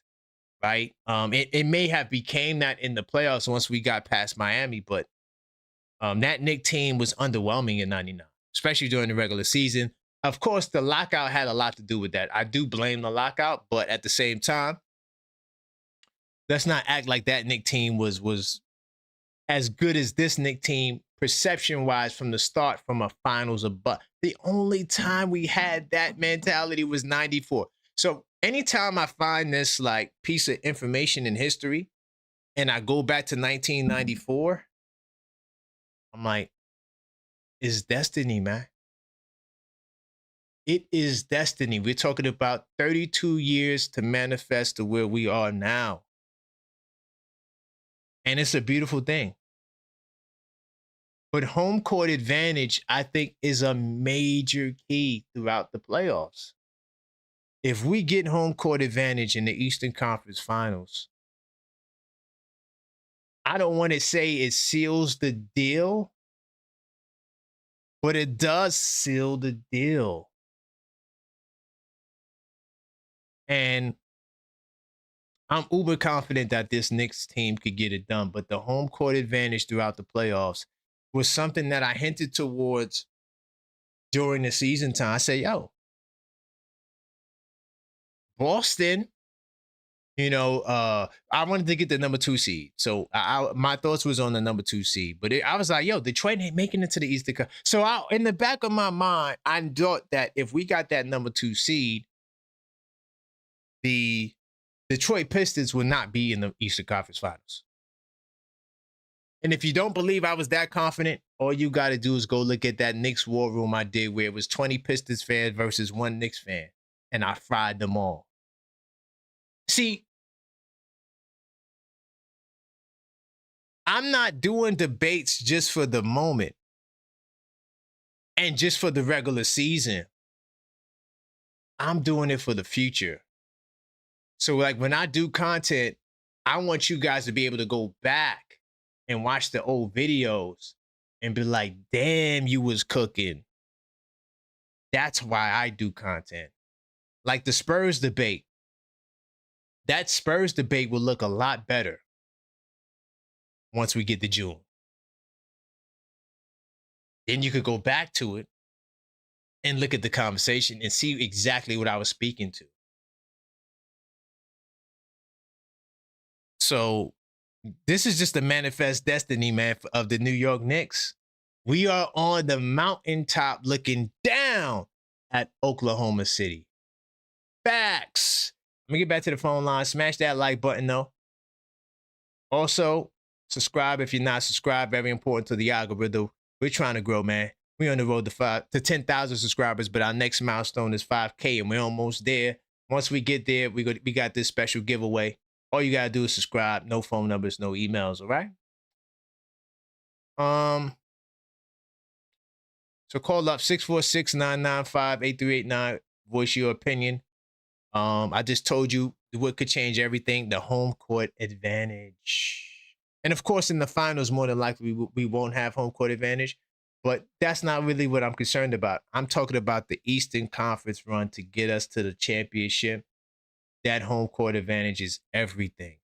right? It may have became that in the playoffs once we got past Miami, but that Knicks team was underwhelming in 99, especially during the regular season. Of course, the lockout had a lot to do with that. I do blame the lockout, but at the same time, let's not act like that Knicks team was as good as this Knicks team perception-wise from the start from a finals or bust. The only time we had that mentality was 94. So anytime I find this like piece of information in history and I go back to 1994, I'm like, it's destiny, man. It is destiny. We're talking about 32 years to manifest to where we are now. And it's a beautiful thing. But home court advantage, I think, is a major key throughout the playoffs. If we get home court advantage in the Eastern Conference Finals, I don't want to say it seals the deal, but it does seal the deal. And I'm uber confident that this Knicks team could get it done, but the home court advantage throughout the playoffs was something that I hinted towards during the season time. I say, yo, Boston, I wanted to get the number 2 seed. So my thoughts was on the number 2 seed, but I was like, yo, Detroit ain't making it to the Eastern Conference. So in the back of my mind, I thought that if we got that number 2 seed, the Detroit Pistons would not be in the Eastern Conference Finals. And if you don't believe I was that confident, all you got to do is go look at that Knicks War Room I did where it was 20 Pistons fans versus 1 Knicks fan, and I fried them all. See, I'm not doing debates just for the moment and just for the regular season. I'm doing it for the future. So like when I do content, I want you guys to be able to go back and watch the old videos and be like, damn, you was cooking. That's why I do content. Like the Spurs debate. That Spurs debate will look a lot better once we get to June. Then you could go back to it and look at the conversation and see exactly what I was speaking to. So this is just the manifest destiny, man, of the New York Knicks. We are on the mountaintop looking down at Oklahoma City. Facts. Let me get back to the phone line. Smash that like button, though. Also, subscribe if you're not subscribed. Very important to the algorithm. We're trying to grow, man. We're on the road to 10,000 subscribers, but our next milestone is 5K, and we're almost there. Once we get there, we got this special giveaway. All you gotta do is subscribe. No phone numbers, no emails. All right. So call up 646-995-8389. Voice your opinion. I just told you what could change everything: the home court advantage. And of course, in the finals, more than likely we won't have home court advantage. But that's not really what I'm concerned about. I'm talking about the Eastern Conference run to get us to the championship. That home court advantage is everything.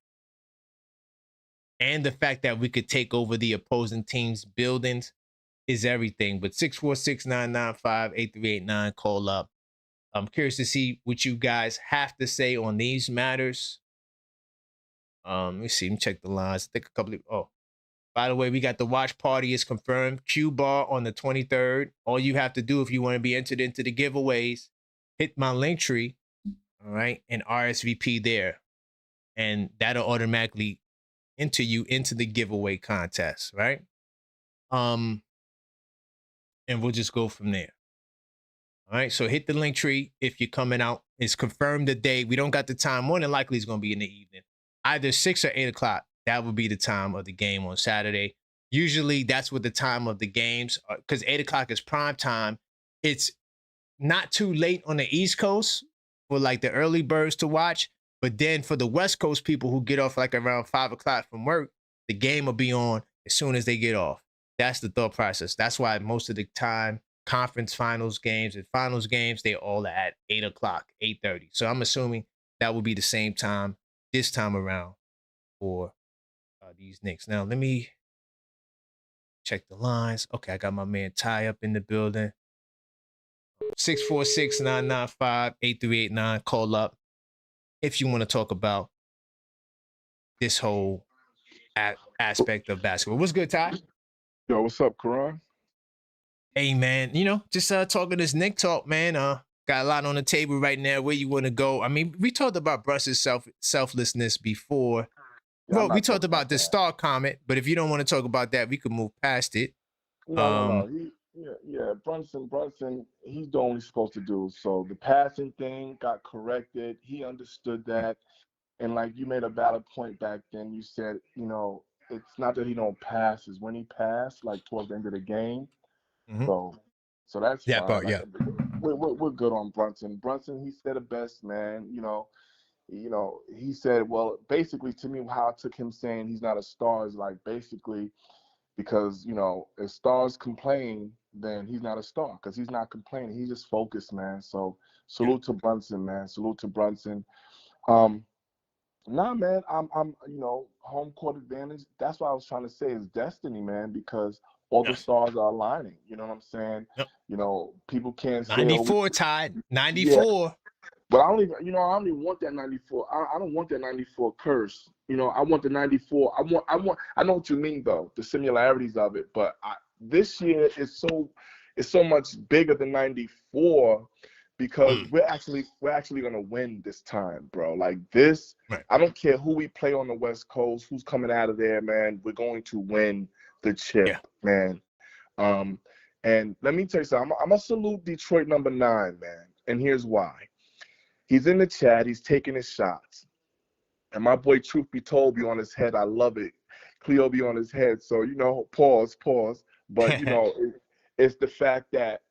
And the fact that we could take over the opposing team's buildings is everything. But 646-995-8389, call up. I'm curious to see what you guys have to say on these matters. Let me see. Let me check the lines. I think a couple of, by the way, we got the watch party is confirmed. Q bar on the 23rd. All you have to do if you want to be entered into the giveaways, hit my link tree, all right, and RSVP there. And that'll automatically enter you into the giveaway contest, right? And we'll just go from there. All right, so hit the link tree if you're coming out. It's confirmed the day. We don't got the time. More than likely, it's going to be in the evening. Either 6 or 8 o'clock. That would be the time of the game on Saturday. Usually, that's what the time of the games, because 8 o'clock is prime time. It's not too late on the East Coast for like the early birds to watch. But then for the West Coast people who get off like around 5 o'clock from work, the game will be on as soon as they get off. That's the thought process. That's why most of the time, conference finals games and finals games, they're all at 8 o'clock, 8:30. So I'm assuming that will be the same time this time around for these Knicks. Now, let me check the lines. Okay, I got my man Ty up in the building. 646-995-8389. Call up if you want to talk about this whole aspect of basketball. What's good, Ty? Yo, what's up, Karan? Hey, man, just talking this Knick talk, man. Got a lot on the table right now. Where you want to go? I mean, we talked about Brunson's selflessness before. Yeah, Well, we talked about the star comment, but if you don't want to talk about that, we could move past it. No. Brunson, he's doing what he's supposed to do. So the passing thing got corrected. He understood that. And like you made a valid point back then. You said, it's not that he don't pass, it's when he passed, like towards the end of the game. Mm-hmm. So that's that fine. Part, like, yeah. We're good on Brunson. Brunson, he said it best, man. He said, well, basically to me, how I took him saying he's not a star is like basically because, if stars complain, then he's not a star because he's not complaining. He's just focused, man. So salute to Brunson, man. Salute to Brunson. Nah, man, I'm, home court advantage. That's what I was trying to say is destiny, man, because all the Yes. stars are aligning. You know what I'm saying? Yep. People can't say, oh, 94 tied. yeah, 94. but I don't even, I don't even want that 94. I don't want that 94 curse. I want the 94. I know what you mean though, the similarities of it, but this year is so much bigger than 94 because we're actually going to win this time, bro. Like this, Right. I don't care who we play on the West Coast, who's coming out of there, man. We're going to win the chip, Yeah. man. And let me tell you something. I'm going to salute Detroit #9, man. And here's why. He's in the chat. He's taking his shots. And my boy, Truth Be Told, be on his head. I love it. Cleo be on his head. So, pause. But, it's the fact that,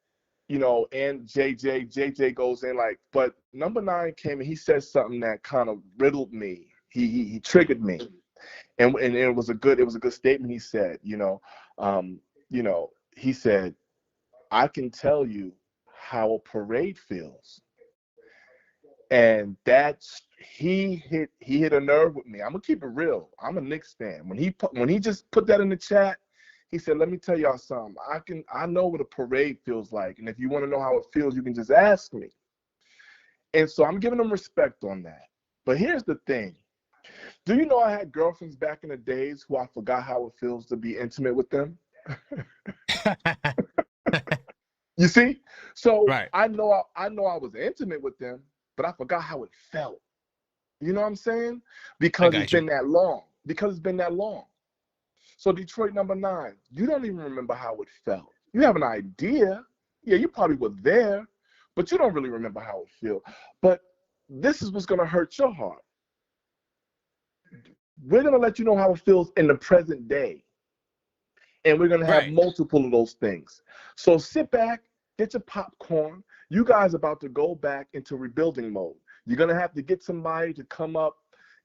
and JJ goes in like, but #9 came and he said something that kind of riddled me. He triggered me. And it was a good statement he said, he said, I can tell you how a parade feels. And he hit a nerve with me. I'm gonna keep it real. I'm a Knicks fan. When he just put that in the chat, he said, "Let me tell y'all something. I know what a parade feels like, and if you want to know how it feels, you can just ask me." And so I'm giving him respect on that. But here's the thing. Do you know I had girlfriends back in the days who I forgot how it feels to be intimate with them? You see? So Right. I know I was intimate with them, but I forgot how it felt. You know what I'm saying? Because it's been that long. So Detroit #9, you don't even remember how it felt. You have an idea. Yeah, you probably were there, but you don't really remember how it feels. But this is what's going to hurt your heart. We're going to let you know how it feels in the present day. And we're going to have multiple of those things. So sit back, get your popcorn. You guys are about to go back into rebuilding mode. You're going to have to get somebody to come up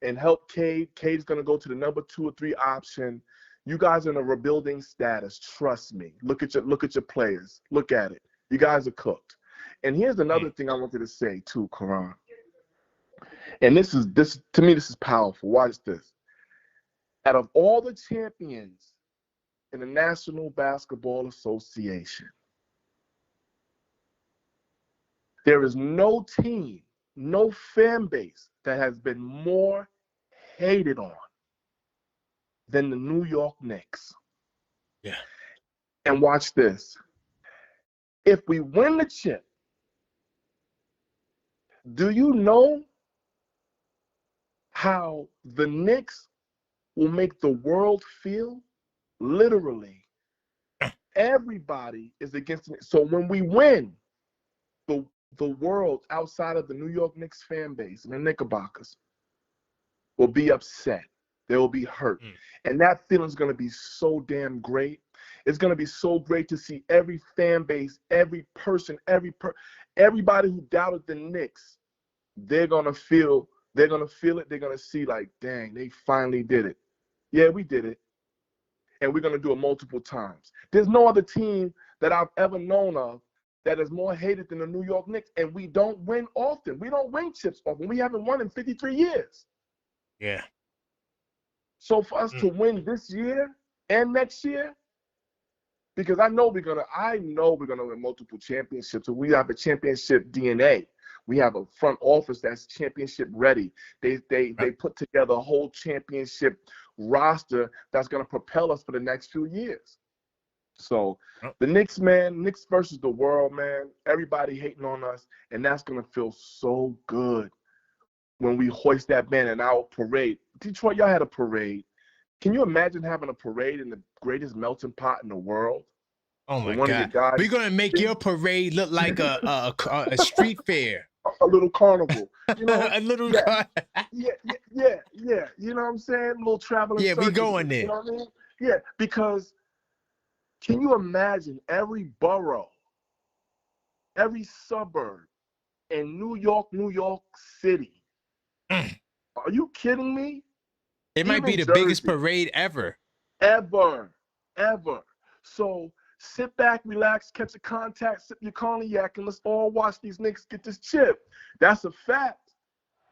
and help Cade. Cade's going to go to the number 2 or 3 option. You guys are in a rebuilding status. Trust me. Look at your players. Look at it. You guys are cooked. And here's another thing I wanted to say too, Karan. And this to me, this is powerful. Watch this. Out of all the champions in the National Basketball Association, there is no team, no fan base that has been more hated on than the New York Knicks. Yeah. And watch this. If we win the chip, do you know how the Knicks will make the world feel? Literally, everybody is against it. So when we win, the world outside of the New York Knicks fan base and the Knickerbockers will be upset. They will be hurt. And that feeling is going to be so damn great. It's going to be so great to see every fan base, every person, everybody who doubted the Knicks. They're going to feel it. They're going to see like, dang, they finally did it. Yeah, we did it. And we're going to do it multiple times. There's no other team that I've ever known of that is more hated than the New York Knicks. And we don't win often. We don't win chips often. We haven't won in 53 years. Yeah. So for us to win this year and next year, because I know we're gonna win multiple championships. So we have a championship DNA. We have a front office that's championship ready. They put together a whole championship roster that's gonna propel us for the next few years. So the Knicks, man, Knicks versus the world, man. Everybody hating on us, and that's gonna feel so good when we hoist that banner in our parade. Detroit, y'all had a parade. Can you imagine having a parade in the greatest melting pot in the world? Oh my God! We're gonna make your parade look like a street fair, a little carnival. You know, a little yeah. You know what I'm saying? A little traveling. Yeah, we circus, going there. You know what I mean? Yeah, because can you imagine every borough, every suburb in New York City? Are you kidding me? It might be the biggest parade ever. Ever. So sit back, relax, catch a contact, sip your cognac, and let's all watch these Knicks get this chip. That's a fact.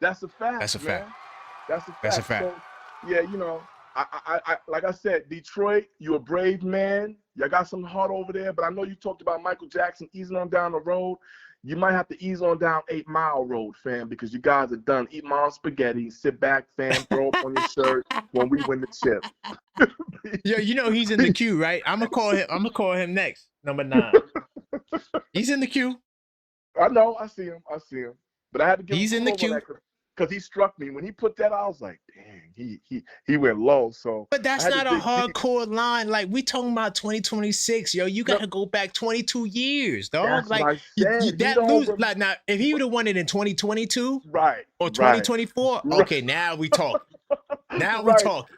Man. That's a fact. That's a fact. So, yeah, I like I said, Detroit, you're a brave man. You got some heart over there, but I know you talked about Michael Jackson easing on down the road. You might have to ease on down 8 Mile Road, fam, because you guys are done. Eat my spaghetti, sit back, fam, throw up on your shirt when we win the chip. Yo, he's in the queue, right? I'm gonna call him next, number 9. He's in the queue. I know, I see him. But I had to give He's him in the credit queue. because he struck me. When he put that, I was like, dang, he went low. So, but that's not a hardcore line. Like, we talking about 2026, yo. You gotta go back 22 years, dog. That's like what I said. that lose. Like, now, if he would have won it in 2022, right, or 2024, right. okay, now we talk. Now we Right. talk.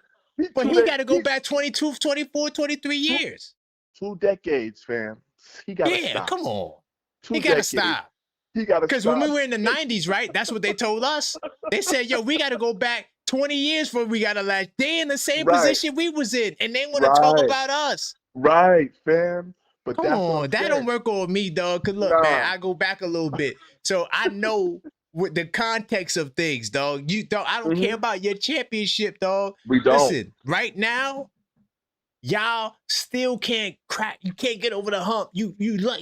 But he got to go back 22, 24, 23 years. 2 decades, fam. He got to stop. Come on. 2 he got to stop. He got to stop. Because when we were in the 90s, right, that's what they told us. They said, yo, we got to go back 20 years before we got to last. They in the same position we was in, and they want to talk about us. Right, fam. But come on, that don't work on me, dog. Because look, man, I go back a little bit. So I know with the context of things, dog. I don't care about your championship, dog. We don't. Listen, right now, y'all still can't crack. You can't get over the hump. You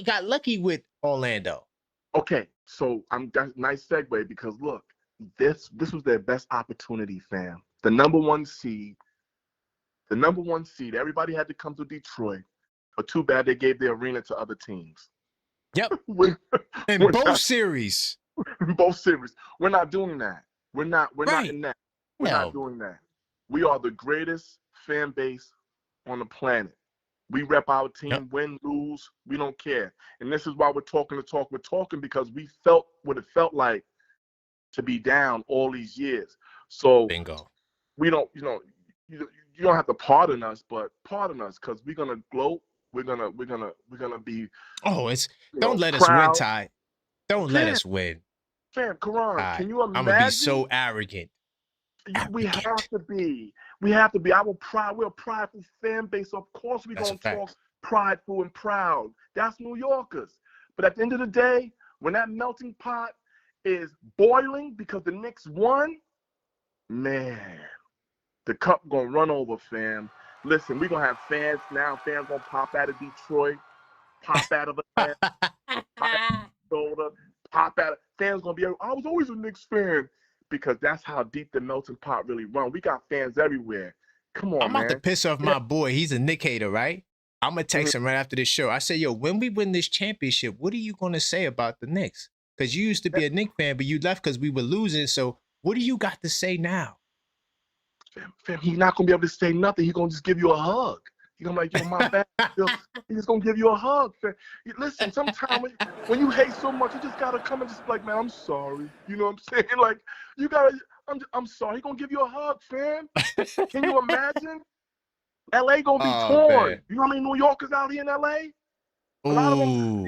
got lucky with Orlando. Okay, so that's a nice segue because look, this was their best opportunity, fam. The number one seed. Everybody had to come to Detroit, but too bad they gave the arena to other teams. Yep. In both series. Both series. We're not doing that. We're not in that. We're not doing that. We are the greatest fan base on the planet. We rep our team, win, lose, we don't care. And this is why we're talking the talk. We're talking because we felt what it felt like to be down all these years. So bingo. We don't, you don't have to pardon us, but pardon us because we're gonna gloat. We're gonna be. Oh, don't let us win, Ty. Don't let us win. Fam, Karan, can you imagine? I'm gonna be so arrogant. We have to be. We have to be. We're a prideful fan base. Of course, we're gonna talk prideful and proud. That's New Yorkers. But at the end of the day, when that melting pot is boiling because the Knicks won, man, the cup gonna run over, fam. Listen, we're gonna have fans now. Fans gonna pop out of Detroit, pop out of Atlanta, pop out. Fans gonna be. I was always a Knicks fan. Because that's how deep the melting pot really runs. We got fans everywhere. Come on, I'm about to piss off my boy. He's a Knick hater, right? I'm going to text him right after this show. I say, yo, when we win this championship, what are you going to say about the Knicks? Because you used to be a Knicks fan, but you left because we were losing. So what do you got to say now? Fam, he's not going to be able to say nothing. He's going to just give you a hug. He's going to be like, yo, my bad. He's just going to give you a hug. Fam. Listen, sometimes when you hate so much, you just got to come and just be like, man, I'm sorry. You know what I'm saying? Like, you got to, I'm sorry. He's going to give you a hug, fam. Can you imagine? LA going to be torn. Man. You know how many New Yorkers out here in LA? A lot of them,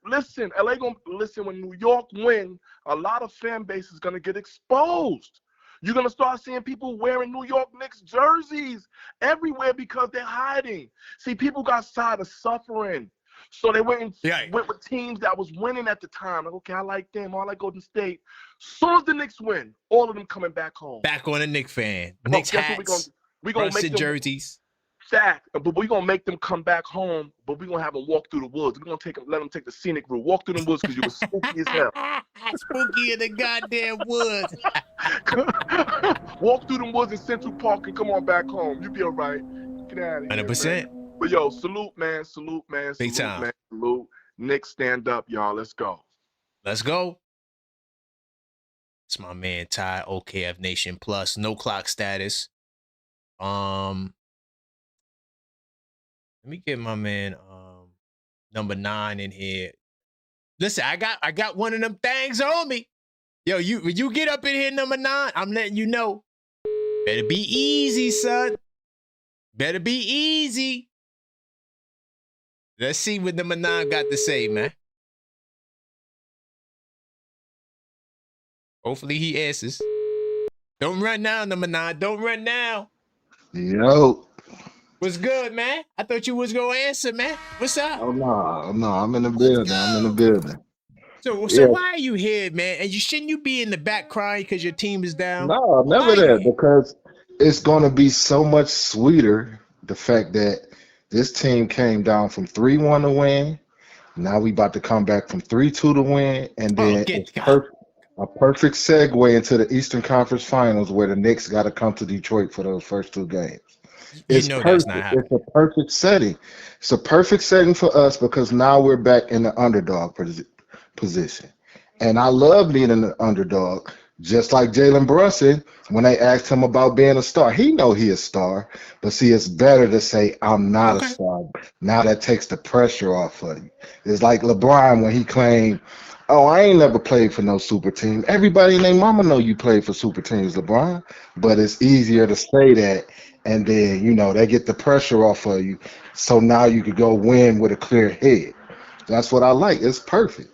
listen, LA going to, listen, when New York win, a lot of fan base is going to get exposed. You're going to start seeing people wearing New York Knicks jerseys everywhere because they're hiding. See, people got tired of suffering. So they went with teams that was winning at the time. Like, okay, I like them. I like Golden State. Soon as the Knicks win, all of them coming back home. Back on a Knicks fan. Knicks hats, we gonna make them jerseys. But we're going to make them come back home, but we're going to have them walk through the woods. We're going to let them take the scenic route. Walk through the woods because you were spooky as hell. Spooky in the goddamn woods. Walk through the woods in Central Park and come on back home. You'll be all right. Get out of here, 100%. Man. But, yo, salute, man. Salute, man. Big time. Man. Salute. Knicks, stand up, y'all. Let's go. Let's go. It's my man, Ty, OKF Nation Plus. No clock status. Let me get my man number 9 in here. Listen, I got one of them things on me. Yo, you get up in here, number 9, I'm letting you know. Better be easy, son. Better be easy. Let's see what number 9 got to say, man. Hopefully he answers. Don't run now, number 9. Don't run now. Yo. What's good, man? I thought you was gonna answer, man. What's up? Oh no, I'm in the building. I'm in the building. So why are you here, man? And shouldn't you be in the back crying because your team is down? No, Why never are you that, here? because it's going to be so much sweeter the fact that this team came down from 3-1 to win. Now we about to come back from 3-2 to win, and Oh, then get it's God. a perfect segue into the Eastern Conference Finals where the Knicks got to come to Detroit for those first 2 games. You It's know that's not perfect. It's happening. a perfect setting. It's a perfect setting for us because now we're back in the underdog position. And I love being an underdog. Just like Jalen Brunson, when they asked him about being a star, he know he a star. But see, it's better to say I'm not a Okay. star. Now that takes the pressure off of you. It's like LeBron when he claimed, "Oh, I ain't never played for no super team." Everybody and their mama know you played for super teams, LeBron. But it's easier to say that, and then they get the pressure off of you. So now you could go win with a clear head. That's what I like. It's perfect.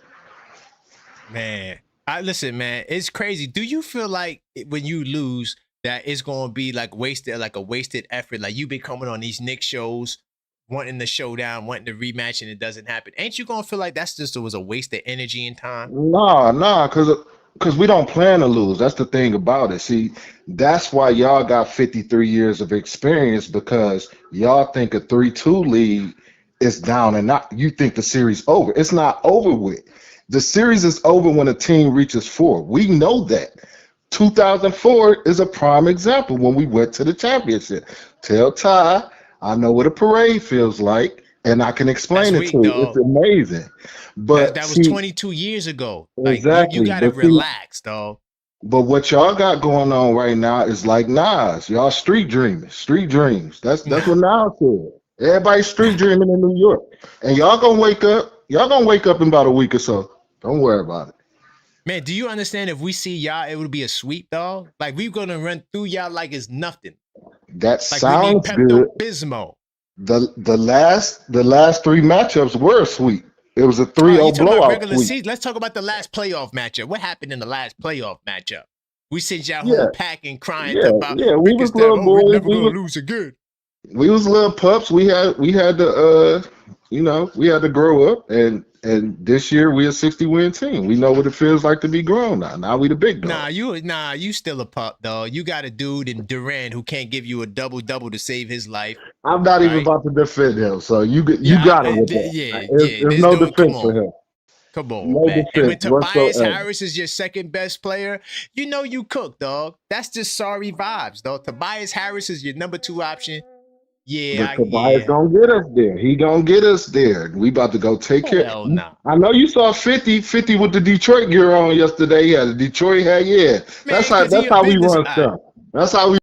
Man, listen, man, it's crazy. Do you feel like when you lose that it's gonna be like a wasted effort? Like you've been coming on these Knicks shows, wanting the showdown, wanting the rematch, and it doesn't happen. Ain't you gonna feel like was a waste of energy and time? No, because we don't plan to lose. That's the thing about it. See, that's why y'all got 53 years of experience because y'all think a 3-2 lead is down and not. You think the series over. It's not over with. The series is over when a team reaches 4. We know that. 2004 is a prime example when we went to the championship. Tell Ty, I know what a parade feels like, and I can That's explain it to weak, you. It's dog. amazing. But That was see, 22 years ago. Like you exactly. gotta relax, dog. But what y'all got going on right now is like Nas. Y'all street dreaming, street dreams. That's Nah, what Nas said. Everybody's street nah. dreaming in New York, and y'all gonna wake up. Y'all gonna wake up in about a week or so. Don't worry about it. Man, do you understand if we see y'all, it would be a sweep, dog? Like we're gonna run through y'all like it's nothing. That Like we need sounds good. Pepto Bismol. The last 3 matchups were a sweep. It was a Oh, you 3-0 talking about blowout regular sweep. season? Let's talk about the last playoff matchup. What happened in the last playoff matchup? We sent y'all Yeah, home packing, crying yeah, about yeah. We was Bickerstaff. little Oh, we're boys. never gonna lose again. We was little pups. We had to we had to grow up, and this year we a 60-win team. We know what it feels like to be grown now. Now we the big dog. You still a pup, dog. You got a dude in Durant who can't give you a double to save his life, I'm not even right? about to defend him, so you Yeah, got it with that. yeah. There's This no dude, come defense for on. him. Come on, No man. And defense when Tobias whatsoever. Harris is your second best player, you know you cook, dog. That's just sorry vibes, dog. Tobias Harris is your number 2 option. But Tobias Yeah. gonna get us there. He gonna get us there. We about to go take care. Hell nah. I know you saw 50 with the Detroit gear on yesterday. Yeah, the Detroit hat. Yeah, Man, because that's he a how we business. run All right. stuff. That's how we.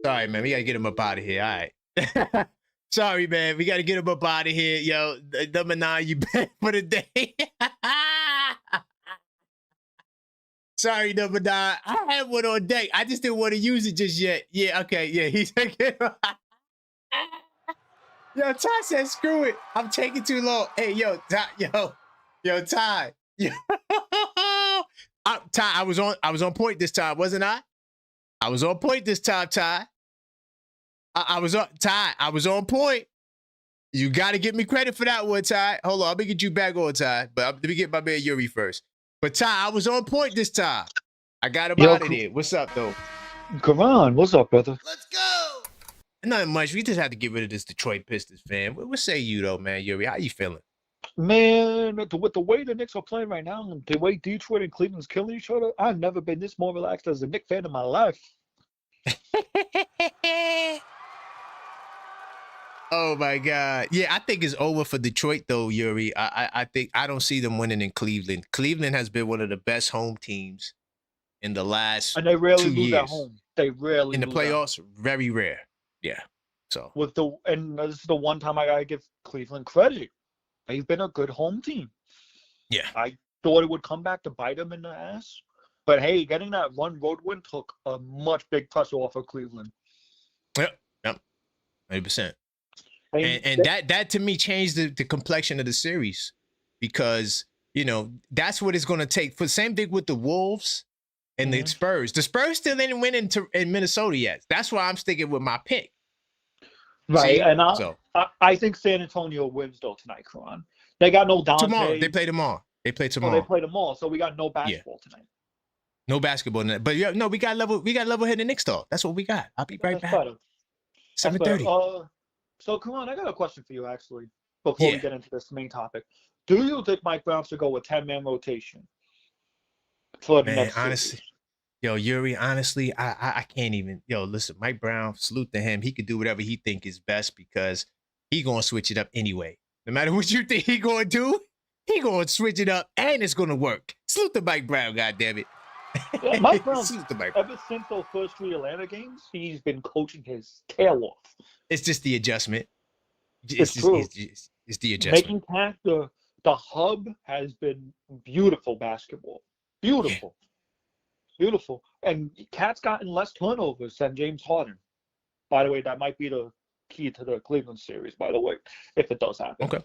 Sorry, man. We got to get him up out of here. All right. Sorry, man. We got to get him up out of here. Yo, number 9, you back for the day. Sorry, number 9. I had one on deck. I just didn't want to use it just yet. Yeah, okay. Yeah, he's taking. Yo, Ty said, screw it. I'm taking too long. Hey, yo, Ty, Ty. Yo. Ty, I was on point this time, wasn't I? I was on point this time, Ty. I was on point. You got to give me credit for that one, Ty. Hold on, let me get you back on, Ty. But let me get my man Yuri first. But Ty, I was on point this time. I got him out of there. What's up, though? Karan, what's up, brother? Let's go. Nothing much. We just have to get rid of this Detroit Pistons fan. What say you, though, man, Yuri? How you feeling? Man, with the way the Knicks are playing right now, and the way Detroit and Cleveland's killing each other, I've never been this more relaxed as a Knicks fan in my life. Oh my God. Yeah, I think it's over for Detroit though, Yuri. I think I don't see them winning in Cleveland. Cleveland has been one of the best home teams in the last And they rarely 2 lose years. at home. They rarely in the lose at home. playoffs, very rare. Yeah. So And this is the one time I gotta give Cleveland credit. They've been a good home team. yeah. I thought it would come back to bite them in the ass. But hey, getting that one road win took a much big pressure off of Cleveland. Yep. 100%. And that to me changed the complexion of the series because, that's what it's going to take. For the same thing with the Wolves and the Spurs. The Spurs still didn't win in Minnesota yet. That's why I'm sticking with my pick. Right. See? And I think San Antonio wins though tonight, Karan. They got no Dante. Tomorrow. They play tomorrow. They play Oh, they tomorrow. play tomorrow, so we got no Yeah. basketball tonight. No basketball tonight. But yeah, no, we got level-headed Knicks talk. That's what we got. I'll be right That's back. better. That's better. 7:30. So come on, I got a question for you actually. Before we Yeah. get into this main topic, do you think Mike Brown should go with 10-man rotation for the Man, next honestly, series? yo, Yuri, honestly, I can't even. Yo, listen, Mike Brown, salute to him. He could do whatever he think is best because he gonna switch it up anyway. No matter what you think he gonna do, he gonna switch it up and it's gonna work. Salute to Mike Brown, goddammit. Yeah, Mike Brown, Salute to Mike. ever since those first 3 Atlanta games, he's been coaching his tail off. It's just the adjustment. It's true. It's the adjustment. Making Cat the hub has been beautiful basketball. Beautiful. Beautiful. And Cat's gotten less turnovers than James Harden. By the way, that might be the key to the Cleveland series, by the way, if it does happen. Okay.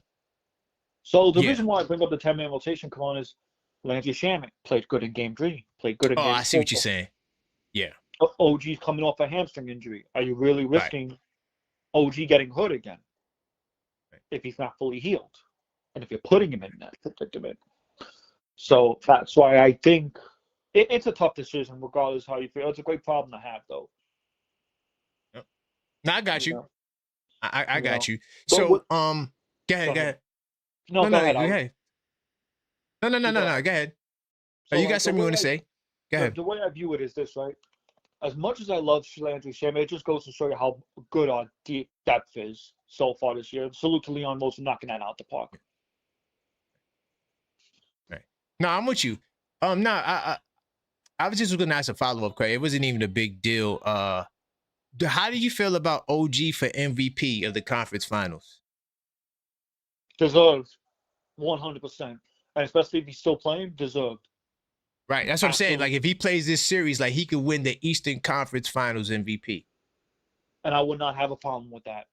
So the Yeah. reason why I bring up the 10-man rotation, come on, is Landry Shamet played good in game 3, played good in Oh, game 4. I see what you're saying. Yeah. OG's coming off a hamstring injury. Are you really risking OG getting hurt again if he's not fully healed? And if you're putting him in that predicament. So that's why I think it's a tough decision, regardless how you feel. It's a great problem to have, though. No, I got you. know? I got you. But So, what- go ahead, go ahead. No, go ahead. Go ahead. No, go ahead. So, You like, got something you want to say? Go ahead. The way I view it is this, right? As much as I love Landry Shamet, it just goes to show you how good our deep depth is so far this year. Salute to Leon Rose for knocking that out the park. Right. No, I'm with you. No, I was just going to ask a follow-up question. It wasn't even a big deal. How do you feel about OG for MVP of the conference finals? Deserved, 100%. And especially if he's still playing, deserved. Right. That's what I'm saying. Absolutely. Like, if he plays this series, like, he could win the Eastern Conference Finals MVP. And I would not have a problem with that.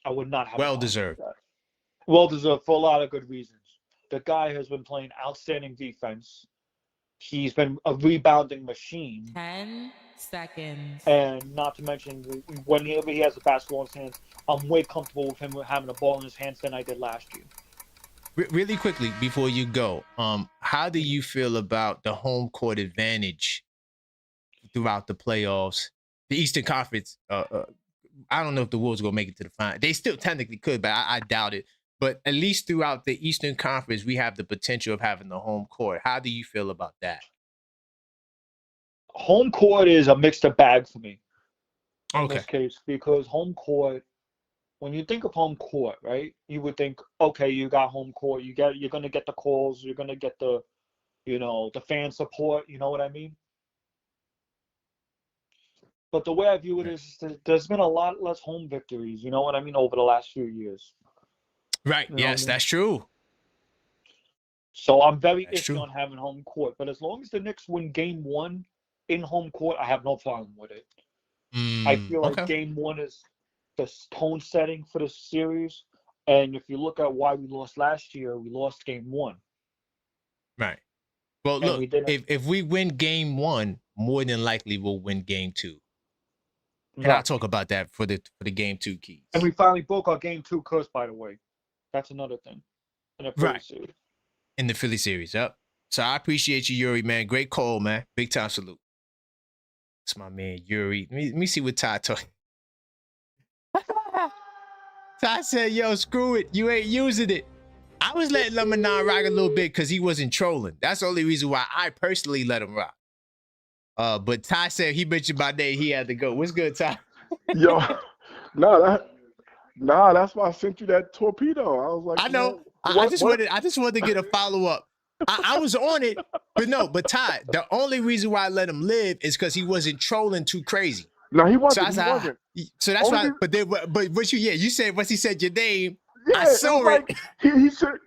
I would not have Well a problem deserved. with that. Well deserved for a lot of good reasons. The guy has been playing outstanding defense. He's been a rebounding machine. 10 seconds. And not to mention, whenever he has the basketball in his hands, I'm way comfortable with him having the ball in his hands than I did last year. Really quickly before you go, how do you feel about the home court advantage throughout the playoffs? The Eastern Conference, I don't know if the Wolves are gonna make it to the final. They still technically could, but I doubt it. But at least throughout the Eastern Conference, we have the potential of having the home court. How do you feel about that? Home court is a mixed bag for me in Okay. this case, because home court, when you think of home court, right, you would think, okay, you got home court, you're gonna get the calls, you're gonna get the, the fan support, you know what I mean? But the way I view it is that there's been a lot less home victories, you know what I mean, over the last few years. Right. You know what I Yes, mean? that's true. So I'm very That's iffy true. on having home court. But as long as the Knicks win game 1 in home court, I have no problem with it. I feel like Okay. game 1 is the tone setting for the series. And if you look at why we lost last year, we lost game 1. Right. Well, And look, we didn't. if we win game 1, more than likely we'll win game 2. And I'll talk about that for the game 2 keys. And we finally broke our game 2 curse, by the way. That's another thing. In a Right. series. In the Philly series, yep. So I appreciate you, Yuri, man. Great call, man. Big time salute. That's my man, Yuri. Let me see what Ty talking. Ty said, yo, screw it. You ain't using it. I was letting Lemonon rock a little bit because he wasn't trolling. That's the only reason why I personally let him rock. But Ty said he mentioned my name. He had to go. What's good, Ty? Yo, that's why I sent you that torpedo. I was like, I know. man, I just wanted to get a follow-up. I was on it, but Ty, the only reason why I let him live is because he wasn't trolling too crazy. No, he wasn't. So, He wasn't. So that's Only why. But what you said once he said your name, Yeah, I saw was like, it. he should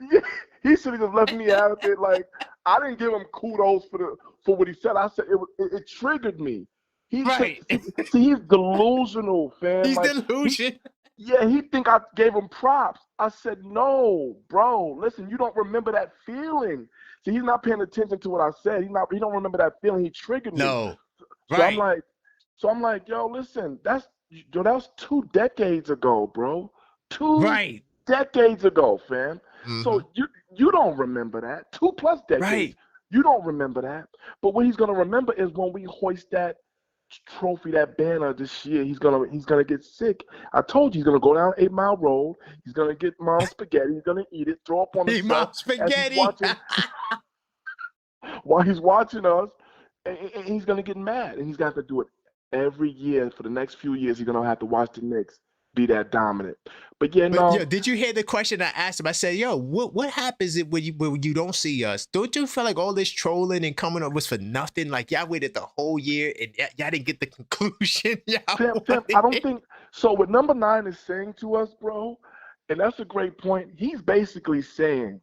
have just left me out of it. Like, I didn't give him kudos for what he said. I said it triggered me. Right. He's delusional, fam. He's like, delusion. He think I gave him props. I said, no, bro. Listen, you don't remember that feeling. See, he's not paying attention to what I said. He don't remember that feeling. He triggered me. No. So Right. I'm like, yo, listen, that was 2 decades ago, bro. 2 Right. decades ago, fam. Mhm. So You don't remember that. 2+ decades. Right. You don't remember that. But what he's gonna remember is when we hoist that trophy, that banner this year. He's gonna get sick. I told you he's gonna go down 8 Mile Road. He's gonna get mom's spaghetti. He's gonna eat it, throw up on Eat my himself as he's spaghetti. watching while he's watching us, and he's gonna get mad, and he's got to do it every year for the next few years. He's gonna have to watch the Knicks be that dominant. But yeah, But no. yo, did you hear the question I asked him? I said, "Yo, what happens when you don't see us? Don't you feel like all this trolling and coming up was for nothing? Like y'all waited the whole year and y'all didn't get the conclusion." Fam, I don't think so. What number 9 is saying to us, bro, and that's a great point. He's basically saying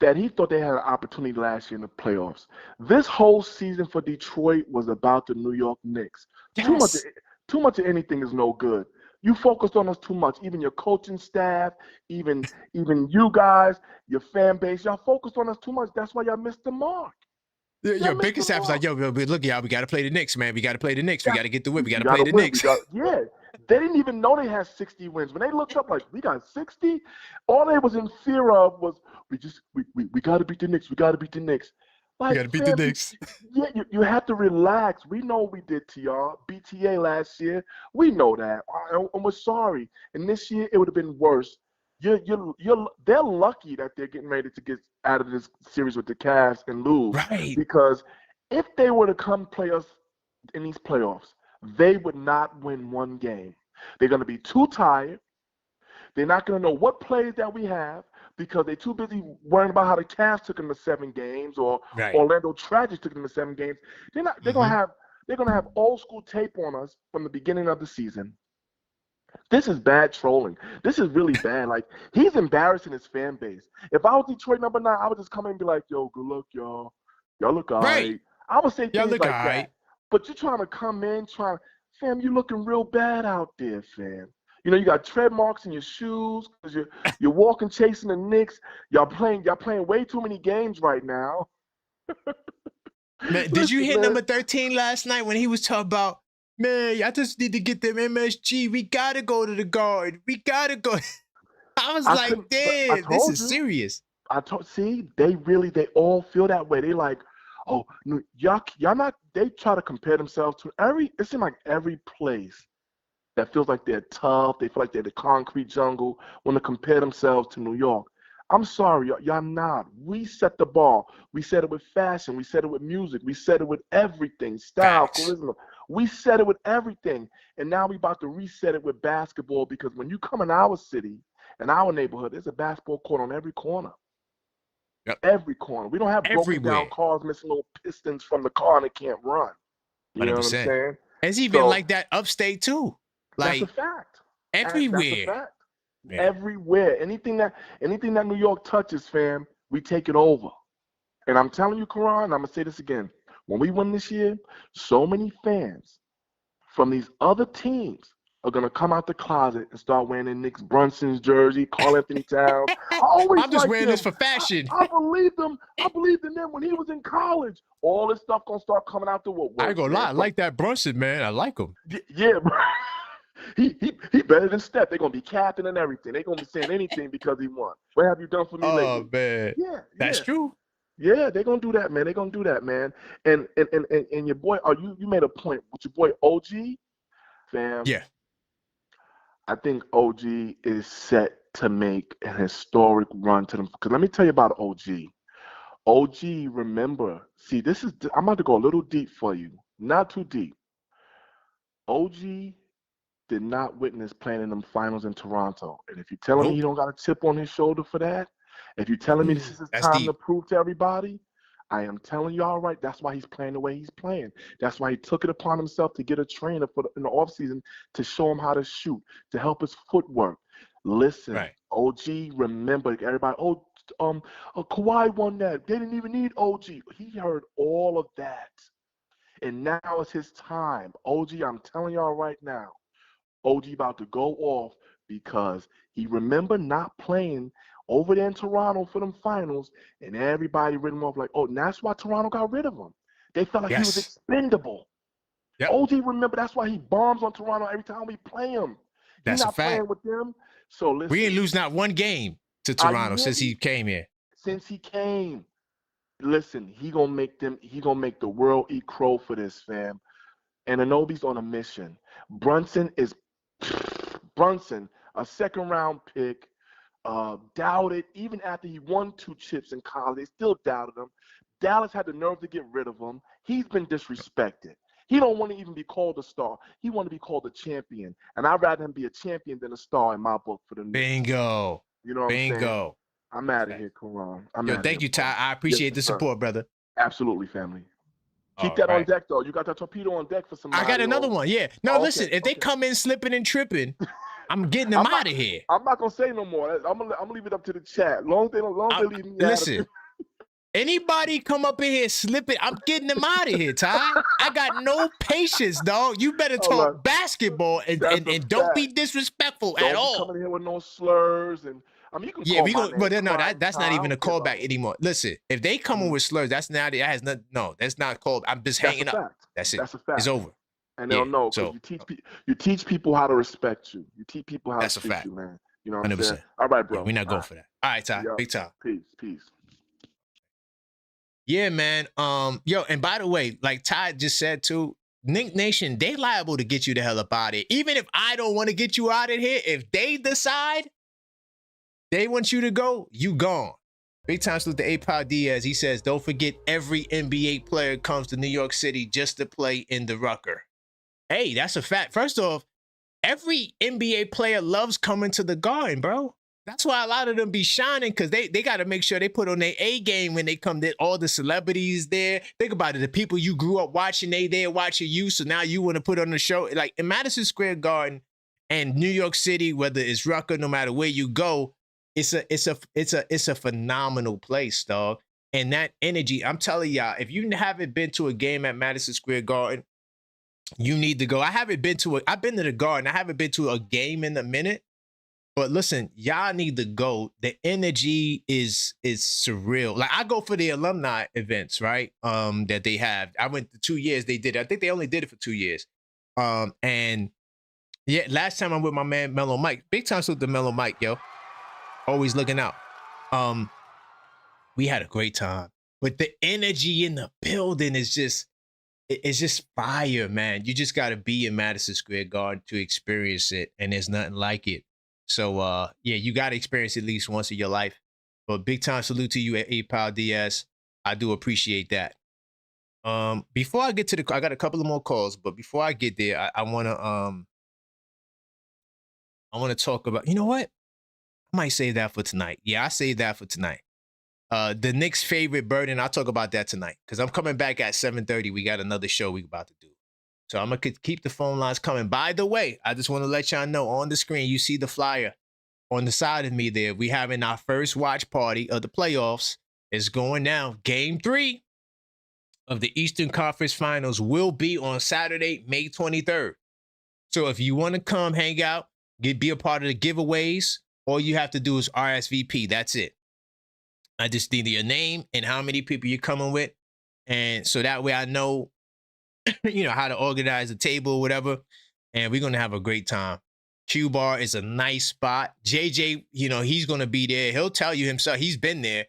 that he thought they had an opportunity last year in the playoffs. This whole season for Detroit was about the New York Knicks. Yes. Too much of anything is no good. You focused on us too much. Even your coaching staff, even you guys, your fan base, y'all focused on us too much. That's why y'all missed the mark. Your biggest staff was like, "Yo, look, y'all, we got to play the Knicks, man. We got to play the Knicks. We got to get the win. We got to play the Knicks." Yeah. They didn't even know they had 60 wins. When they looked up like, we got 60, all they was in fear of was, we got to beat the Knicks. We got to beat the Knicks. Like, We got to beat the Knicks. Yeah, you have to relax. We know what we did to y'all. BTA last year. We know that. And we're sorry. And this year, it would have been worse. They're lucky that they're getting ready to get out of this series with the Cavs and lose. Right. Because if they were to come play us in these playoffs, they would not win one game. They're going to be too tired. They're not going to know what plays that we have because they're too busy worrying about how the Cavs took them to 7 games or Orlando Tragic took them to 7 games. They're going to have old school tape on us from the beginning of the season. This is bad trolling. This is really bad. Like, he's embarrassing his fan base. If I was Detroit number 9, I would just come in and be like, "Yo, good luck, y'all. Y'all look all right." I would say things like that. But you're trying to come in, fam, you looking real bad out there, fam. You know, you got tread marks in your shoes because you're walking, chasing the Knicks. Y'all playing way too many games right now. Man, did you hear number 13 last night when he was talking about, "Man, I just need to get them MSG. We gotta go to the Garden. We gotta go." I was like, "Damn, this is serious." They all feel that way. They like, "Oh, no, y'all not." They try to compare themselves to it seems like every place that feels like they're tough, they feel like they're the concrete jungle, want to compare themselves to New York. I'm sorry, y'all not. We set the bar. We set it with fashion. We set it with music. We set it with everything, style, charisma. We set it with everything. And now we about to reset it with basketball because when you come in our city, in our neighborhood, there's a basketball court on every corner. Yep. Every corner. We don't have broken down cars missing little pistons from the car and it can't run. You know what I'm saying? It's even like that upstate too. Like, that's a fact. Everywhere. That's a fact. Yeah. Everywhere. Anything that New York touches, fam, we take it over. And I'm telling you, Karan, I'm gonna say this again. When we win this year, so many fans from these other teams are gonna come out the closet and start wearing the Knicks Brunson's jersey, Karl Anthony Towns. I'm just wearing this for fashion. I believed them. I believed in them when he was in college. All this stuff gonna start coming out the woodwork. I ain't gonna lie, I like that Brunson, man. I like him. Yeah, bro. He better than Steph. They're gonna be capping and everything. They're gonna be saying anything because he won. What have you done for me lately? Oh man. Yeah. That's true. Yeah, they're gonna do that, man. They're gonna do that, man. And your boy, you made a point with your boy OG, fam. Yeah. I think OG is set to make an historic run to them. Because let me tell you about OG. OG, remember, see, I'm about to go a little deep for you. Not too deep. OG did not witness playing in them finals in Toronto. And if you're telling me he don't got a chip on his shoulder for that, if you're telling me this is his time to prove to everybody, I am telling y'all right, that's why he's playing the way he's playing. That's why he took it upon himself to get a trainer in the offseason to show him how to shoot, to help his footwork. Listen, OG, remember, everybody, Kawhi won that. They didn't even need OG. He heard all of that. And now it's his time. OG, I'm telling y'all right now, OG about to go off because he remember not playing over there in Toronto for them finals, and everybody written him off like, and that's why Toronto got rid of him. They felt like he was expendable. Yep. OG, remember, that's why he bombs on Toronto every time we play him. That's He's not a fact. playing with them. So listen, we ain't lose not one game to Toronto since he came here. since he came. Listen, he gonna make the world eat crow for this, fam. And Anobi's on a mission. Brunson, a second round pick, doubted even after he won 2 chips in college. They still doubted him. Dallas had the nerve to get rid of him. He's been disrespected. He don't want to even be called a star. He want to be called a champion. And I'd rather him be a champion than a star in my book for the Knicks. Bingo. You know what I'm saying? Bingo. I'm out of here, Karan. Yo, thank you, Ty. I appreciate the support, brother. Absolutely, family. Keep All that on right. deck, though. You got that torpedo on deck for somebody. I got another one. Yeah. No, Okay, listen. If they come in slipping and tripping, I'm getting them out of here. I'm not gonna say no more. I'm gonna leave it up to the chat. Long as they leave me listen. Anybody come up in here slipping, I'm getting them out of here, Ty. I got no patience, dog. You better talk basketball and don't be disrespectful at all. Don't be coming here with no slurs and I mean you can yeah, call we my go, name. but no, Prime that's not time, even a callback anymore. Listen, if they come in with slurs, that's not that has not no, that's not called. I'm just hanging up. That's it. That's a fact. It's over. And they'll know because you teach people how to respect you. You teach people how to treat you, man. You know what 100%. I'm saying? All right, bro. Yeah, we're not going for that. All right, Ty. Big time. Peace. Yeah, man. Yo, and by the way, like Ty just said too, Knick Nation, they liable to get you the hell up out of here. Even if I don't want to get you out of here, if they decide they want you to go, you gone. Big time salute to A-Pow Diaz. He says, don't forget every NBA player comes to New York City just to play in the Rucker. Hey, that's a fact. First off, every NBA player loves coming to the Garden, bro. That's why a lot of them be shining because they got to make sure they put on their A game when they come there. All the celebrities there. Think about it. The people you grew up watching, they there watching you. So now you want to put on the show. Like in Madison Square Garden and New York City, whether it's Rucker, no matter where you go, it's a phenomenal place, dog. And that energy, I'm telling y'all, if you haven't been to a game at Madison Square Garden, you need to go. I've been to the Garden. I haven't been to a game in a minute. But listen, y'all need to go. The energy is surreal. Like I go for the alumni events, right? That they have. I went to 2 years they did it. I think they only did it for 2 years. And yeah, last time I'm with my man Mellow Mike. Big time salute to Mellow Mike, yo. Always looking out. We had a great time. But the energy in the building is just fire, man. You just gotta be in Madison Square Garden to experience it, and there's nothing like it. So, yeah, you got to experience it at least once in your life. But big time salute to you at A-Pow Diaz. I do appreciate that. Before I get to I got a couple of more calls, but before I get there, I want to talk about, you know what? I might save that for tonight. Yeah, I saved that for tonight. The Knicks' favorite burden, I'll talk about that tonight because I'm coming back at 7:30. We got another show we about to do. So I'm going to keep the phone lines coming. By the way, I just want to let y'all know on the screen, you see the flyer on the side of me there. We having our first watch party of the playoffs. It's going down. Game 3 of the Eastern Conference Finals will be on Saturday, May 23rd. So if you want to come hang out, be a part of the giveaways, all you have to do is RSVP. That's it. I just need your name and how many people you're coming with. And so that way I know you know, how to organize the table or whatever. And we're going to have a great time. Q Bar is a nice spot. JJ, you know, he's going to be there. He'll tell you himself. He's been there.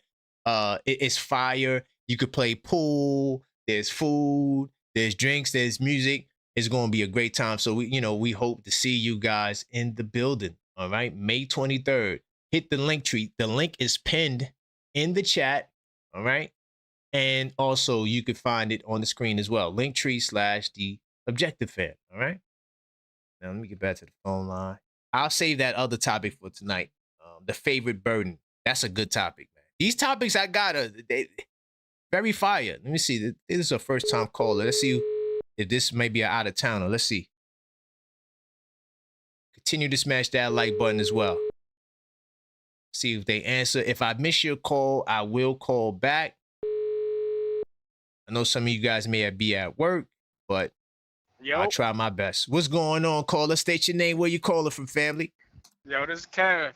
It's fire. You could play pool. There's food. There's drinks. There's music. It's going to be a great time. So, we hope to see you guys in the building. All right. May 23rd. Hit the link tree. The link is pinned in the chat. All right. And also, you could find it on the screen as well. Linktree/TheObjectiveFan. All right. Now, let me get back to the phone line. I'll save that other topic for tonight. The favorite burden. That's a good topic, man. These topics I got they very fire. Let me see. This is a first-time caller. Let's see if this may be an out-of-towner. Let's see. Continue to smash that like button as well. See if they answer. If I miss your call, I will call back. I know some of you guys may be at work, but I'll try my best. What's going on, caller? State your name. Where you calling from, family? Yo, this is Kev.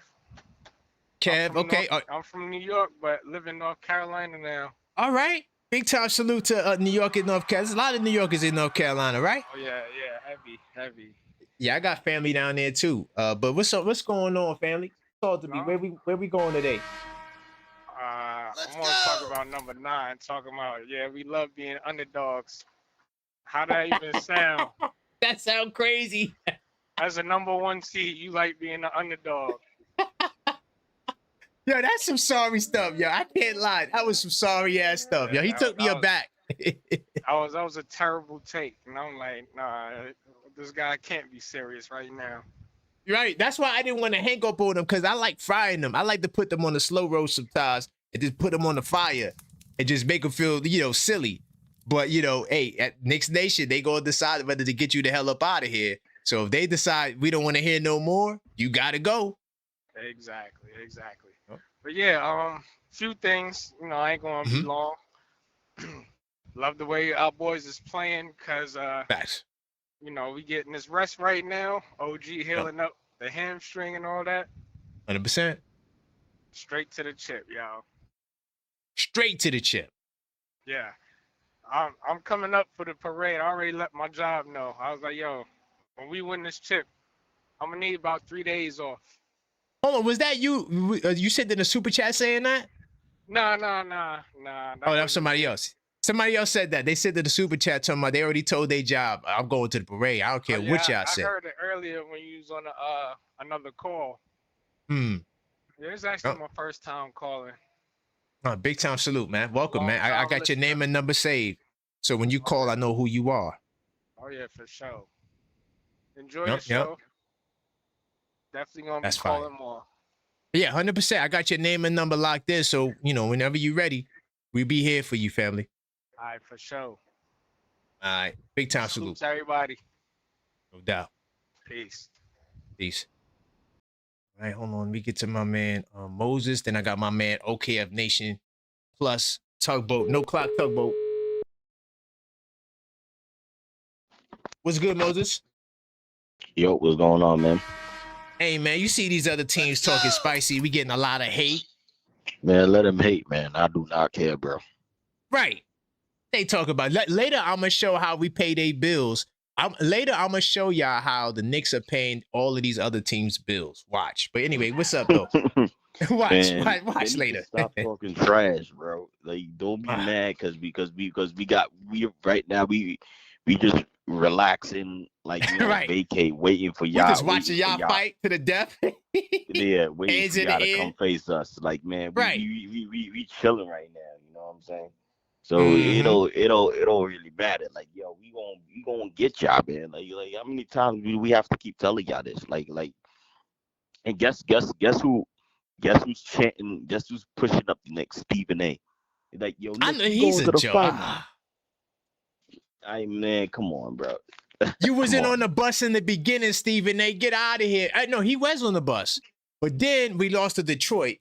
Kev, okay. I'm from New York, but live in North Carolina now. All right. Big time salute to New York and North Carolina. There's a lot of New Yorkers in North Carolina, right? Oh, yeah, heavy. Yeah, I got family down there, too. But what's going on, family? Talk to me. Where we going today? I want to talk about number 9. Talking about, yeah, we love being underdogs. How that even sound? That sound crazy. As a number 1 seed, you like being an underdog. Yo, that's some sorry stuff, yo. I can't lie. That was some sorry ass stuff, yo. He took me aback. That was a terrible take, and I'm like, nah, this guy can't be serious right now. Right. That's why I didn't want to hang up on them, because I like frying them. I like to put them on the slow roast sometimes and just put them on the fire and just make them feel, silly. But, hey, at Knicks Nation, they go decide whether to get you the hell up out of here. So if they decide we don't want to hear no more, you got to go. Exactly. Oh. But yeah, few things, I ain't going to be long. Love the way our boys is playing, because, we getting this rest right now. OG healing up the hamstring and all that. 100%. Straight to the chip, y'all. Straight to the chip. Yeah. I'm coming up for the parade. I already let my job know. I was like, yo, when we win this chip, I'm going to need about 3 days off. Hold on, was that you? You said in the super chat saying that? Nah. Oh, that was somebody else. Somebody else said that. They said that the super chat talking about they already told their job, I'm going to the parade. I don't care what y'all said. I heard it earlier when you was on another call. Yeah, it's actually my first time calling. Big time salute, man. Welcome, man. I got your name and number saved. So when you call, I know who you are. Oh, yeah, for sure. Enjoy the show. Definitely going to be calling more. Yeah, 100%. I got your name and number locked in. So, whenever you're ready, we'll be here for you, family. All right, for sure. All right. Big time salute. Salute everybody. No doubt. Peace. All right, hold on. Let me get to my man Moses. Then I got my man OKF Nation plus Tugboat. No Clock Tugboat. What's good, Moses? Yo, what's going on, man? Hey, man, you see these other teams talking spicy. We getting a lot of hate. Man, let them hate, man. I do not care, bro. Right. They talk about later. I'm gonna show how we pay their bills. Later, I'm gonna show y'all how the Knicks are paying all of these other teams' bills. Watch. But anyway, what's up, though? watch later. Stop talking trash, bro. Like, don't be mad because we right now we just relaxing, like, right. Vacate, waiting for y'all. We just watching y'all fight to the death. Yeah, waiting for y'all to come face us. Like, man, right. we chilling right now. You know what I'm saying? So it don't really matter. Like, yo, we gonna get y'all, man. Like how many times we have to keep telling y'all this? Like, and guess who's chanting? Guess who's pushing up the Knicks? Stephen A. Like, yo, I know he's a joke. Man, come on, bro. You wasn't on the bus in the beginning, Stephen A. Get out of here. No, he was on the bus, but then we lost to Detroit,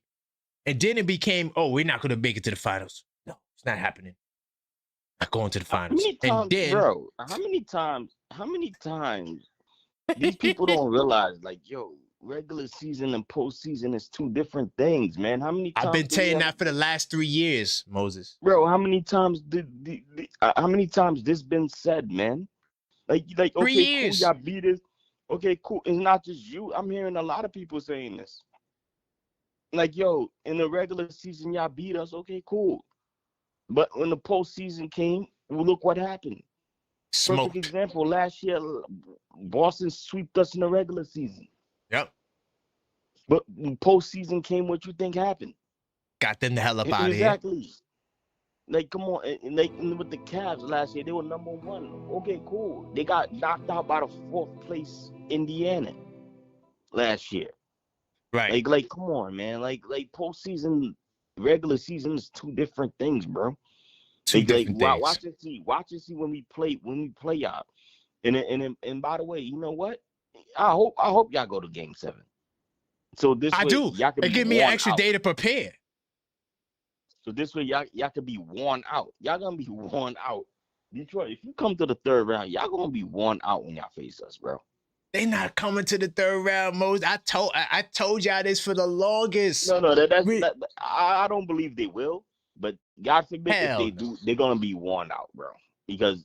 and then it became, we're not gonna make it to the finals. No, it's not happening. Not going to the finals. How many times, bro? How many times these people don't realize, like, yo, regular season and postseason is two different things, man. How many times I've been saying that for the last 3 years, Moses. Bro, how many times how many times this been said, man? Like, okay, 3 years. Cool, y'all beat us. Okay, cool. It's not just you. I'm hearing a lot of people saying this. Like, yo, in the regular season, y'all beat us. Okay, cool. But when the postseason came, look what happened. Smoked. Perfect example, last year, Boston swept us in the regular season. Yep. But when postseason came, what you think happened? Got them the hell up out of here. Exactly. Like, come on. And with the Cavs last year, they were number 1. Okay, cool. They got knocked out by the 4th place Indiana last year. Right. Like, come on, man. Like postseason, regular season is two different things, bro. Two different things. Watch and see when we play y'all. And by the way, you know what? I hope y'all go to Game 7. So this way, y'all can give me an extra day to prepare. So this way, y'all can be worn out. Y'all gonna be worn out. Detroit, if you come to the 3rd round, y'all gonna be worn out when y'all face us, bro. They not coming to the 3rd round, Moses. I told y'all this for the longest. No, I don't believe they will. But God forbid if they do, they're gonna be worn out, bro. Because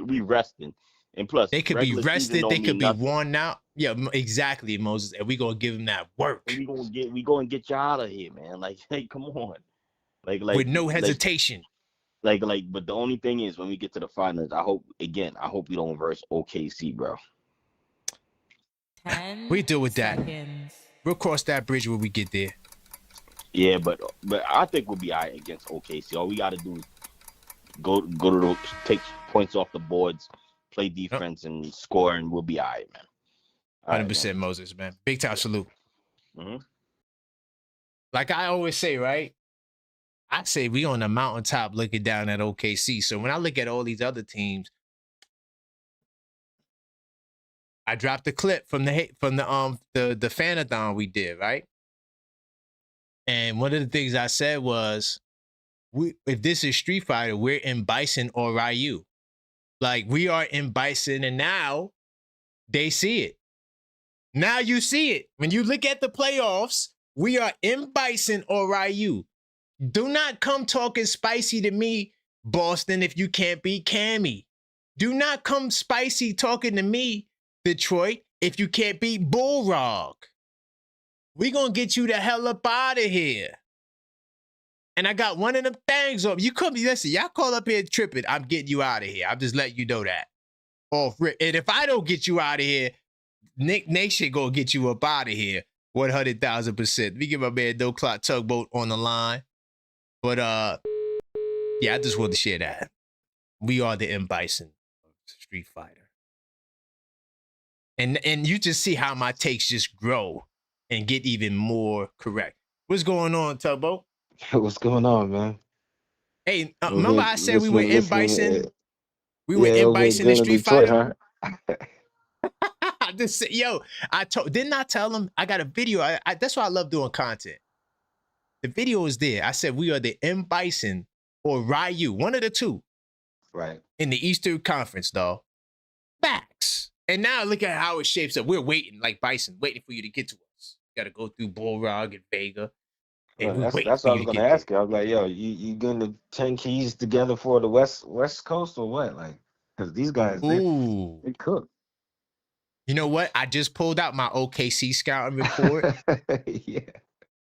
we resting. And plus, they could be regular season rested, don't they mean could be nothing. worn out. Yeah, exactly, Moses. And we gonna give them that work. And we gonna get you out of here, man. Like, hey, come on. Like with no hesitation. But the only thing is, when we get to the finals, I hope we don't verse OKC, bro. 10 we deal with seconds. that. We'll cross that bridge when we get there. Yeah, but I think we'll be all right against OKC. All we got to do is go to those, take points off the boards, play defense, and score, and we'll be all right, man. 100%, Moses, man. Big time salute. Mm-hmm. Like I always say, right? I say we on the mountaintop looking down at OKC. So when I look at all these other teams, I dropped the clip from the fanathon we did, right? And one of the things I said was, if this is Street Fighter, we're in Bison or Ryu. Like, we are in Bison, and now they see it. Now you see it. When you look at the playoffs, we are in Bison or Ryu. Do not come talking spicy to me, Boston, if you can't beat Cammy. Do not come spicy talking to me, Detroit, if you can't beat Bullrog. We gonna get you the hell up out of here. And I got one of them things up. You come, listen, y'all call up here tripping. I'm getting you out of here. I'm just letting you know that. Off rip. And if I don't get you out of here, Nick Nation gonna get you up out of here. 100,000%. We give my man No Clock Tugboat on the line. But yeah, I just wanted to share that. We are the M Bison of Street Fighter. And you just see how my takes just grow and get even more correct. What's going on, Tugboat? What's going on, man? Hey, remember I said we were in Bison? We were in Bison in Street Detroit, Fighter? huh? I just said, didn't I tell them? I got a video. That's why I love doing content. The video is there. I said we are the M Bison or Ryu, one of the two. Right. In the Eastern Conference, though. Facts. And now look at how it shapes up. We're waiting, like Bison, waiting for you to get to us. Got to go through Bullrog and Vega. And That's what I was going to ask you. I was like, yo, you getting the 10 keys together for the West Coast or what? Like, because these guys, they cook. You know what? I just pulled out my OKC scouting report. Yeah.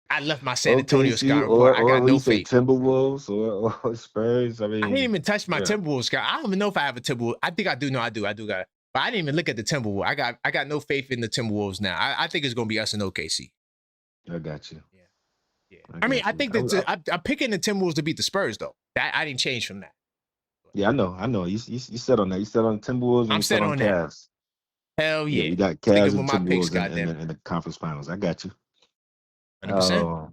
I left my San Antonio scouting report. I got no faith. Timberwolves or Spurs. I mean, I didn't even touch my Timberwolves scout. I don't even know if I have a Timberwolves. I think I do. No, I do. I do got it. But I didn't even look at the Timberwolves. I got no faith in the Timberwolves now. I think it's going to be us and OKC. I got you. Yeah. I mean, I think that I'm picking the Timberwolves to beat the Spurs, though. That I didn't change from that. Yeah, I know. You set on that. You set on Timberwolves and I'm set on Cavs. Hell yeah. You got Cavs and Timberwolves in the conference finals. I got you. 100%.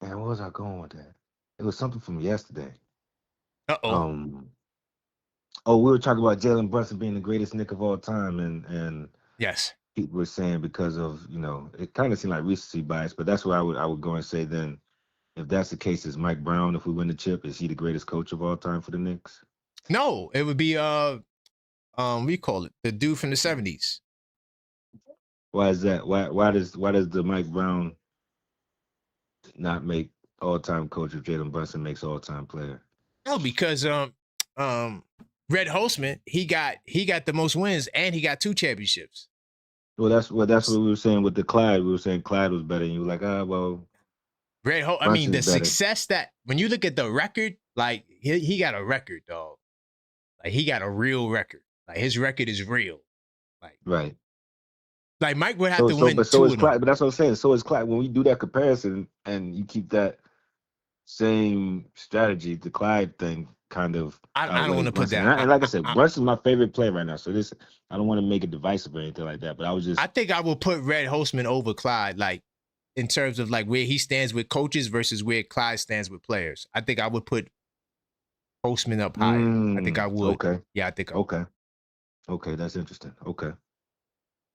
Man, where was I going with that? It was something from yesterday. We were talking about Jalen Brunson being the greatest Knick of all time, and yes, people were saying because of, it kind of seemed like recency bias, but that's where I would go and say then, if that's the case, is Mike Brown, if we win the chip, is he the greatest coach of all time for the Knicks? No, it would be we call it the dude from the 70s. Why is that? Why does the Mike Brown not make all-time coach if Jalen Brunson makes all-time player? No, because Red Holzman, he got the most wins and he got 2 championships. Well, that's what we were saying with the Clyde. We were saying Clyde was better, and you were like, I mean, the success that when you look at the record, like he got a record, dog. Like he got a real record. Like his record is real. Like right. Like Mike would have to win. But that's what I'm saying. So is Clyde. When we do that comparison and you keep that same strategy, the Clyde thing kind of. I don't want to put that. And like I said, Brunson's my favorite player right now. So I don't want to make it divisive or anything like that. But I think I will put Red Holzman over Clyde, like in terms of like where he stands with coaches versus where Clyde stands with players. I think I would put Holzman up higher. I think I would. Okay. Yeah, I think. Okay, that's interesting. Okay.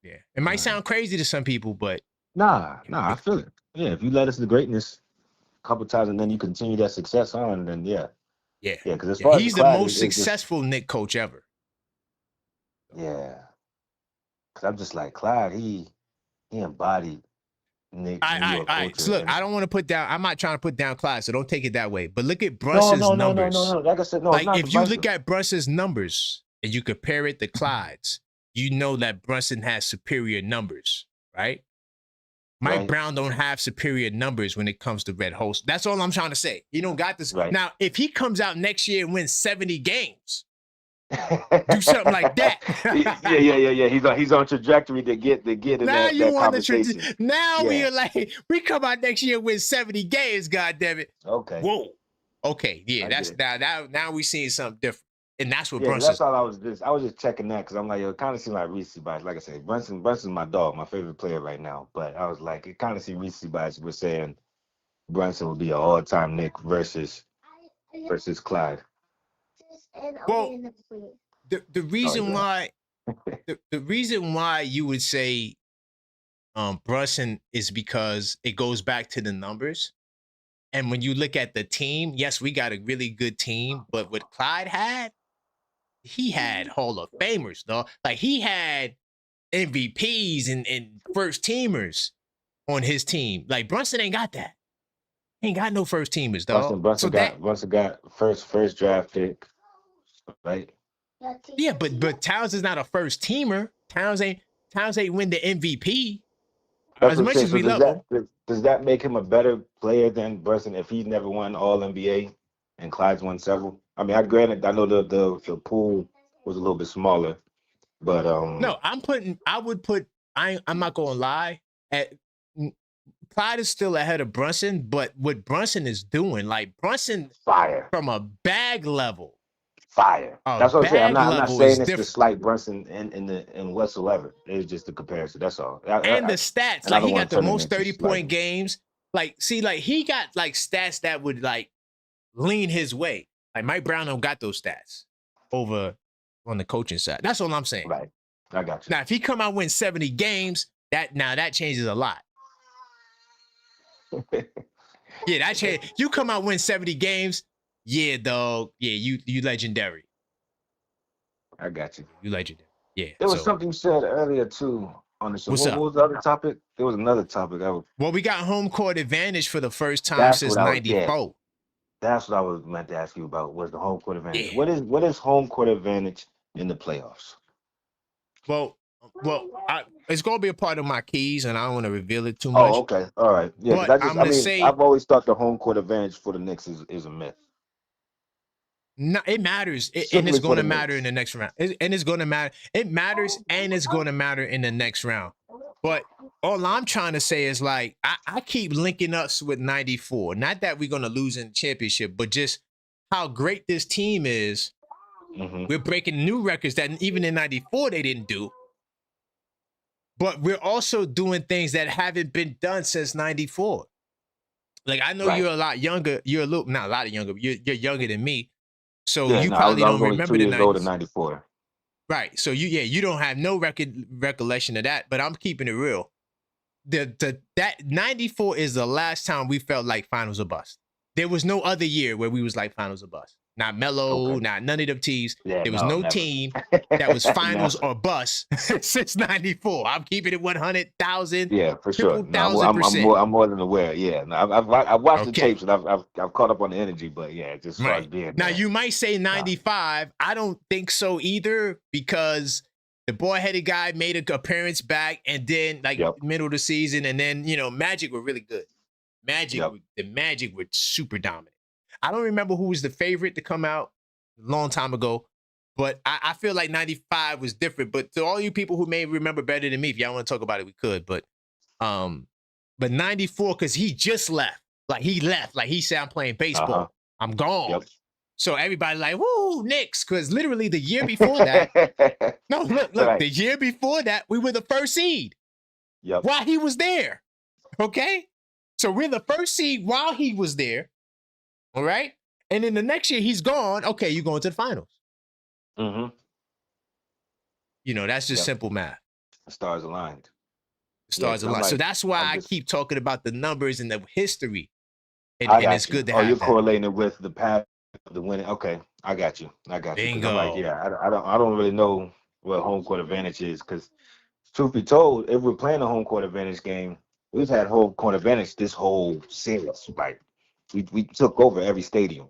Yeah, it might sound crazy to some people, but nah, I feel it. Yeah, if you let us the greatness a couple times and then you continue that success on, then yeah. Because as far as he's the most successful Knick coach ever. Yeah, because I'm just like Clyde. He embodied Knick New York culture. Look, I don't want to put down. I'm not trying to put down Clyde, so don't take it that way. But look at Brunson's numbers. No. Like I said, no. Like if you look at Brunson's numbers, and you compare it to Clyde's, you know that Brunson has superior numbers, right? Mike Brown don't have superior numbers when it comes to red host. That's all I'm trying to say. He don't got this. Right. Now, if he comes out next year and wins 70 games, do something like that. Yeah. He's on trajectory to get in now that, you that on the conversation. now we are like, we come out next year with 70 games, God damn it. Okay. Whoa. Okay, yeah, that's now we seeing something different. And that's what Brunson. That's all I was just checking that because I'm like, it kind of seemed like recency bias. Like I said, Brunson's my dog, my favorite player right now. But I was like, it kind of seemed recency bias. We're saying Brunson would be an all-time Knick versus Clyde. Well, the reason why the reason why you would say Brunson is because it goes back to the numbers. And when you look at the team, yes, we got a really good team, but what Clyde had, he had Hall of Famers, though. Like he had MVPs and first teamers on his team. Like Brunson ain't got that. He ain't got no first teamers, though. Brunson got first draft pick, right? Yeah, but Towns is not a first teamer. Towns ain't win the MVP. That's as much as we love him. Does that make him a better player than Brunson if he's never won All NBA and Clyde's won several? I mean, I know the pool was a little bit smaller, but no, I'm not gonna lie. Clyde is still ahead of Brunson, but what Brunson is doing, like Brunson fire from a bag level. Fire. That's what I'm saying. I'm not saying it's to slight Brunson in whatsoever. It's just a comparison. That's all. And the stats, like he got the most 30-point games. Like, see, like he got like stats that would like lean his way. Like Mike Brown don't got those stats over on the coaching side. That's all I'm saying. Right. I got you. Now, if he come out and win 70 games, that changes a lot. Yeah, that change. You come out and win 70 games. Yeah, dog. Yeah, you legendary. I got you. You legendary. Yeah. There was something you said earlier too on the show. What was the other topic? There was another topic. Well, we got home court advantage for the first time since '94. That's what I was meant to ask you about. Was the home court advantage? Yeah. What is home court advantage in the playoffs? Well, it's gonna be a part of my keys, and I don't want to reveal it too much. Oh, okay, all right. Yeah, but I've always thought the home court advantage for the Knicks is a myth. No, it matters, and it's going to matter in the next round. And it's going to matter. It matters, and it's going to matter in the next round. But all I'm trying to say is, like, I keep linking us with '94. Not that we're going to lose in the championship, but just how great this team is. Mm-hmm. We're breaking new records that even in '94 they didn't do. But we're also doing things that haven't been done since '94. Like, I know you're a lot younger. You're not a lot younger. But you're younger than me. So you probably don't remember the 94. Right. So you don't have no recollection of that, but I'm keeping it real. That 94 is the last time we felt like finals or bust. There was no other year where we was like finals or bust. Not Melo, not none of them teams. Yeah, there was no team that was finals or bust since '94. I'm keeping it 100,000. Yeah, for sure. No, I'm more than aware. Yeah, no, I've watched the tapes and I've caught up on the energy, but yeah, just as far as being now, you might say '95. I don't think so either because the boy-headed guy made an appearance back, and then middle of the season, and then Magic were really good. The Magic were super dominant. I don't remember who was the favorite to come out a long time ago, but I feel like '95 was different. But to all you people who may remember better than me, if y'all want to talk about it, we could. But '94, because he just left. Like he left. Like he said, I'm playing baseball. I'm gone. Yep. So everybody like, woo, Knicks. Because literally the year before that, look, the year before that, we were the first seed. Yep. While he was there. Okay? So we're the first seed while he was there. All right. And then the next year he's gone. Okay, you're going to the finals. Mm-hmm. That's just simple math. The stars aligned. The stars aligned. So that's why I keep talking about the numbers and the history. And it's good to have you're correlating it with the path of the winning. Okay, I got you. Bingo. I'm like, I don't really know what home court advantage is because, truth be told, if we're playing a home court advantage game, we've had home court advantage this whole series. Like we took over every stadium.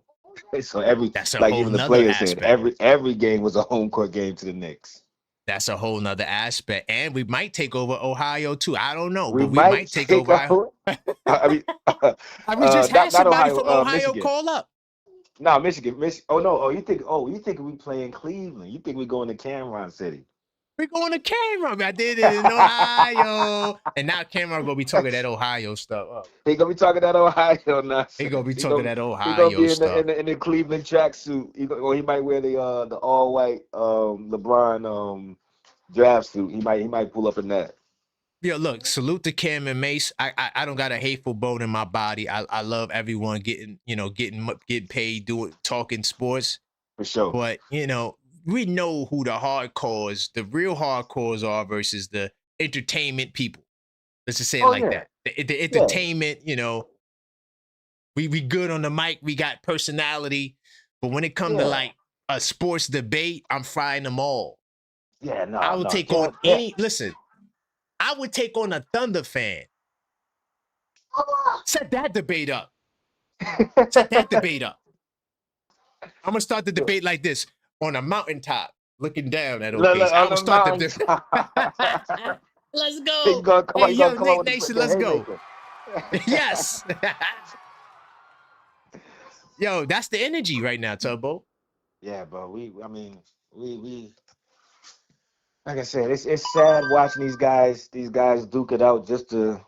So every That's a like whole even the nother players said aspect. every game was a home court game to the Knicks. That's a whole nother aspect. And we might take over Ohio too. I don't know, We but we might might take take over. over. I mean, We just had not somebody Ohio, from Ohio Michigan. call up. No, Michigan. Oh no. You think we playing Cleveland? You think we going to Cameron City? We're going to Cameron. I did it in Ohio. And now Cameron gonna be talking that Ohio stuff up. He gonna be talking that Ohio nonsense. He gonna be talking that Ohio He gonna be stuff. in the Cleveland tracksuit. Or he might wear the all white LeBron draft suit. He might pull up in that. Yeah, look, salute to Cam and Mace. I don't got a hateful bone in my body. I love everyone getting paid talking sports. For sure. But we know who the hardcores, the real hardcores are versus the entertainment people. Let's just say it like that. The entertainment, we good on the mic, we got personality. But when it comes to like a sports debate, I'm frying them all. Yeah, no. I will take on any listen. I would take on a Thunder fan. Set that debate up. Set that debate up. I'm gonna start the debate like this on a mountaintop, looking down at OKC. I will start the debate. Let's go. Hey, yo, Nick Nation, let's go. Yes. Yo, that's the energy right now, Tubbo. Yeah, bro. We like I said, it's sad watching these guys duke it out just to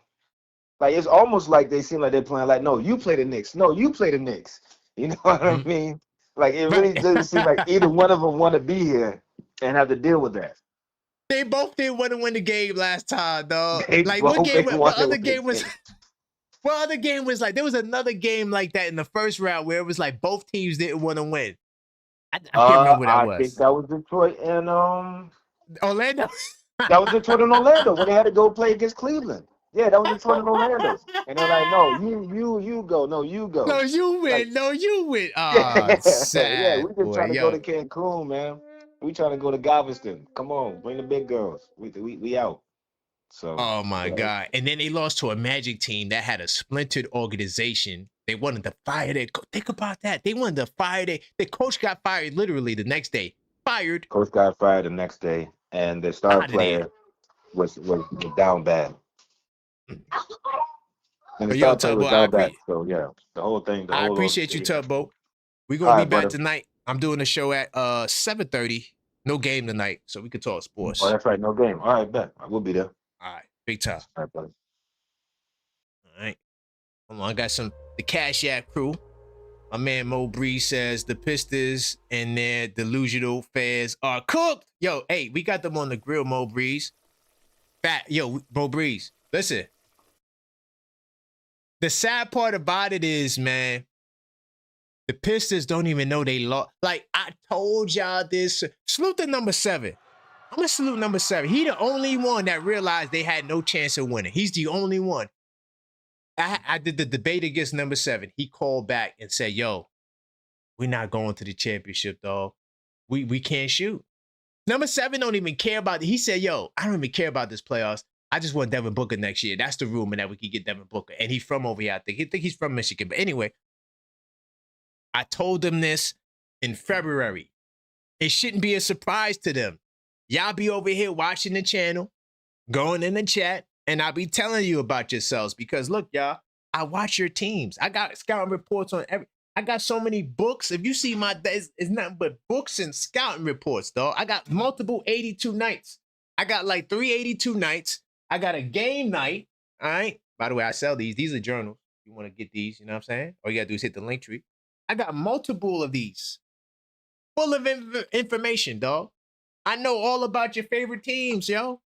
like it's almost like they seem like they're playing like, no, you play the Knicks. No, you play the Knicks. You know what I mean? Like it really doesn't seem like either one of them want to be here and have to deal with that. They both didn't want to win the game last time, dog. Like what other game was like? There was another game like that in the first round where it was like both teams didn't want to win. I can't remember what that was. I think that was Detroit and Orlando. That was Detroit and Orlando when they had to go play against Cleveland. Yeah, that was Detroit and Orlando. And they're like, no, you go. No, you go. No, you win. You win. Yeah, sad. We just trying to go to Cancun, man. We trying to go to Galveston. Come on, bring the big girls. We out. So. Oh my God! And then they lost to a Magic team that had a splintered organization. They wanted to fire their coach. Think about that. They wanted to fire their coach. Got fired literally the next day. Fired. Coach got fired the next day, and the star player was down bad. And the star player was down bad. So yeah, the whole thing. I appreciate you, Tubbo. We're gonna be back tonight. I'm doing a show at 7:30. No game tonight, so we can talk sports. Oh, that's right. No game. All right, bet. I will be there. All right, big time. All right, buddy. All right. Hold on, I got the Cashapp crew. My man Mo Breeze says the Pistons and their delusional fans are cooked. Yo, hey, we got them on the grill, Mo Breeze. Mo Breeze, listen. The sad part about it is, man, the Pistons don't even know they lost. Like, I told y'all this. Salute to number 7. I'm going to salute number 7. He the only one that realized they had no chance of winning. He's the only one. I did the debate against number 7. He called back and said, yo, we're not going to the championship, dog. We can't shoot. Number 7 don't even care about it. He said, yo, I don't even care about this playoffs. I just want Devin Booker next year. That's the rumor that we could get Devin Booker. And he's from over here, I think. I think he's from Michigan. But anyway, I told them this in February. It shouldn't be a surprise to them. Y'all be over here watching the channel, going in the chat, and I'll be telling you about yourselves because, look, y'all, I watch your teams. I got scouting reports on I got so many books. If you see it's nothing but books and scouting reports, dog. I got multiple 82 nights. I got like 382 nights. I got a game night, all right? By the way, I sell these. These are journals. You want to get these, you know what I'm saying? All you got to do is hit the link tree. I got multiple of these. Full of information, dog. I know all about your favorite teams, yo.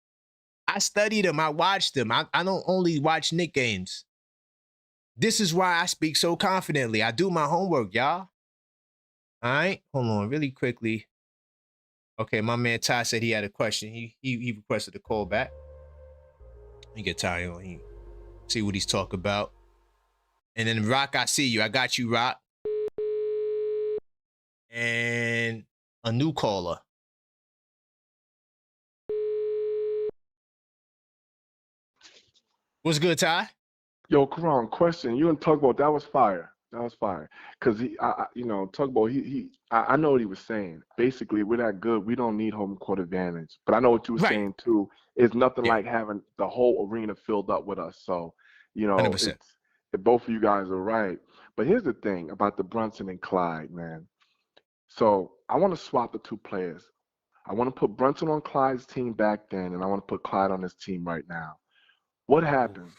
I study them. I watch them. I don't only watch Knicks games. This is why I speak so confidently. I do my homework, y'all. All right? Hold on really quickly. Okay, my man Ty said he had a question. He requested a call back. Let me get Ty on here. See what he's talking about. And then Rock, I see you. I got you, Rock. And a new caller. What's good, Ty? Yo, Karan, question. You and Tugboat, that was fire. That was fire. Cause Tugboat, I know what he was saying. Basically, we're that good. We don't need home court advantage. But I know what you were Right. saying too. It's nothing Yeah. like having the whole arena filled up with us. So, 100%. both of you guys are right. But here's the thing about the Brunson and Clyde, man. So I want to swap the two players. I want to put Brunson on Clyde's team back then, and I want to put Clyde on his team right now. What happens?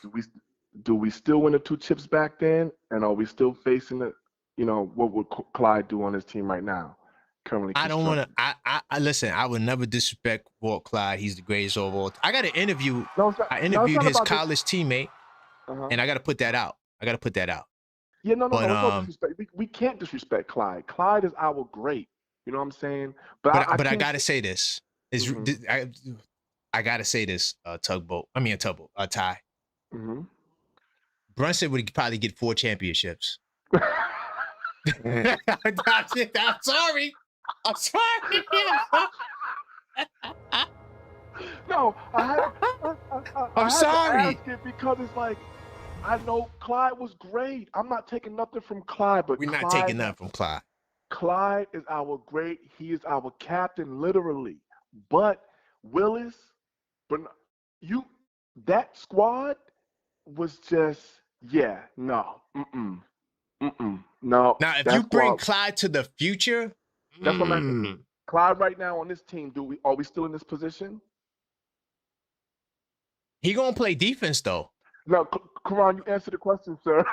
Do we still win the two chips back then, and are we still facing the, what would Clyde do on his team right now? Currently I don't want to. constructed. I listen. I would never disrespect Walt Clyde. He's the greatest overall. I got to interview. No, it's not, I no, it's interviewed not his about this. college teammate, and I got to put that out. Yeah, no, But it's no disrespect. We can't disrespect Clyde. Clyde is our great. You know what I'm saying? But I can't gotta say this. Mhm. I gotta say this. Tugboat. I mean, a tugboat. Ty. Mm-hmm. Brunson would probably get 4 championships. I'm sorry. No, I'm sorry. I ask it because it's like, I know Clyde was great. I'm not taking nothing from Clyde, but We're not taking nothing from Clyde. Clyde is our great. He is our captain, literally. But Willis, that squad was just, no, no. Now, if that you bring squad, Clyde to the future, that's what I'm asking. Clyde right now on this team, are we still in this position? he gonna play defense though. No, Karan, you answer the question, sir.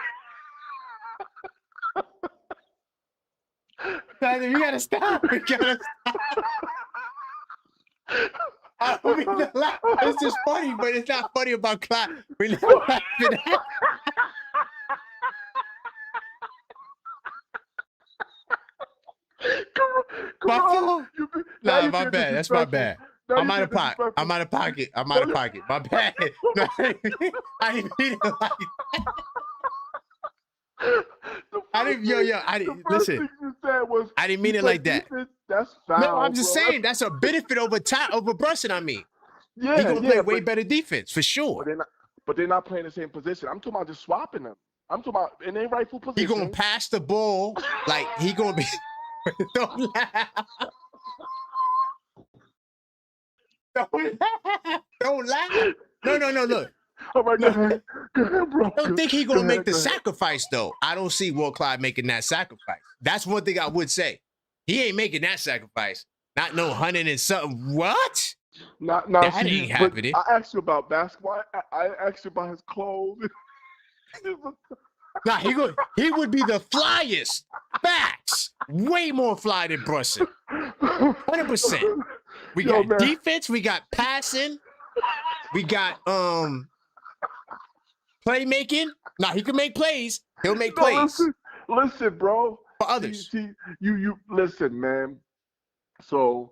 You gotta stop. I mean, it's just funny, but it's not funny about Clyde. We're not laughing at. My fault. Nah, my bad. That's my bad. I'm out of pocket. I'm out of pocket. My bad. No, I didn't mean it like that. I didn't. Listen. I didn't mean it like that. That's foul. No, I'm just saying that's a benefit over Brunson. I mean, he gonna play way better defense for sure. But they're not playing the same position. I'm talking about just swapping them. I'm talking about in their rightful position. He gonna pass the ball like he gonna be. Don't laugh. Don't laugh. No. Look. All right, go ahead, bro. I don't think he gonna make the sacrifice though. I don't see Walt Clyde making that sacrifice. That's one thing I would say. He ain't making that sacrifice. Not no 100 and something. What? That ain't happening. I asked you about basketball. I asked you about his clothes. Nah, he would be the flyest. Facts. Way more fly than Brunson. 100%. We got defense. We got passing. We got playmaking. Nah, he can make plays. He'll make plays. Listen, bro. For others. You listen, man. So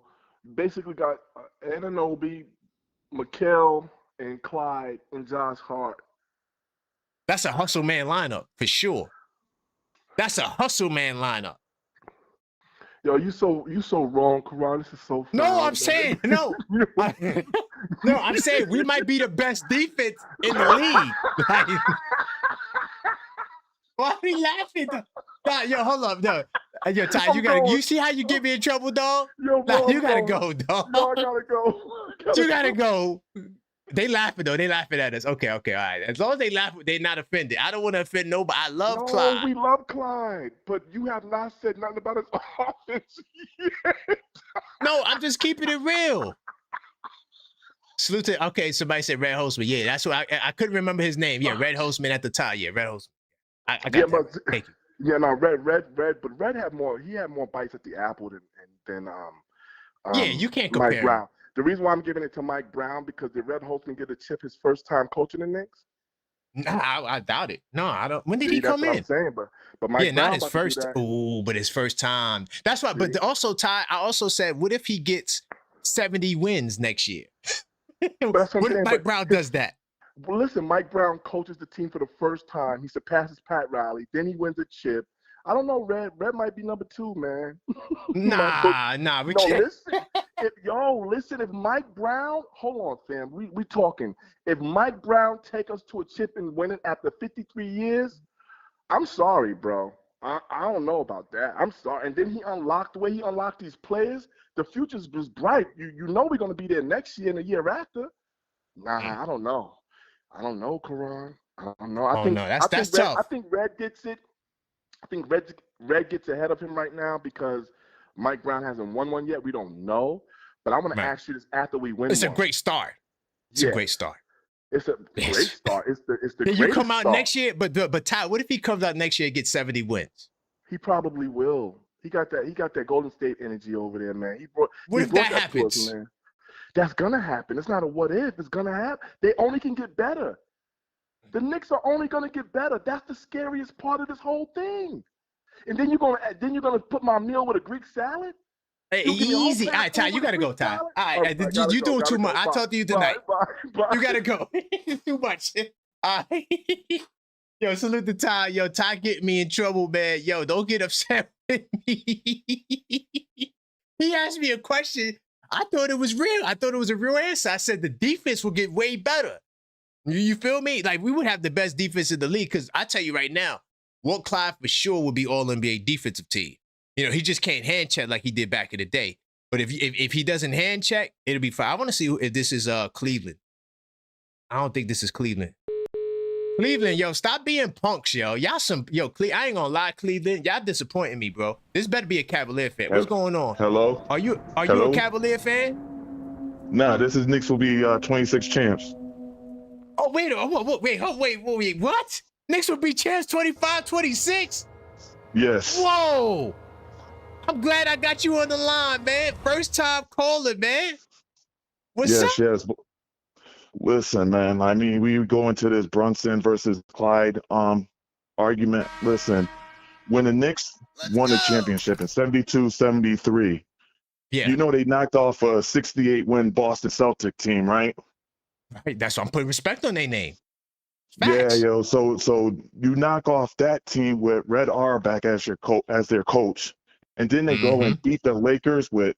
basically got Anunoby, Mikal, and Clyde and Josh Hart. That's a hustle man lineup for sure. That's a hustle man lineup. Yo, you so wrong, Karan. This is so fun. No, I'm saying no. No, I'm saying we might be the best defense in the league. Like, why are we laughing? Nah, yo, hold up, no. Yo, Ty, you see how you get me in trouble, dog? Yo, bro, you gotta go, dog. No, I gotta go. You gotta go. They laughing though. They laughing at us. Okay, all right. As long as they laugh, they're not offended. I don't want to offend nobody. I love Clyde. We love Clyde, but you have not said nothing about his offense yet. No, I'm just keeping it real. Salute to, okay, somebody said Red Hostman. Yeah, that's what I couldn't remember his name. Yeah, Red Hostman at the top. Yeah, Red Hostman. I got that. Thank you. Yeah, no, Red, but Red had more. He had more bites at the apple than yeah, you can't compare. Mike Brown. The reason why I'm giving it to Mike Brown because did Red Hostman get a chip his first time coaching the Knicks? Nah, I doubt it. No, I don't. When did he come in? That's what I'm saying, but Mike Brown not his first. Oh, but his first time. That's why. But also, Ty, I also said, what if he gets 70 wins next year? What if Mike Brown does that? Well, listen, Mike Brown coaches the team for the first time. He surpasses Pat Riley. Then he wins a chip. I don't know, Red. Red might be number 2, man. Nah. Listen. If Mike Brown, hold on, fam. We talking. If Mike Brown take us to a chip and win it after 53 years, I'm sorry, bro. I don't know about that. I'm sorry. And then the way he unlocked these players, the future's was bright. You know we're gonna be there next year and the year after. Nah, I don't know. I don't know, Karan. I don't know. Oh no, that's I tough. think Red gets it. I think Red gets ahead of him right now because Mike Brown hasn't won one yet. We don't know. But I want to Right. ask you this after we win It's one. a great start. It's a great start. It's a great start. It's the Can you come out start. next year? But Ty, what if he comes out next year and gets 70 wins? He probably will. He got that Golden State energy over there, man. What if that happens? To us, man. That's gonna happen. It's not a what if. It's gonna happen. They only can get better. The Knicks are only gonna get better. That's the scariest part of this whole thing. And then you're gonna put my meal with a Greek salad. Hey, easy. All right, Ty, you gotta go, Ty. All right, you doing too much. I talked to you tonight. Bye. You gotta go. Too much. All right. Yo, salute to Ty. Yo, Ty getting me in trouble, man. Yo, don't get upset with me. He asked me a question. I thought it was real. I thought it was a real answer. I said the defense will get way better. You feel me? Like, we would have the best defense in the league because I tell you right now, Walt Clyde for sure would be all-NBA defensive team. You know, he just can't hand check like he did back in the day. But if he doesn't hand check, it'll be fine. I want to see if this is Cleveland. I don't think this is Cleveland. Cleveland, yo, stop being punks, yo. I ain't gonna lie, Cleveland, y'all disappointing me, bro. This better be a Cavalier fan. What's going on? Hello? Are you a Cavalier fan? Nah, this is Knicks will be 26 champs. Oh, wait, what? Knicks will be champs 25, 26? Yes. Whoa. I'm glad I got you on the line, man. First time caller, man. What's up? Yes. Listen, man, I mean, we go into this Brunson versus Clyde argument. Listen, when the Knicks won the championship in 72-73, you know they knocked off a 68-win Boston Celtic team, right? Right, that's why I'm putting respect on their name. Facts. Yeah, yo. So you knock off that team with Red Auerbach as their coach, and then they go and beat the Lakers with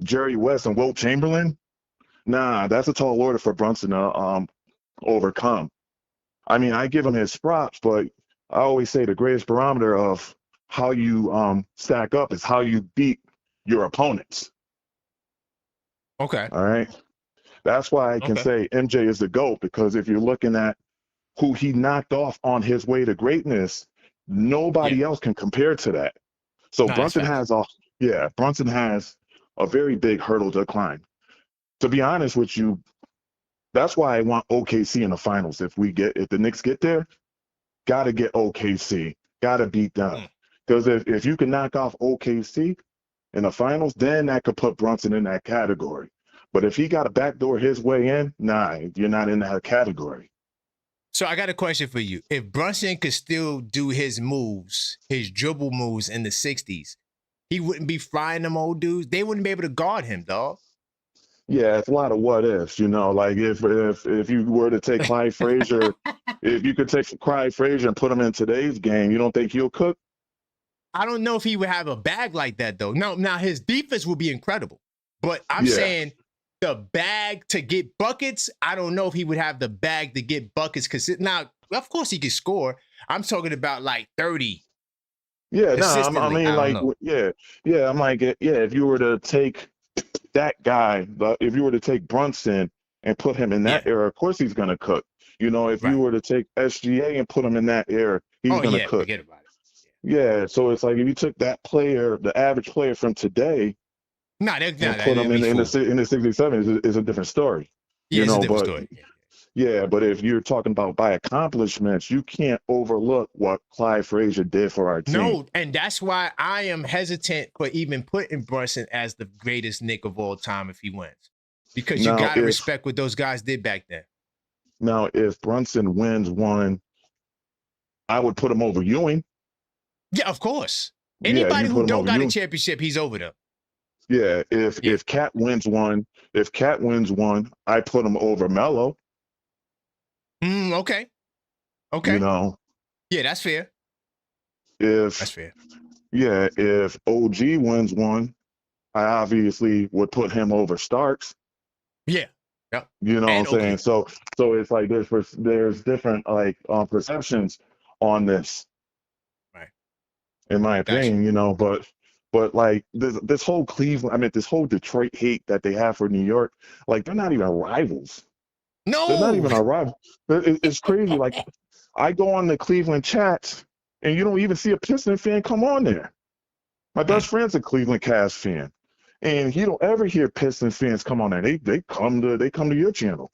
Jerry West and Wilt Chamberlain. Nah, that's a tall order for Brunson to overcome. I mean, I give him his props, but I always say the greatest barometer of how you stack up is how you beat your opponents. Okay. All right. That's why I can say MJ is the GOAT, because if you're looking at who he knocked off on his way to greatness, nobody else can compare to that. So Brunson has a very big hurdle to climb. To be honest with you, that's why I want OKC in the finals. If the Knicks get there, gotta get OKC, gotta beat them. Because if you can knock off OKC in the finals, then that could put Brunson in that category. But if he got to backdoor his way in, nah, you're not in that category. So I got a question for you. If Brunson could still do his moves, his dribble moves in the 60s, he wouldn't be frying them old dudes. They wouldn't be able to guard him, dog. Yeah, it's a lot of what ifs, you know. Like if you were to take Clyde Frazier, if you could take Clyde Frazier and put him in today's game, you don't think he'll cook? I don't know if he would have a bag like that, though. Now his defense will be incredible. But I'm saying the bag to get buckets, I don't know if he would have the bag to get buckets. Because now, of course, he could score. I'm talking about like 30. Yeah, no, I mean, like, I'm like, if you were to take that guy, if you were to take Brunson and put him in that era, of course he's going to cook. You know, if you were to take SGA and put him in that era, he's going to cook. Forget about it. Yeah, so it's like if you took that player, the average player from today, and put him in the 67 is a different story. Yeah, you know, it's a different story. Yeah, but if you're talking about by accomplishments, you can't overlook what Clyde Frazier did for our team. No, and that's why I am hesitant for even putting Brunson as the greatest Knick of all time if he wins. Because you got to respect what those guys did back then. Now, if Brunson wins one, I would put him over Ewing. Yeah, of course. Anybody who don't got a championship, he's over them. Yeah, if Cat wins one, I put him over Melo. Okay. You know. Yeah, that's fair. That's fair. Yeah, if OG wins one, I obviously would put him over Starks. Yeah. Yep. You know what I'm saying? So it's like there's different like perceptions on this. in my opinion, you know. But like this whole Cleveland, I mean, this whole Detroit hate that they have for New York, like they're not even rivals. They're not No. even our rivals. It's crazy. Like I go on the Cleveland chats, and you don't even see a Piston fan come on there. My best friend's a Cleveland Cavs fan, and you don't ever hear Piston fans come on there. They come to your channel,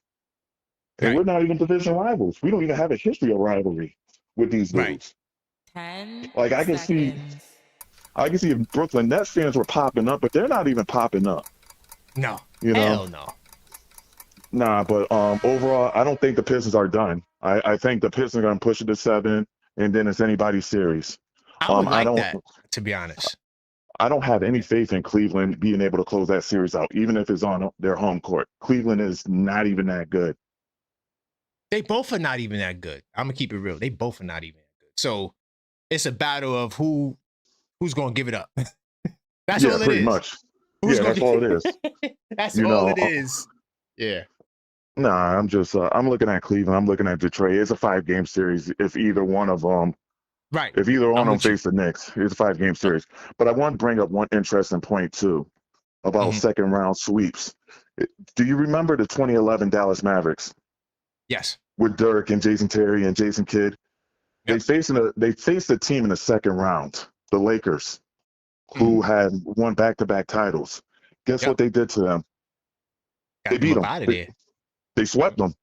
and we're not even division rivals. We don't even have a history of rivalry with these dudes. 10 Like I can see if Brooklyn Nets fans were popping up, but they're not even popping up. No. You know? Hell no. Nah, but overall, I don't think the Pistons are done. I think the Pistons are going to push it to 7, and then it's anybody's series. I would like that, to be honest. I don't have any faith in Cleveland being able to close that series out, even if it's on their home court. Cleveland is not even that good. They both are not even that good. I'm gonna keep it real. They both are not even that good. So it's a battle of who's gonna give it up. That's all it is. Pretty much. Who's that's all it is. That's all it is. Yeah. Nah, I'm just I'm looking at Cleveland. I'm looking at Detroit. It's a 5-game series. If either one of them, if either one of them face the Knicks, it's a 5-game series. But I want to bring up one interesting point too about second round sweeps. Do you remember the 2011 Dallas Mavericks? Yes. With Dirk and Jason Terry and Jason Kidd. Yep. They faced a team in the second round, the Lakers, who had won back-to-back titles. Guess what they did to them? They beat them. They swept them.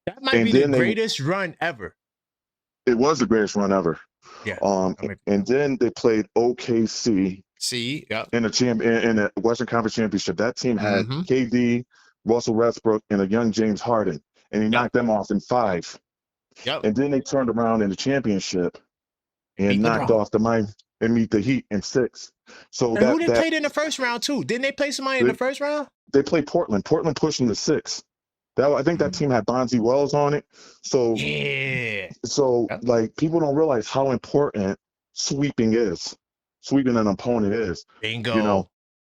That might be the greatest run ever. It was the greatest run ever. Yeah. And then they played OKC. Yep. In the Western Conference Championship. That team had KD, Russell Westbrook, and a young James Harden, and he knocked them off in 5. Yep. And then they turned around in the championship and knocked off the Miami and meet the Heat in 6. So and who they played in the first round too? Didn't they play somebody in the first round? They played Portland. Portland pushed them to 6. I think that team had Bonzi Wells on it. So like people don't realize how important sweeping an opponent is. Bingo. You know,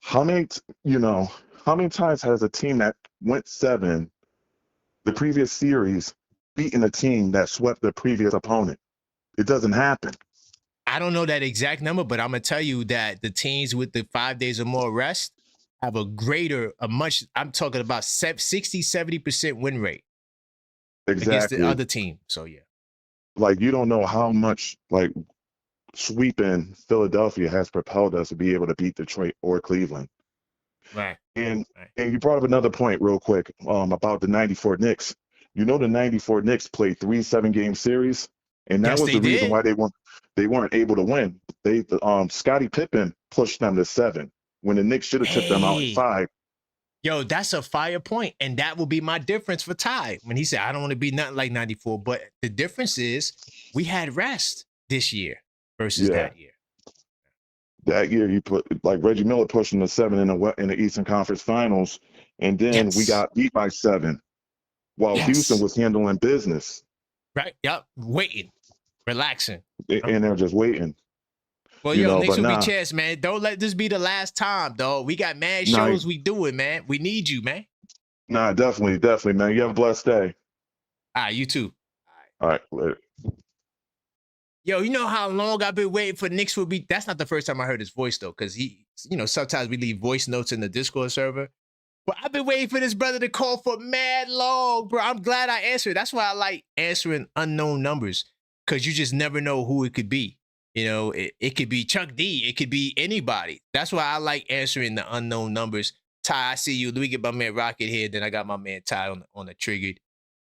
how many times has a team that went 7 the previous series beaten a team that swept the previous opponent? It doesn't happen. I don't know that exact number, but I'm gonna tell you that the teams with the 5 days or more rest have I'm talking about 60-70% win rate against the other team. So yeah. Like you don't know how much like sweeping Philadelphia has propelled us to be able to beat Detroit or Cleveland. Right. And you brought up another point real quick about the 94 Knicks. You know the 94 Knicks played 3 7-game series, and that was the reason why they weren't able to win. Scottie Pippen pushed them to 7 when the Knicks should have took them out in 5. Yo, that's a fire point, and that will be my difference for Ty when he said I don't want to be nothing like 94. But the difference is we had rest this year versus that year. That year, you put like Reggie Miller pushing the 7 in the Eastern Conference Finals, and then we got beat by 7, while Houston was handling business. Right. Yep. Waiting, relaxing, and they're just waiting. Well, Knicks will be chance, man. Don't let this be the last time, dog. We got mad shows we doing, man. We need you, man. Nah, definitely, man. You have a blessed day. All right, you too. All right, later. Yo, you know how long I've been waiting for Knicks will be? That's not the first time I heard his voice, though, because sometimes we leave voice notes in the Discord server. But I've been waiting for this brother to call for mad long, bro. I'm glad I answered. That's why I like answering unknown numbers, because you just never know who it could be. It could be Chuck D. It could be anybody. That's why I like answering the unknown numbers. Ty, I see you. Let me get my man Rocket here. Then I got my man Ty on the triggered.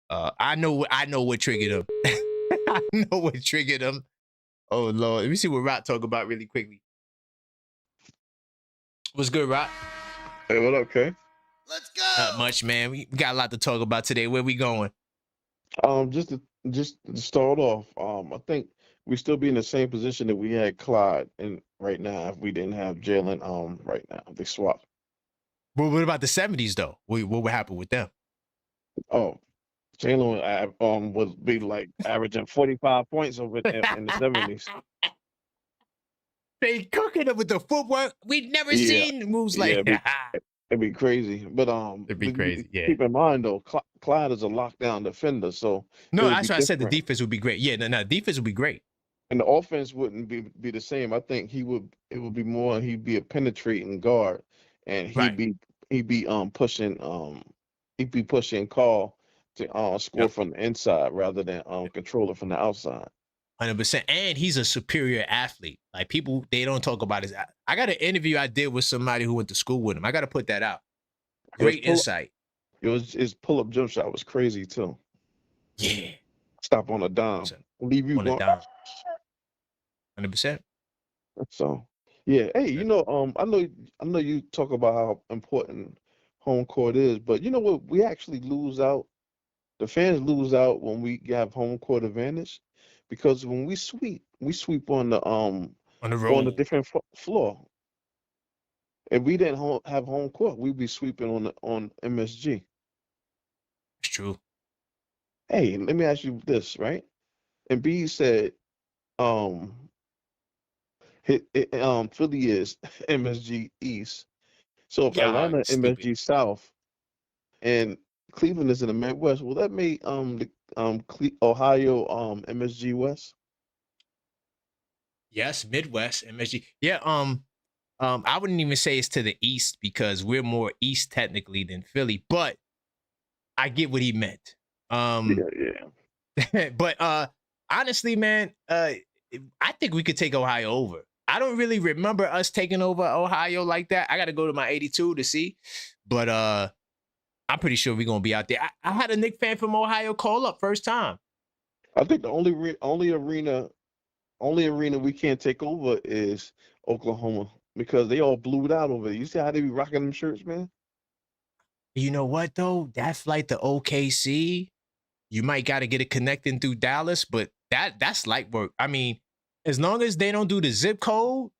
I know what triggered him. I know what triggered him. Oh, Lord. Let me see what Rock talk about really quickly. What's good, Rock? Hey, what up, Kay? Let's go. Not much, man. We got a lot to talk about today. Where we going? Just to start off, I think we still be in the same position that we had Clyde in right now if we didn't have Jalen right now. They swapped. Well, what about the 70s though? What would happen with them? Oh, Jalen would be like averaging 45 points over in the 70s. They cooking it with the footwork. We've never seen moves like that. It'd be crazy. But it'd be crazy. Yeah. Keep in mind though, Clyde is a lockdown defender, so no, that's why I said the defense would be great. Yeah, no, defense would be great. and the offense wouldn't be the same. I think it would be more. He'd be a penetrating guard, and he'd be pushing Carl to score from the inside rather than control it from the outside. 100%. And he's a superior athlete. Like people, they don't talk about his. I got an interview I did with somebody who went to school with him. I got to put that out. Great insight. His pull-up jump shot was crazy too. Yeah. Stop on a dime. Leave you on a dime. 100%. So yeah. Hey, I know you talk about how important home court is, but you know what? We actually lose out. The fans lose out when we have home court advantage, because when we sweep on the road on a different floor. If we didn't have home court, we'd be sweeping on MSG. It's true. Hey, let me ask you this, right? And B said, Philly is MSG East. So if Atlanta MSG South and Cleveland is in the Midwest, will that make Ohio MSG West? Yes, Midwest MSG. Yeah. I wouldn't even say it's to the east because we're more east technically than Philly, but I get what he meant. Yeah. But honestly, man, I think we could take Ohio over. I don't really remember us taking over Ohio like that. I got to go to my 82 to see, but I'm pretty sure we're gonna be out there. I had a Knicks fan from Ohio call up first time. I think the only arena we can't take over is Oklahoma, because they all blued out over there. You see how they be rocking them shirts, man? You know what though? That flight to OKC, you might got to get it connecting through Dallas, but that's light work. I mean, as long as they don't do the zip code,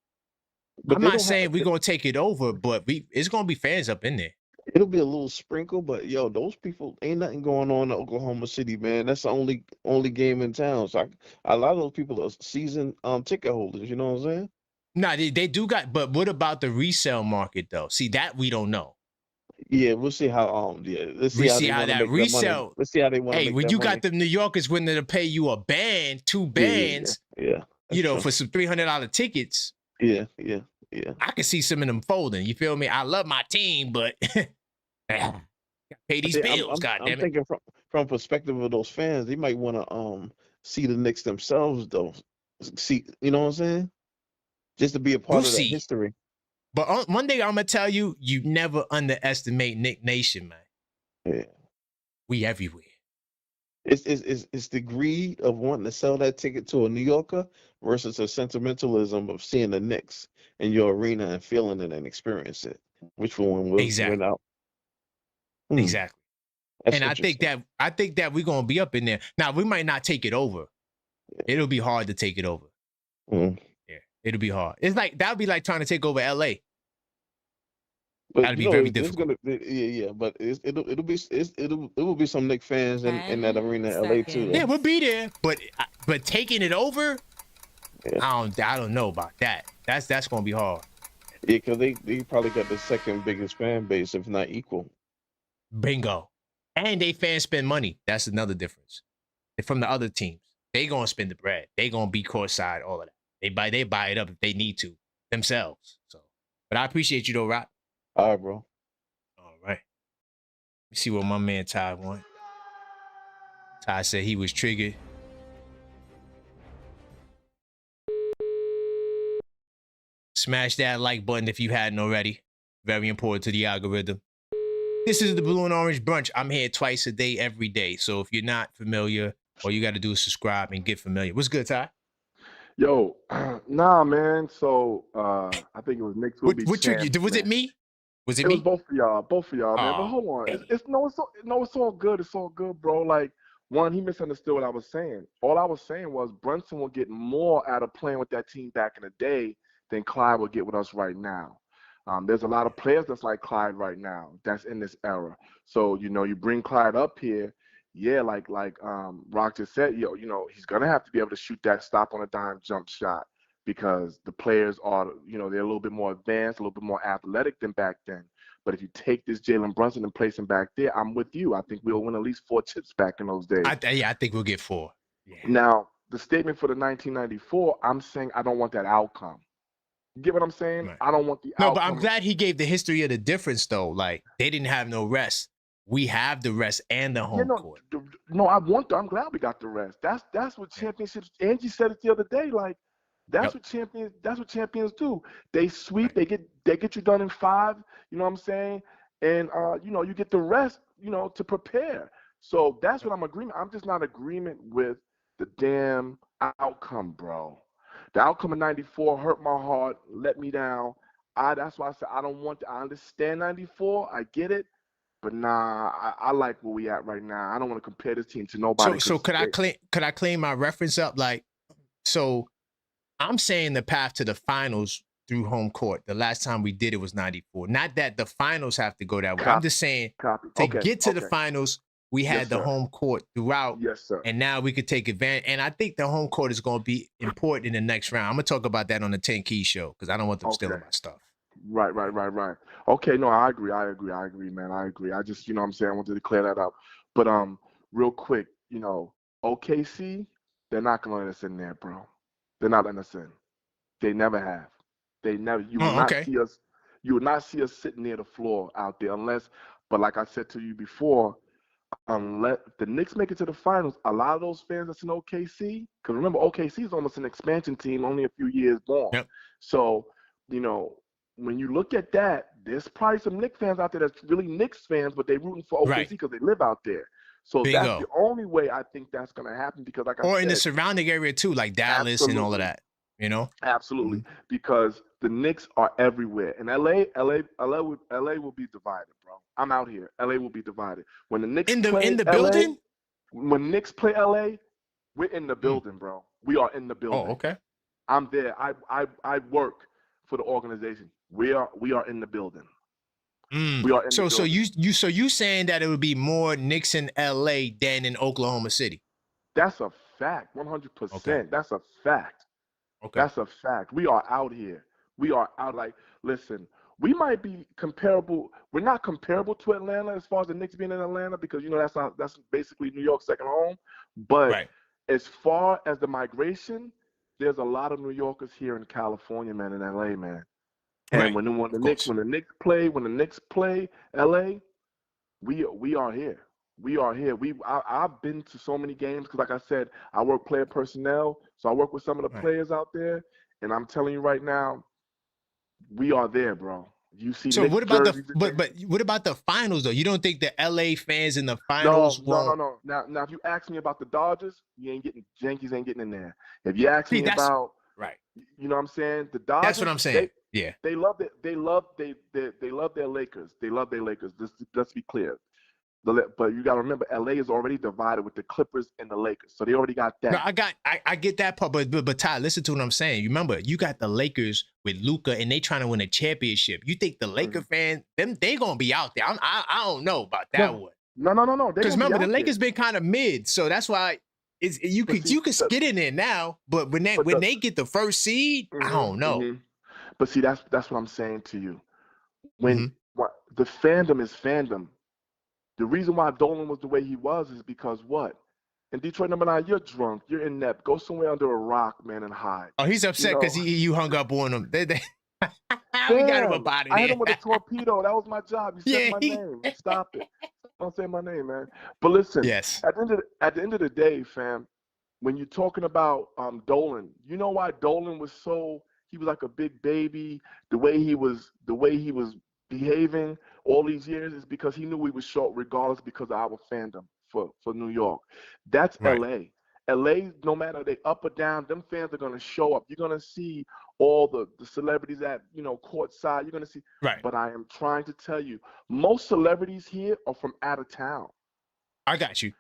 but I'm not saying we're gonna take it over, but it's gonna be fans up in there. It'll be a little sprinkle, but yo, those people, ain't nothing going on in Oklahoma City, man. That's the only game in town. So a lot of those people are season ticket holders. You know what I'm saying? No, they do got. But what about the resale market though? See, that we don't know. Yeah, we'll see how let's see how that resale. Let's see how they want to make that money. Hey, when you got the New Yorkers willing to pay you a band, two bands, yeah, for some $300 tickets. Yeah. I can see some of them folding. You feel me? I love my team, but pay these bills. I'm thinking from perspective of those fans, they might want to see the Knicks themselves though. See, you know what I'm saying? Just to be a part of that history. But one day I'm gonna tell you, you never underestimate Knick Nation, man. Yeah, we everywhere. It's the greed of wanting to sell that ticket to a New Yorker versus a sentimentalism of seeing the Knicks in your arena and feeling it and experience it. Which one will win out? Exactly. And I think that we're gonna be up in there. Now we might not take it over. It'll be hard to take it over. Yeah, it'll be hard. It's like that would be like trying to take over LA. But that'd be very difficult. But it will be some Knicks fans in that arena in LA too. Yeah, we'll be there. But taking it over, I don't know about that. That's gonna be hard. Yeah, because they probably got the second biggest fan base, if not equal. Bingo. And they fans spend money. That's another difference. They're from the other teams. They gonna spend the bread. They gonna be courtside, all of that. They buy it up if they need to themselves. So, but I appreciate you though, Rock. All right, bro. All right. Let me see what my man Ty want. Ty said he was triggered. Smash that like button if you hadn't already. Very important to the algorithm. This is the Blue and Orange Brunch. I'm here twice a day, every day. So if you're not familiar, all you got to do is subscribe and get familiar. What's good, Ty? Yo, nah, man. So I think it was Knicks will be champs. Was it me? Was it me? It was both of y'all, man. But hold on, it's all good. It's all good, bro. Like, one, he misunderstood what I was saying. All I was saying was Brunson will get more out of playing with that team back in the day than Clyde will get with us right now. There's a lot of players that's like Clyde right now that's in this era. So you bring Clyde up here, yeah, like Rock just said, he's gonna have to be able to shoot that stop on a dime jump shot, because the players are, they're a little bit more advanced, a little bit more athletic than back then. But if you take this Jalen Brunson and place him back there, I'm with you. I think we'll win at least 4 chips back in those days. I think we'll get 4. Yeah. Now, the statement for the 1994, I'm saying I don't want that outcome. You get what I'm saying? Right. I don't want the No, outcome. but I'm glad he gave the history of the difference, though. Like, they didn't have no rest. We have the rest and the home court. No, I'm glad we got the rest. That's what championships. Angie said it the other day. Like, that's what champions do. They sweep. They get you done in 5. You know what I'm saying? And you get the rest. To prepare. So that's what I'm agreeing. I'm just not agreement with the damn outcome, bro. The outcome of 94 hurt my heart, let me down. That's why I said I don't want to. I understand 94. I get it. But nah, I like where we at right now. I don't want to compare this team to nobody. So could I claim my reference up? Like, so I'm saying the path to the finals through home court. The last time we did it was 94. Not that the finals have to go that way. I'm just saying to get to the finals, we had the home court throughout. Yes, sir. And now we could take advantage. And I think the home court is going to be important in the next round. I'm going to talk about that on the 10 Key show because I don't want them stealing my stuff. Right. Okay, no, I agree, man. I agree. I just, what I'm saying, I wanted to clear that up. But real quick, OKC, they're not gonna let us in there, bro. They're not letting us in. They never have. They never. You will not see us. You will not see us sitting near the floor out there unless. But like I said to you before, unless the Knicks make it to the finals, a lot of those fans that's in OKC, because remember OKC is almost an expansion team, only a few years born. Yep. So when you look at that, there's probably some Knicks fans out there that's really Knicks fans, but they're rooting for OKC because they live out there. So that's the only way I think that's going to happen because, like I said, or in the surrounding area too, like Dallas and all of that. Absolutely, because the Knicks are everywhere. And LA will be divided, bro. I'm out here. LA will be divided. When the Knicks play in the LA, building, when Knicks play LA, we're in the building, bro. We are in the building. Oh, okay. I'm there. I work for the organization. We are in the building. We are in the building. So you saying that it would be more Knicks in LA than in Oklahoma City? That's a fact. 100%. Okay. That's a fact. Okay. That's a fact. We are out here. We are out. Like, listen, we might be comparable. We're not comparable to Atlanta as far as the Knicks being in Atlanta because that's basically New York's second home. But as far as the migration, there's a lot of New Yorkers here in California, man, in LA, man. And when the Knicks play LA, we are here. We are here. I've been to so many games because, like I said, I work player personnel, so I work with some of the players out there, and I'm telling you right now, we are there, bro. You see. So what about but what about the finals though? You don't think the LA fans in the finals? No. Now, if you ask me about the Dodgers, Yankees ain't getting in there. If you ask me about you know what I'm saying, the Dodgers. That's what I'm saying. They love their Lakers. They love their Lakers. Let's be clear. But you got to remember, LA is already divided with the Clippers and the Lakers, so they already got that. No, I get that part, but Ty, listen to what I'm saying. You remember, you got the Lakers with Luka, and they trying to win a championship. You think the Laker fan, they gonna be out there? I don't know about that one. No. Because remember, the Lakers been kind of mid, so that's why you could get in there now. But when they get the first seed, I don't know. But see, that's what I'm saying to you. When the fandom is fandom. The reason why Dolan was the way he was is because what? In Detroit number 9, you're drunk, you're inept. Go somewhere under a rock, man, and hide. Oh, he's upset because you hung up on him. We got him up out of there. I hit him with a torpedo. That was my job. You said my name. Stop it. Don't say my name, man. But listen, at the end of the day, fam, when you're talking about Dolan, you know why Dolan was he was like a big baby, the way he was behaving all these years is because he knew we were short regardless because of our fandom for New York. That's LA. LA, no matter they up or down, them fans are gonna show up. You're gonna see all the celebrities at courtside. You're gonna see But I am trying to tell you, most celebrities here are from out of town. I got you.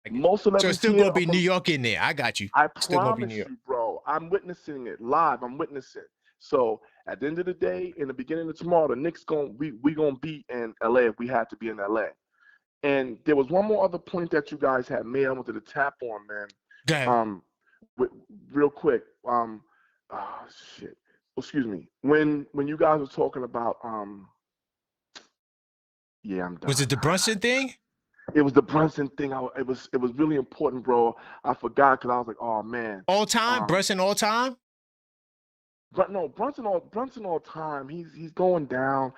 Most celebrities so it's still gonna be New York in there. I got you. I promise you, bro. I'm witnessing it live. I'm witnessing. So at the end of the day, in the beginning of tomorrow, the Knicks we gonna be in LA if we had to be in LA. And there was one more other point that you guys had made. I wanted to tap on, man. Go ahead. Real quick. Shit. Excuse me. When you guys were talking about I'm done. Was it the Brunson thing? It was the Brunson thing. It was really important, bro. I forgot because I was like, oh man. All time, Brunson all time. But no, Brunson all time. He's going down.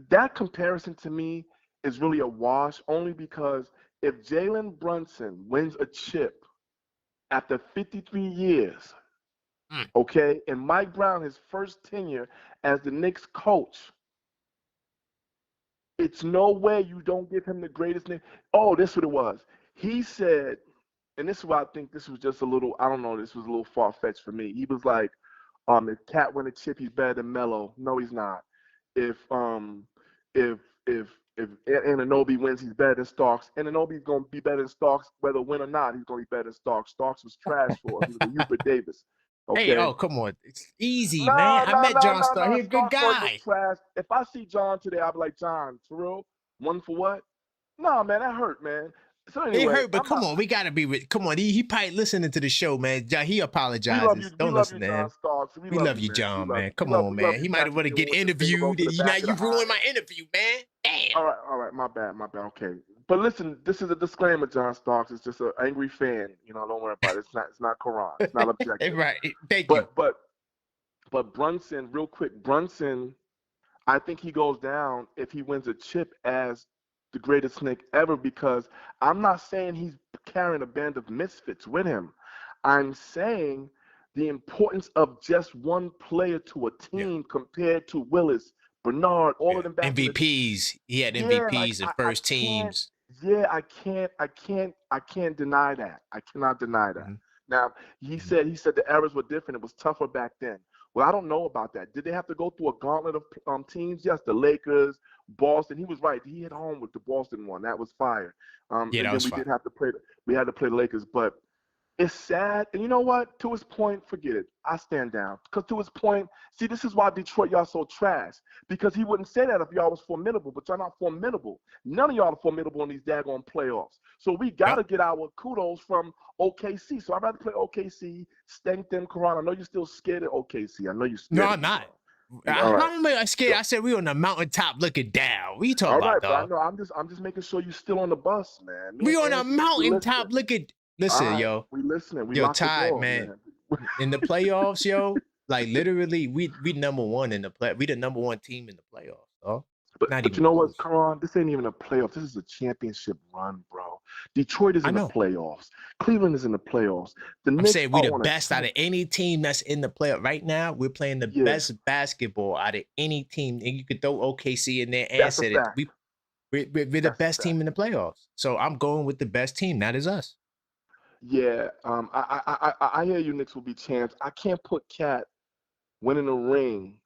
That comparison to me is really a wash, only because if Jalen Brunson wins a chip after 53 years, okay, and Mike Brown his first tenure as the Knicks coach, it's no way you don't give him the greatest name. Oh, this is what it was. He said, and this is why I think this was just a little, I don't know, this was a little far-fetched for me. He was like, if Cat win a chip, he's better than Melo. No, he's not. If Anunoby wins, he's better than Starks. Anunoby's gonna be better than Starks, whether win or not. He's gonna be better than Starks. Starks was trash for us. He was a Hubert Davis. Okay. Hey, oh come on, it's easy, man. I met John Starks. He's a good guy. Trash. If I see John today, I'll be like, John, for real? One for what? No, man, that hurt, man. So anyway, it hurt, but come on, we gotta be. Come on, he probably listening to the show, man. He apologizes. Don't listen to him. We love you, John, man. Come on, man. He might have want to get interviewed. Now you ruined my interview, man. Damn. All right, my bad. Okay, but listen, this is a disclaimer, John Starks. It's just an angry fan. You know, don't worry about it. It's not Quran. It's not objective. Right. Thank you. But Brunson, real quick, I think he goes down if he wins a chip as the greatest Knick ever, because I'm not saying he's carrying a band of misfits with him. I'm saying the importance of just one player to a team compared to Willis, Bernard, all of them back MVPs. He had MVPs and first teams. Yeah, I can't deny that. I cannot deny that. Now, he said the eras were different. It was tougher back then. Well, I don't know about that. Did they have to go through a gauntlet of teams? Yes, the Lakers, Boston. He was right. He hit home with the Boston one. That was fire. Yeah, that was fire. We had to play the Lakers, but it's sad. And you know what? To his point, forget it. I stand down. Because to his point, see, this is why Detroit, y'all so trash. Because he wouldn't say that if y'all was formidable, but y'all not formidable. None of y'all are formidable in these daggone playoffs. So we got to get our kudos from OKC. So I'd rather play OKC, stank them, Karan. I know you're still scared of OKC. I know you're scared. No, I'm not. I'm scared. I said we on the mountaintop looking down. What you talking about, dog? No, I'm just making sure you're still on the bus, man. We on a mountaintop looking. Listen, yo. We listening. Yo, Ty, man. In the playoffs, yo, like literally, we number one in the play. We the number one team in the playoffs, dog. But you know what, Karan? This ain't even a playoff. This is a championship run, bro. Detroit is in the playoffs. Cleveland is in the playoffs. I'm saying we the best out of any team that's in the playoff right now. We're playing the best basketball out of any team, and you could throw OKC in there and say it. We're the best team in the playoffs. So I'm going with the best team. That is us. Yeah, I hear you. Knicks will be champs. I can't put Cat winning a ring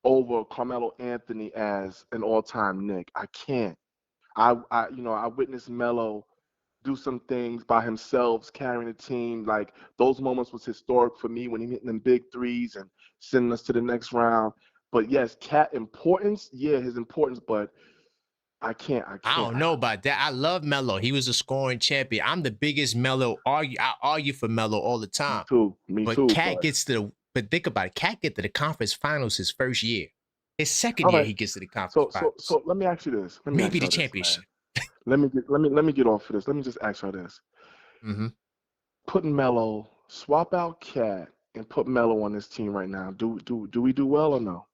over Carmelo Anthony as an all-time Knick. I can't. I witnessed Melo do some things by himself, carrying the team. Like those moments was historic for me when he hit them big threes and sending us to the next round. But yes, Cat importance, his importance, but I can't. I don't know about that. I love Melo. He was a scoring champion. I'm the biggest Melo I argue for Melo all the time. Me too. Cat gets to but think about it. Cat get to the conference finals his first year. His second year he gets to the conference finals. So let me ask you this. Maybe the championship. Let me get off of this. Let me just ask you this. Putting Melo, swap out Cat and put Melo on this team right now. Do we do well or no?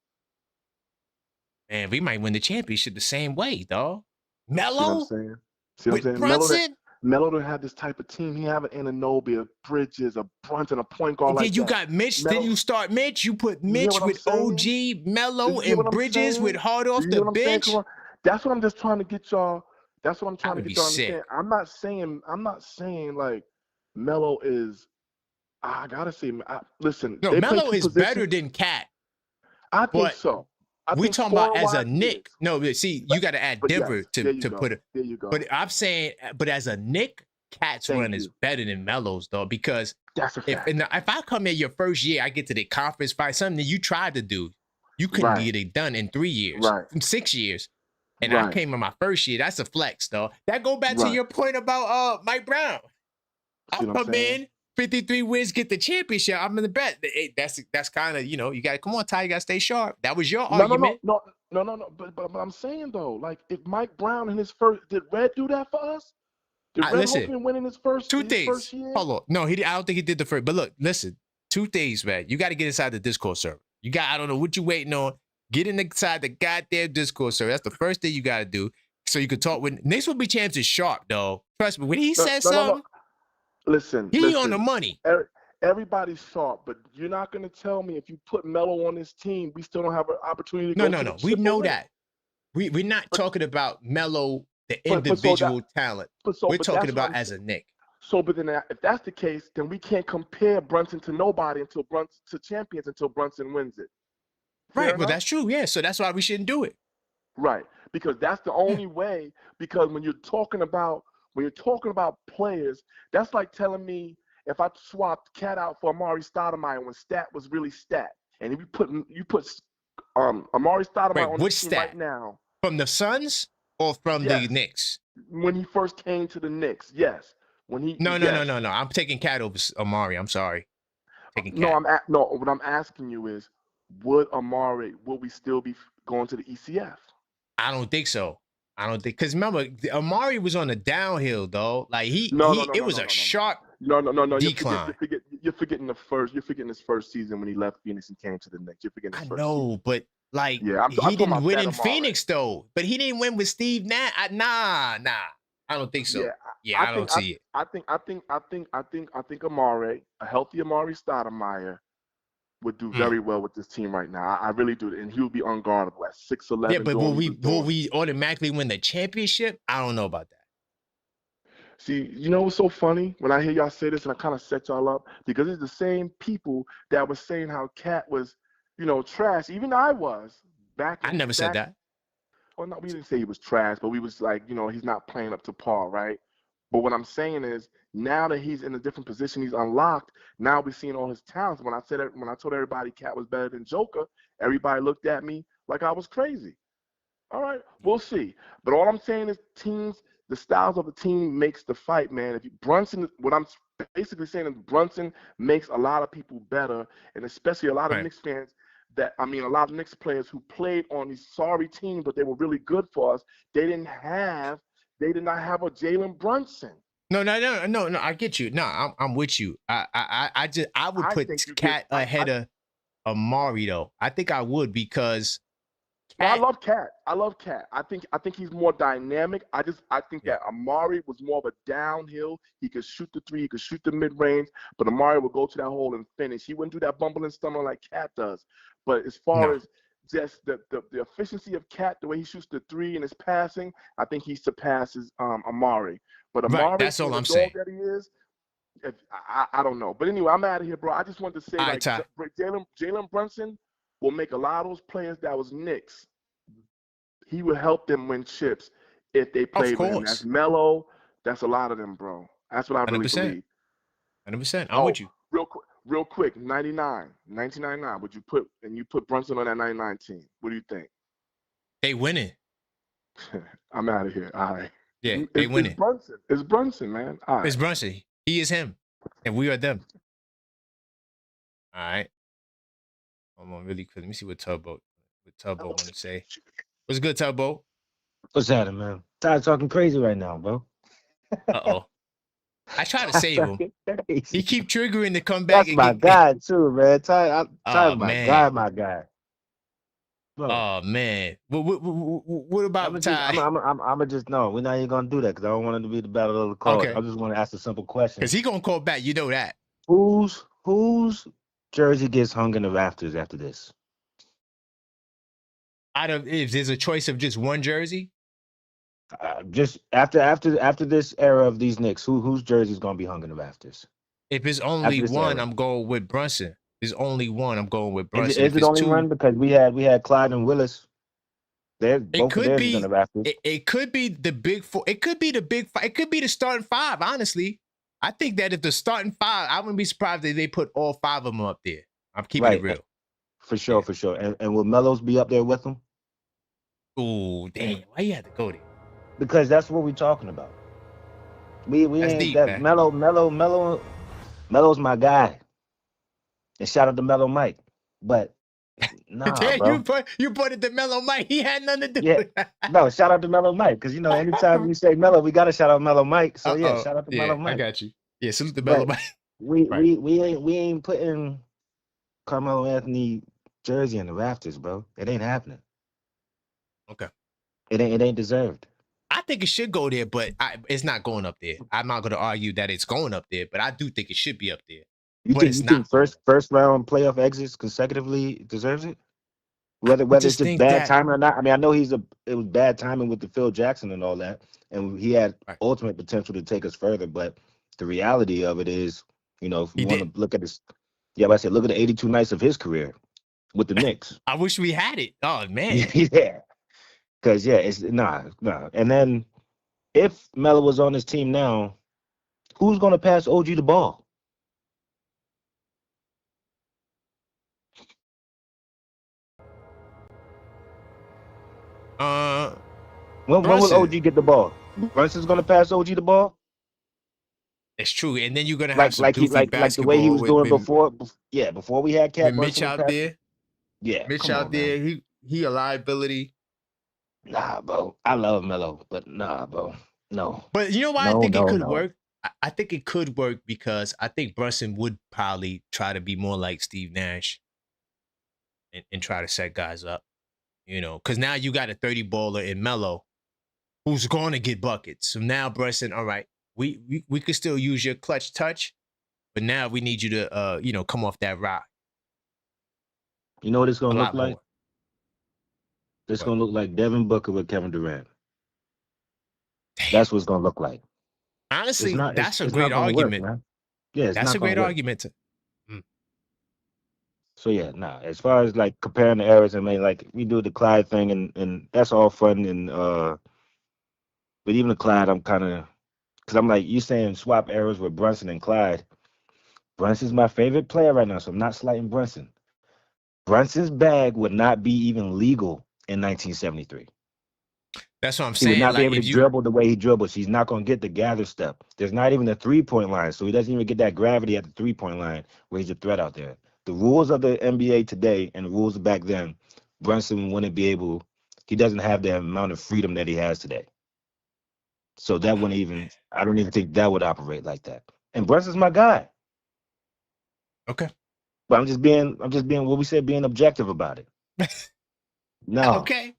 Man, we might win the championship the same way, dog. Melo? See what I'm saying? With Brunson? Melo don't have this type of team. He have an Anunoby, a Bridges, a Brunson, a point guard like that. Then you got Mitch. Then you start Mitch. You put Mitch with OG, Melo, and Bridges with hard off the bench. That's what I'm just trying to get y'all. That's what I'm trying to get y'all to understand. I'm not saying like Melo is. I gotta say, listen. No, Melo is better than Cat. I think so. We talking about as a Knick. No, see, you got to add Denver to put it. There you go. But I'm saying, but as a Knick, Cat's run is better than Melo's, though, because that's a fact. If I come in your first year, I get to the conference fight, something that you tried to do, you couldn't get it done in 3 years, 6 years. And I came in my first year. That's a flex, though. That go back to your point about Mike Brown. I come in, 53 wins, get the championship. I'm in the bet. That's kind of, you got to come on, Ty. You got to stay sharp. That was your argument. No. No. But I'm saying though, like if Mike Brown in his first, did Red do that for us? Did Red Listen, Holtman win in his first year? Hold on. No, I don't think he did the first. But look, listen, 2 things, man. You got to get inside the Discord server. I don't know what you waiting on. Get inside the goddamn Discord server. That's the first thing you got to do. So you can talk with Knicks will be champs is sharp, though. Trust me. When he says something, listen, on the money. Everybody's sharp, but you're not going to tell me if you put Melo on this team, we still don't have an opportunity to go to the We know away. that. We're not talking about Melo, the individual talent. We're talking about as a Knick. So, but then if that's the case, then we can't compare Brunson to nobody until Brunson wins it. Right, well, that's true. Yeah, so that's why we shouldn't do it. Right, because that's the only way. Because when you're talking about players, that's like telling me if I swapped Cat out for Amari Stoudemire when Stat was really Stat, and if you put Amari Stoudemire on the team right now from the Suns or from the Knicks when he first came to the Knicks, yes. When he no. I'm taking Cat over Amari. I'm sorry. Taking Cat. What I'm asking you is, would we still be going to the ECF? I don't think so. Because remember, Amari was on the downhill, though. Like it was a sharp decline. You're forgetting his first season when he left Phoenix and came to the Knicks. You're forgetting his first season. But like he didn't win in Phoenix though. But he didn't win with Steve Nash. Nah. I don't think so. Yeah, I don't see it. I think Amari, a healthy Amari Stoudemire, would do very well with this team right now. I really do, and he would be unguardable at 6'11". Yeah, but will we automatically win the championship? I don't know about that. See, you know what's so funny? When I hear y'all say this, and I kind of set y'all up, because it's the same people that was saying how Cat was, trash. Even I was back. I never said that. Well, no, we didn't say he was trash, but we was like, he's not playing up to par, right? But what I'm saying is, now that he's in a different position, he's unlocked. Now we're seeing all his talents. When I told everybody Cat was better than Joker, everybody looked at me like I was crazy. All right, we'll see. But all I'm saying is, the styles of the team makes the fight, man. What I'm basically saying is Brunson makes a lot of people better, and especially a lot of Knicks fans. A lot of Knicks players who played on these sorry teams, but they were really good for us. They did not have a Jalen Brunson. No. I get you. No, I'm with you. I would put Cat ahead of Amari though. I think I would because. I love Cat. I think he's more dynamic. I think that Amari was more of a downhill. He could shoot the three, he could shoot the mid range, but Amari would go to that hole and finish. He wouldn't do that bumbling stumble like Cat does. But as far as just the efficiency of Cat, the way he shoots the three and his passing, I think he surpasses Amari. But Amari, that's all I'm saying. That he is, I don't know. But anyway, I'm out of here, bro. I just wanted to say, Jalen Brunson will make a lot of those players that was Knicks. He will help them win chips if they play with him. That's Melo. That's a lot of them, bro. That's what I really believe. 100%. I'm with you. Real quick, 1999. Would you put Brunson on that 99 team? What do you think? They winning. I'm out of here. All right. Yeah, they winning. It's Brunson, man. All right. It's Brunson. He is him, and we are them. All right. Hold on, really quick. Let me see what Tubbo want to say. What's good, Tubbo? What's happening, man? Tired talking crazy right now, bro. Uh-oh. I try to save him. He keep triggering to come back. That's my guy, too, man. Ty, my guy. Bro. Oh, man. What about Ty? I'm just, no, we're not even going to do that because I don't want it to be the battle of the call. Okay. I just want to ask a simple question. Because he going to call back. You know that. Whose jersey gets hung in the rafters after this? If there's a choice of just one jersey, just after this era of these Knicks, whose jersey is gonna be hung in the rafters? If it's only one, I'm going with Brunson. There's only one, I'm going with Brunson. Is it only one? Because we had Clyde and Willis. Both of theirs in the rafters. It could be the big four. It could be the big five. It could be the starting five. Honestly, I think that if the starting five, I wouldn't be surprised if they put all five of them up there. I'm keeping it real. For sure. And will Melos be up there with them? Oh, damn. Why you have to go there? Because that's what we're talking about. We that's ain't deep, that man. Melo's my guy. And shout out to Melo Mike. But Nah, bro. You put it to Mellow Mike. He had nothing to do Yeah. with that. No, shout out to Mellow Mike, because anytime we say Mellow, we gotta shout out Mellow Mike. So yeah, shout out to Yeah, Mellow I Mike. got you. Yeah, salute to Mellow But Mike. we Right. we ain't putting Carmelo Anthony jersey in the rafters, bro. It ain't happening. Okay. It ain't deserved. I think it should go there, but it's not going up there. I'm not going to argue that it's going up there, but I do think it should be up there. You but think it's you not. think first round playoff exits consecutively deserves it? Whether it's just bad timing or not. I mean, I know it was bad timing with the Phil Jackson and all that, and he had ultimate potential to take us further. But the reality of it is, if you want to look at this, I said look at the 82 nights of his career with the Knicks. I wish we had it. Oh man. Yeah. Because it's nah. And then if Melo was on his team now, who's gonna pass OG the ball? When will OG get the ball? Brunson's gonna pass OG the ball? It's true, and then you're gonna have some like the way he was doing before. Yeah, before we had Cat Mitch out there. Yeah, Mitch out there. Man. He a liability. Nah, bro. I love Melo, but nah, bro. No. But you know why I think it could work? I think it could work because I think Brunson would probably try to be more like Steve Nash and try to set guys up. Because now you got a 30 baller in Melo who's going to get buckets. So now Brunson, all right, we could still use your clutch touch, but now we need you to come off that rock. You know what it's gonna look like? It's gonna look like Devin Booker with Kevin Durant. Damn. That's what it's gonna look like. Honestly, that's a great argument. Work, yeah, that's a great argument. So yeah, as far as like comparing the eras, I mean, like we do the Clyde thing, and that's all fun, and but even the Clyde, I'm kind of, because I'm like, you saying swap eras with Brunson and Clyde. Brunson's my favorite player right now, so I'm not slighting Brunson. Brunson's bag would not be even legal in 1973. That's what I'm saying. He would not be able to dribble the way he dribbles. He's not going to get the gather step. There's not even a three-point line, so he doesn't even get that gravity at the three-point line where he's a threat out there. The rules of the NBA today and the rules back then, Brunson wouldn't be able. He doesn't have the amount of freedom that he has today. So that wouldn't even. I don't even think that would operate like that. And Brunson's my guy. Okay. But I'm just being what we said, being objective about it. No. Okay.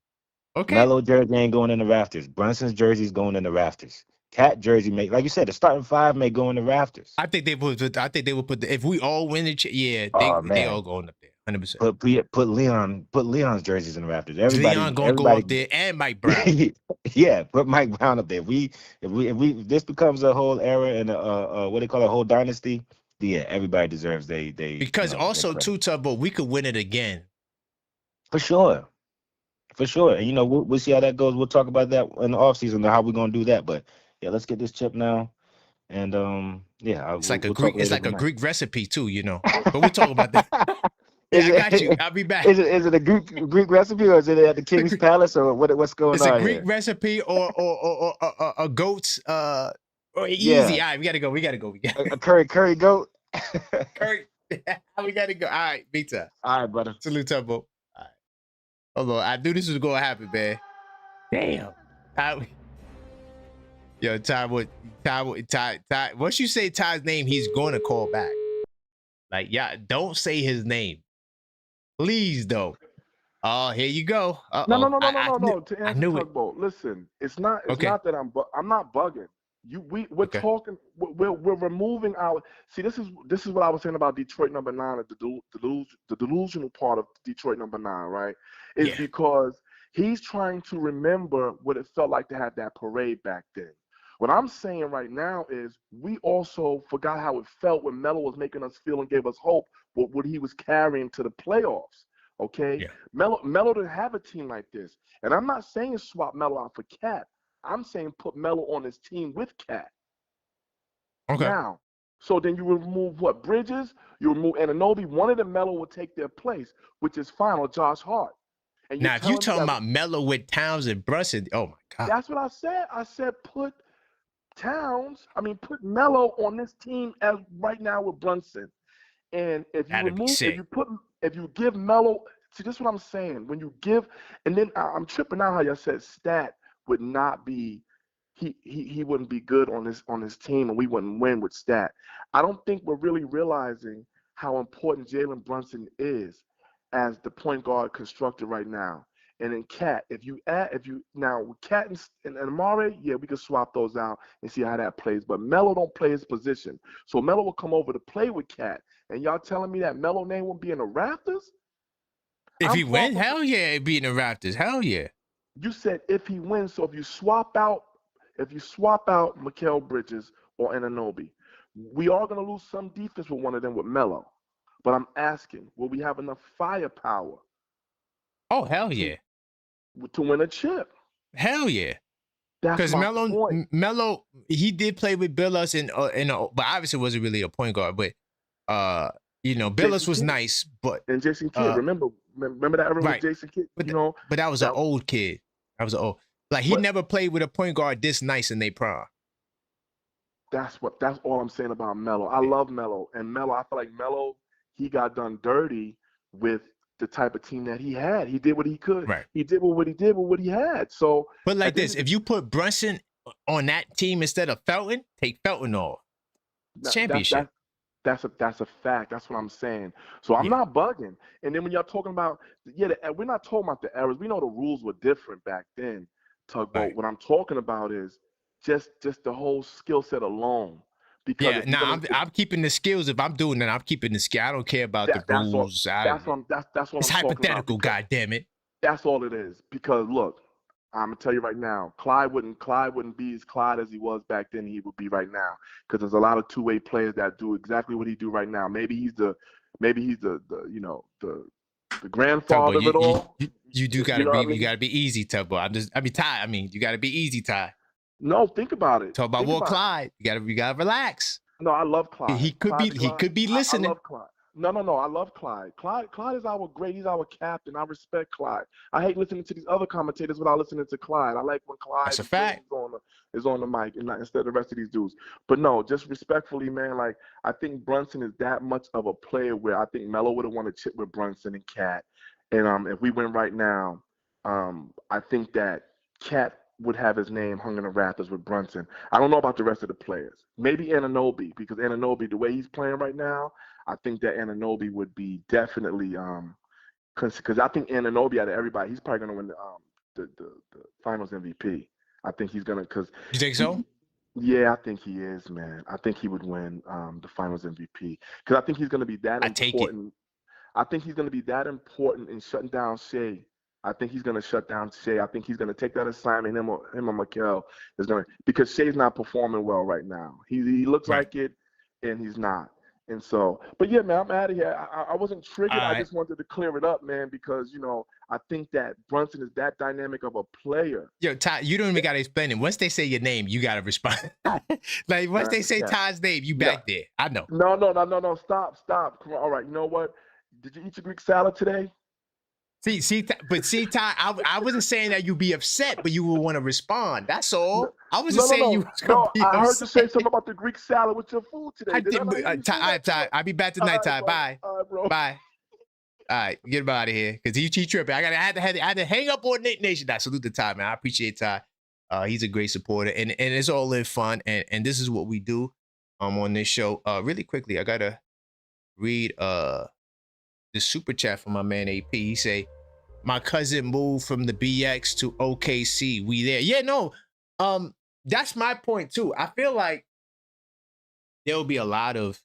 Melo jersey ain't going in the rafters. Brunson's jersey's going in the rafters. Cat jersey like you said, the starting five may go in the rafters. I think they would put if we all win the they all going up there. 100%. Put Leon's jerseys in the rafters. Leon gonna go up there, and Mike Brown. Yeah, put Mike Brown up there. If this becomes a whole era and what they call a whole dynasty, yeah, everybody deserves they because also too, Tubbo, we could win it again. For sure. And we'll see how that goes. We'll talk about that in the offseason, how we're gonna do that. But yeah, let's get this chip now. And it's like a Greek recipe too, But we'll talk about that. I got you. I'll be back. Is it a Greek recipe, or is it at the King's Palace, or what's going on? It's a Greek recipe or a goat's easy. All right, we gotta go. A curry goat. Curry. We gotta go. All right, big time. All right, brother. Salute, Tubbo. All right. Hold on. I knew this was gonna happen, man. Damn. Yo, Ty. Once you say Ty's name, he's going to call back. Like, yeah, don't say his name. Please don't. Oh, here you go. Uh-oh. No. To answer Tugboat, listen, it's not that I'm not bugging. We're talking. We're removing our. See, this is what I was saying about Detroit number 9. The delusional part of Detroit number 9, right? Is because he's trying to remember what it felt like to have that parade back then. What I'm saying right now is we also forgot how it felt when Melo was making us feel and gave us hope what he was carrying to the playoffs. Okay, yeah. Melo didn't have a team like this, and I'm not saying swap Melo out for Cat. I'm saying put Melo on his team with Cat. Okay. Now, so then you remove what? Bridges? You remove Anunoby. One of the Melo will take their place, which is fine, or Josh Hart. And now, if you're talking about Melo with Towns and Brunson, oh my God. That's what I said. I said put Melo on this team as right now with Brunson. And if you give Melo, See, this is what I'm saying. When you give, and then I'm tripping out how y'all said Stat would not be, he wouldn't be good on his team, and we wouldn't win with Stat. I don't think we're really realizing how important Jalen Brunson is as the point guard constructed right now. And then Cat, if you now with Cat and Amare, yeah, we can swap those out and see how that plays. But Melo don't play his position, so Melo will come over to play with Cat. And y'all telling me that Melo name won't be in the Raptors? If he wins, hell yeah, it'd be in the Raptors. Hell yeah. You said if he wins, so if you swap out Mikal Bridges or Anunoby, we are gonna lose some defense with one of them with Melo. But I'm asking, will we have enough firepower? Oh hell yeah. To win a chip. Hell yeah. That's my point. Melo, he did play with Billups but obviously wasn't really a point guard. But Billups was nice, but and Jason Kidd. Remember that era with Jason Kidd? But that was an old kid. That was an old. Like he never played with a point guard this nice in their prime. That's all I'm saying about Melo. I love Melo, and Melo. I feel like Melo, he got done dirty with the type of team that he had. He did what he could. Right. He did what he did with what he had. So, but like this, if you put Brunson on that team instead of Felton, take Felton off. Championship. That's a fact. That's what I'm saying. So I'm not bugging. And then when y'all talking about, we're not talking about the errors. We know the rules were different back then, Tugboat. Right. What I'm talking about is just the whole skill set alone. Because I'm keeping the skills. If I'm doing that, I'm keeping the skill. I don't care about the rules. That's what it's I'm hypothetical. God damn it. That's all it is. Because look, I'm gonna tell you right now, Clyde wouldn't be as Clyde as he was back then. He would be right now. Because there's a lot of two-way players that do exactly what he do right now. Maybe he's the grandfather of it all. You do gotta be. You gotta be easy, Tugboat. Ty. You gotta be easy, Ty. No, think about it. Talk about Clyde. You gotta relax. No, I love Clyde. He could be listening. I love Clyde. No, I love Clyde. Clyde is our great. He's our captain. I respect Clyde. I hate listening to these other commentators without listening to Clyde. I like when Clyde That's a fact. is on the mic and instead of the rest of these dudes. But no, just respectfully, man. Like I think Brunson is that much of a player where I think Melo would have won a chip with Brunson and Cat. And if we win right now, I think that Cat would have his name hung in the Raptors with Brunson. I don't know about the rest of the players. Maybe Anunoby, because Anunoby, the way he's playing right now, I think that Anunoby would be definitely because I think Anunoby out of everybody, he's probably going to win the Finals MVP. I think he's going to because. You think so? Yeah, I think he is, man. I think he would win the Finals MVP because I think he's going to be that important. I think he's going to be that important in shutting down Shea. I think he's going to shut down Shea. I think he's going to take that assignment. Him or Mikal is going to, because Shea's not performing well right now. He looks like it, and he's not. And so, but yeah, man, I'm out of here. I wasn't triggered. I just wanted to clear it up, man, because I think that Brunson is that dynamic of a player. Yo, Ty, you don't even got to explain it. Once they say your name, you got to respond. Like once they say Ty's name, you back there. I know. No. Stop. Come on. All right. You know what? Did you eat your Greek salad today? See, Ty, I wasn't saying that you'd be upset, but you would want to respond. That's all. I wasn't saying you was going to be upset. I heard you say something about the Greek salad with your food today. Ty, I'll be back tonight, Ty. Bye. All right, bro. Bye. All right, get him out of here because he tripping. I had to hang up on Nick Nation. I salute the Ty, man. I appreciate Ty. He's a great supporter, and it's all in fun. And this is what we do on this show. Really quickly, I gotta read the super chat from my man AP. He say, my cousin moved from the BX to OKC. We there. Yeah, no. That's my point too. I feel like there'll be a lot of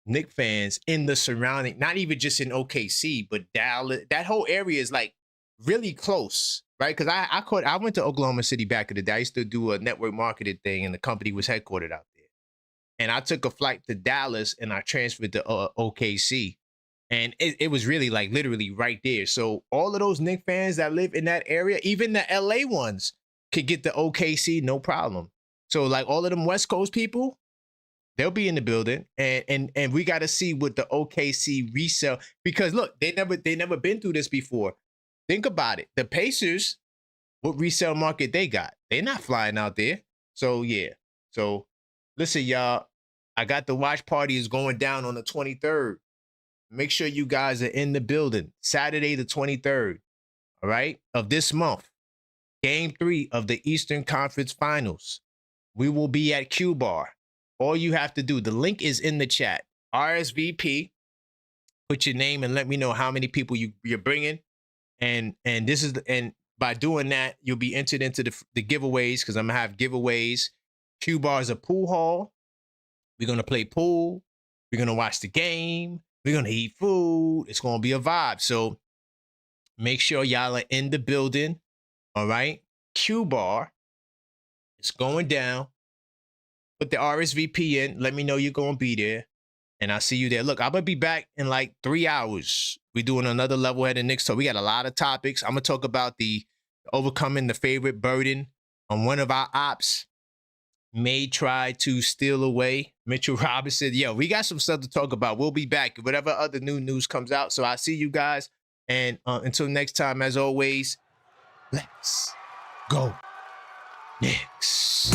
Knicks fans in the surrounding, not even just in OKC, but Dallas. That whole area is like really close, right? Because I went to Oklahoma City back in the day. I used to do a network marketing thing, and the company was headquartered out there. And I took a flight to Dallas, and I transferred to OKC. And it was really like literally right there. So all of those Knicks fans that live in that area, even the LA ones, could get to OKC, no problem. So like all of them West Coast people, they'll be in the building. And we got to see what the OKC resell, because look, they never been through this before. Think about it. The Pacers, what resale market they got? They're not flying out there. So yeah. So listen, y'all, I got the watch party is going down on the 23rd. Make sure you guys are in the building. Saturday the 23rd, all right, of this month. Game 3 of the Eastern Conference Finals. We will be at Q Bar. All you have to do, the link is in the chat. RSVP, put your name and let me know how many people you're bringing. And by doing that, you'll be entered into the giveaways, because I'm going to have giveaways. Q Bar is a pool hall. We're going to play pool. We're going to watch the game. We're going to eat food. It's going to be a vibe. So make sure y'all are in the building. All right. Q Bar. It's going down. Put the RSVP in. Let me know you're going to be there. And I'll see you there. Look, I'm going to be back in like 3 hours. We're doing another level-headed Knicks talk. We got a lot of topics. I'm going to talk about the overcoming the favorite burden. On one of our ops may try to steal away Mitchell Robinson. Yo, we got some stuff to talk about. We'll be back. Whatever other new news comes out. So I'll see you guys. And until next time, as always, let's go Knicks.